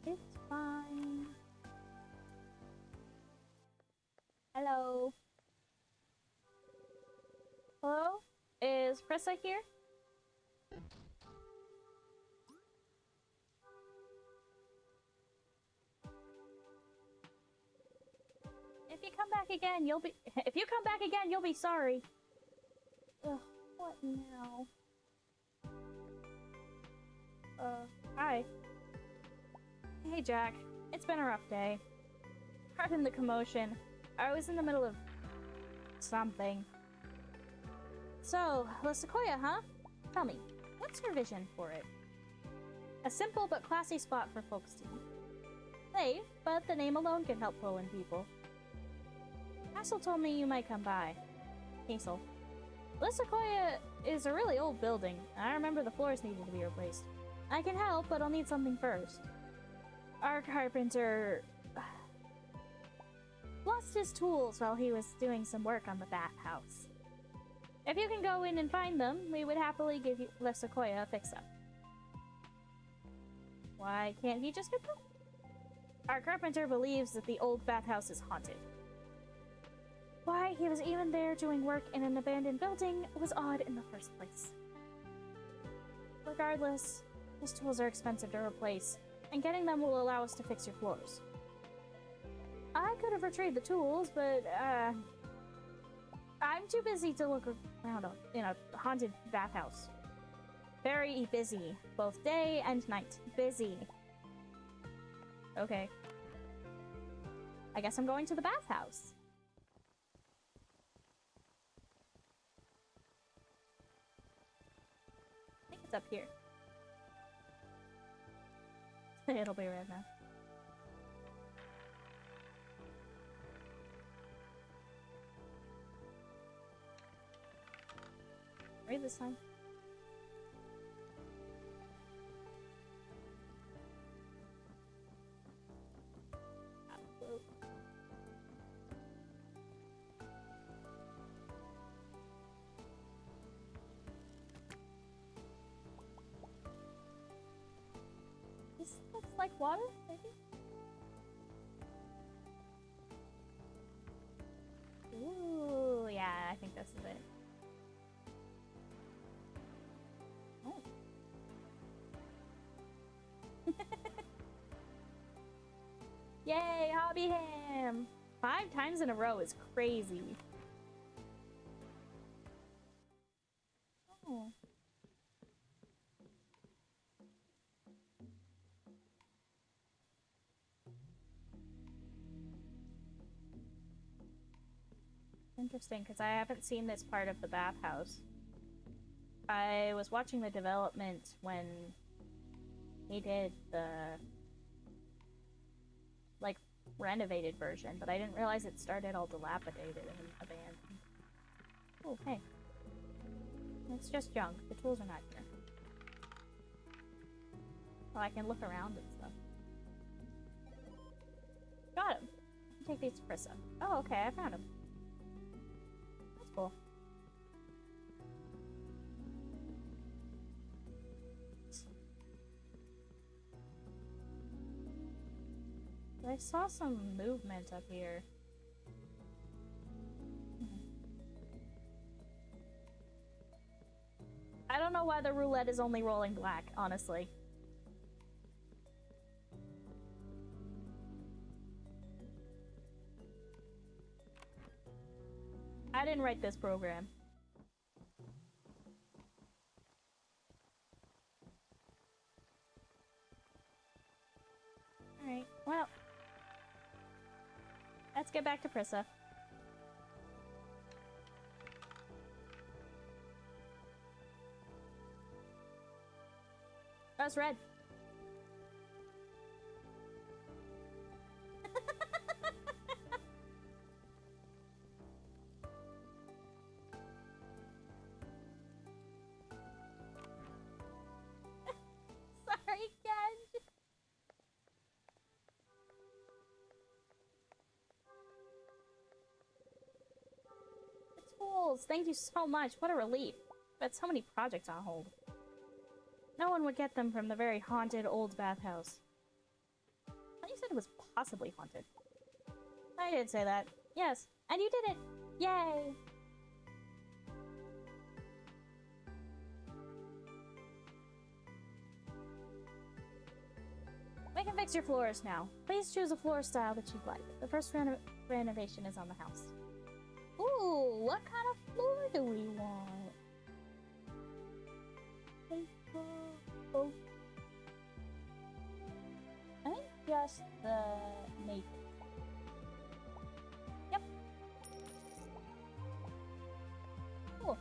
[SPEAKER 1] It's fine. Hello? Hello? Is Prissa here? If you come back again, you'll be- If you come back again, you'll be sorry. Ugh, what now? Hi. Hey, Jack. It's been a rough day. Pardon the commotion. I was in the middle of... something. So, La Sequoia, huh? Tell me, what's your vision for it? A simple but classy spot for folks to eat. Safe, but the name alone can help pull in people. Hassel told me you might come by. Hazel. La Sequoia is a really old building. I remember the floors needed to be replaced. I can help, but I'll need something first. Our carpenter... lost his tools while he was doing some work on the bathhouse. If you can go in and find them, we would happily give you La Sequoia a fix-up. Why can't he just get them? Our carpenter believes that the old bathhouse is haunted. Why he was even there doing work in an abandoned building was odd in the first place. Regardless, his tools are expensive to replace, and getting them will allow us to fix your floors. I could have retrieved the tools, but, I'm too busy to look around in a haunted bathhouse. Very busy, both day and night. Busy. Okay. I guess I'm going to the bathhouse. I think it's up here. It'll be right now. Right this time. This looks like water, maybe? Ooh, yeah, I think this is it. Oh. Yay, Hobby Ham! 5 times in a row is crazy. Oh. Interesting, because I haven't seen this part of the bathhouse. I was watching the development when he did the, like, renovated version, but I didn't realize it started all dilapidated and abandoned. Oh, hey. It's just junk. The tools are not here. Oh, I can look around and stuff. Got him. Take these to Prissa. Oh, okay, I found him. That's cool. I saw some movement up here. I don't know why the roulette is only rolling black, honestly. I didn't write this program. Alright, well. Let's get back to Prissa. That's red. Sorry, Ken. bills! Thank you so much. What a relief. I had so many projects on hold. No one would get them from the very haunted old bathhouse. I you said it was possibly haunted. I did say that. Yes, and you did it! Yay! We can fix your floors now. Please choose a floor style that you'd like. The first renovation is on the house. Ooh, what kind of floor do we want? Oh. I think just the native. Yep. Cool.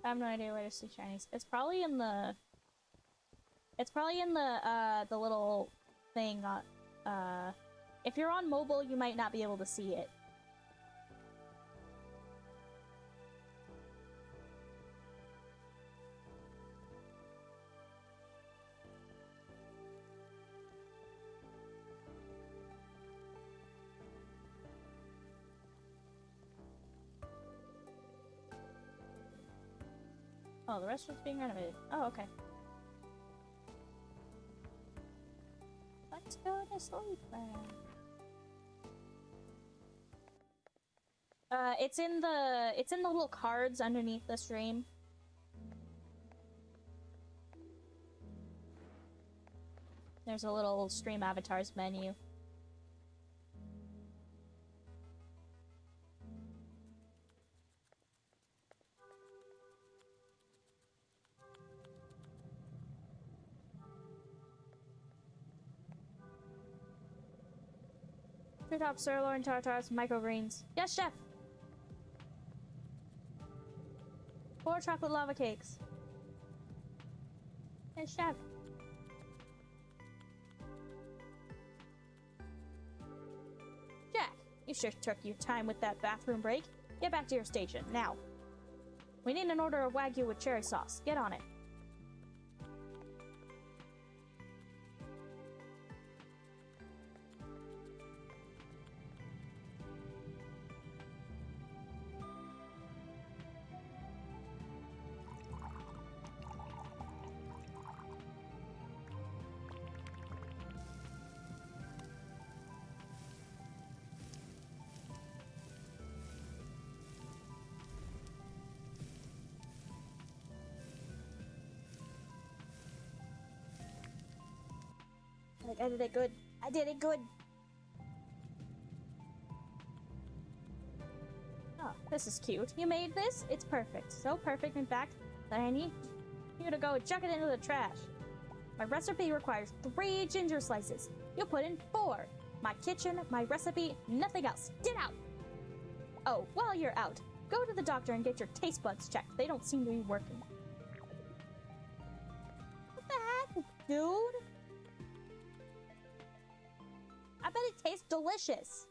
[SPEAKER 1] I have no idea where to see Chinese. It's probably in the. It's probably in the little thing. If you're on mobile, you might not be able to see it. Oh, the restaurant's being renovated. Oh, okay. Let's go to sleep then. It's in the little cards underneath the stream. There's a little stream avatars menu. Top sirloin tartars, microgreens. Yes, chef. 4 chocolate lava cakes. Yes, chef. Jack, you sure took your time with that bathroom break. Get back to your station now. We need an order of Wagyu with cherry sauce. Get on it. I did it good. I did it good. Oh, this is cute. You made this? It's perfect. So perfect, in fact, that I need you to go chuck it into the trash. My recipe requires 3 ginger slices. You put in 4. My kitchen, my recipe, nothing else. Get out! Oh, while you're out, go to the doctor and get your taste buds checked. They don't seem to be working. What the heck, dude? I bet it tastes delicious.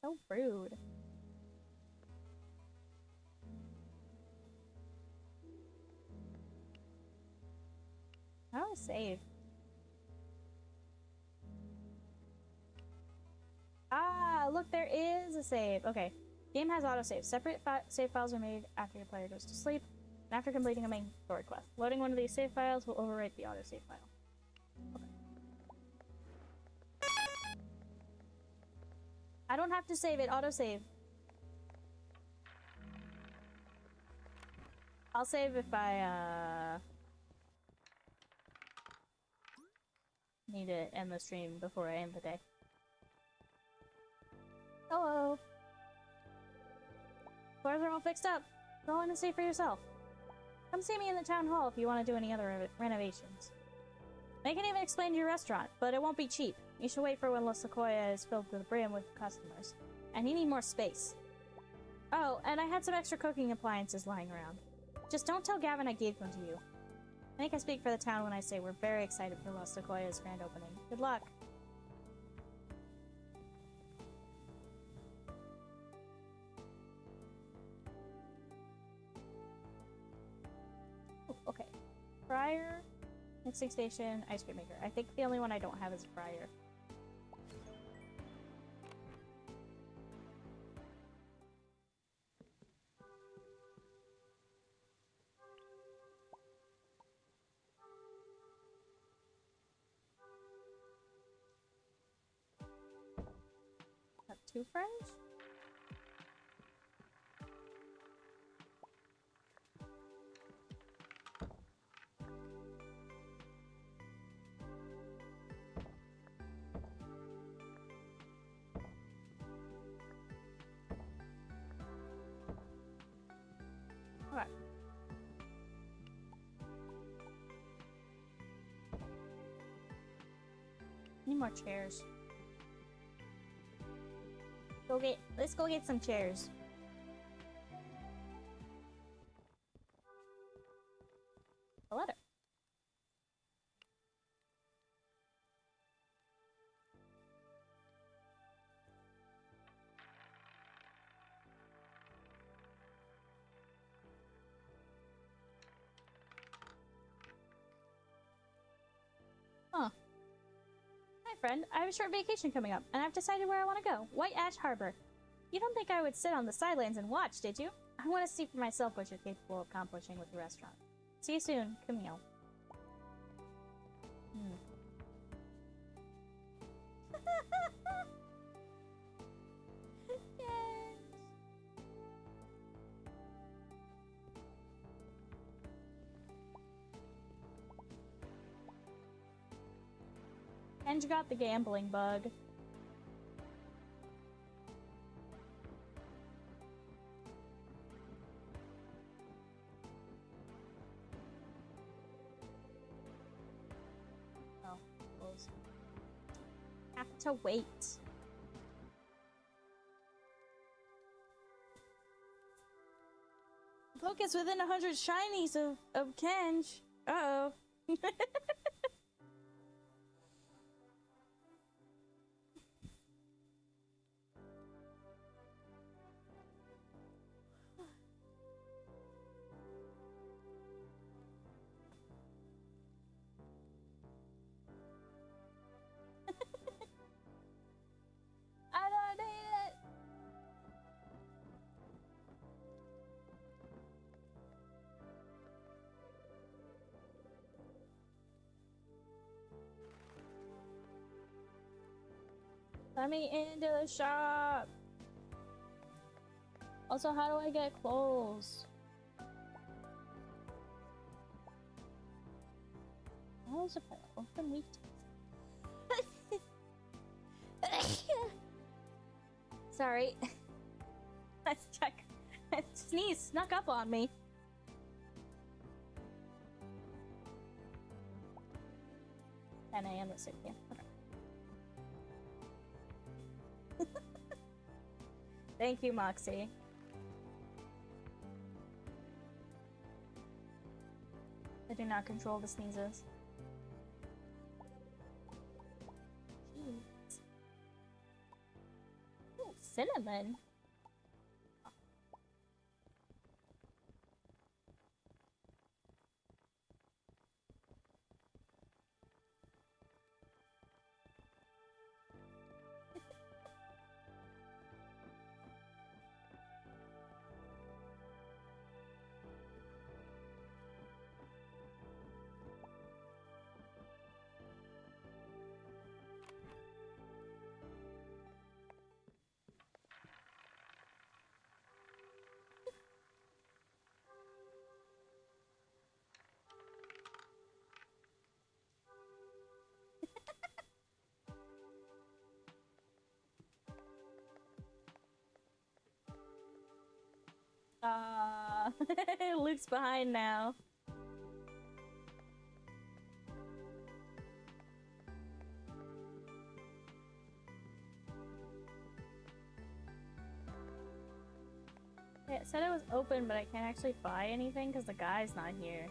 [SPEAKER 1] So rude. How do I save? Ah, look, there is a save. Okay. Game has autosave. Separate save files are made after your player goes to sleep. And after completing a main story quest, loading one of these save files will overwrite the autosave file. Okay. I don't have to save it, autosave. I'll save if I, need to end the stream before I end the day. Hello! Floors are all fixed up. Go in and see for yourself. Come see me in the town hall if you want to do any other renovations. I can even explain to your restaurant, but it won't be cheap. You should wait for when La Sequoia is filled to the brim with customers. And you need more space. Oh, and I had some extra cooking appliances lying around. Just don't tell Gavin I gave them to you. I think I speak for the town when I say we're very excited for La Sequoia's grand opening. Good luck. Okay. Prior Mixing station, ice cream maker. I think the only one I don't have is a fryer. Have 2 fryers? Okay. Need more chairs. Let's go get some chairs. A letter. Huh. Hi, friend. I have a short vacation coming up, and I've decided where I want to go. White Ash Harbor. You don't think I would sit on the sidelines and watch, did you? I want to see for myself what you're capable of accomplishing with the restaurant. See you soon, Camille. Yes. And you got the gambling bug. Oh, close. Have to wait. Focus within 100 shinies of Kenj. Uh-oh. I don't need it. Let me into the shop. Also, how do I get clothes? How is it open week? Sorry. Let's check. Sneeze snuck up on me. And I am at 6 p.m. Okay. Thank you, Moxie. I do not control the sneezes. Jeez. Ooh, cinnamon. Luke's behind now. It said it was open, but I can't actually buy anything because the guy's not here.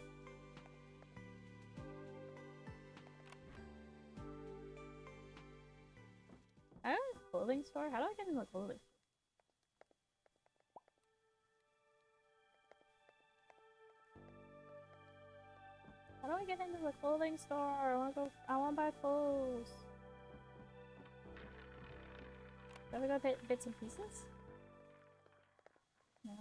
[SPEAKER 1] I don't have a clothing store? How do I get into a clothing store? How How do I get into the clothing store? I wanna buy clothes. Do we go bits and pieces? No.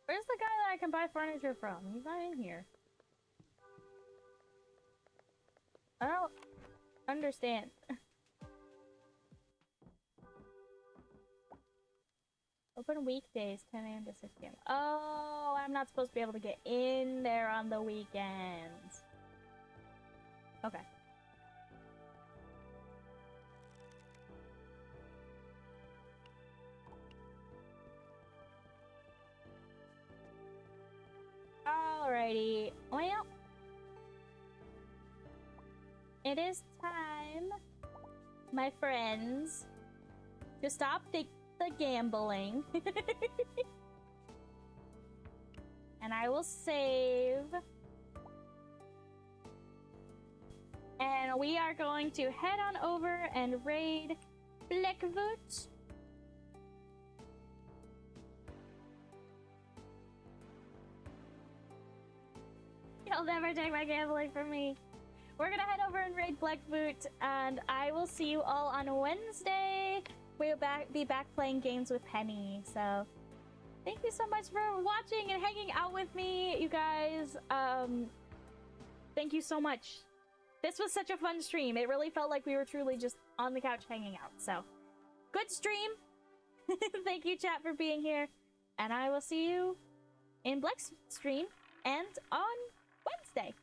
[SPEAKER 1] Where's the guy that I can buy furniture from? He's not in here. I don't understand. Open weekdays, 10 a.m. to 6 p.m. Oh, I'm not supposed to be able to get in there on the weekends. Okay. Alrighty. Well, it is time, my friends, to stop the gambling. And I will save. And we are going to head on over and raid Blackfoot. You'll never take my gambling from me. We're gonna head over and raid Blackfoot, and I will see you all on Wednesday. We'll be back playing games with Penny. So thank you so much for watching and hanging out with me, you guys. Thank you so much. This was such a fun stream. It really felt like we were truly just on the couch hanging out. So good stream. Thank you, chat, for being here, and I will see you in Black's stream and on Wednesday.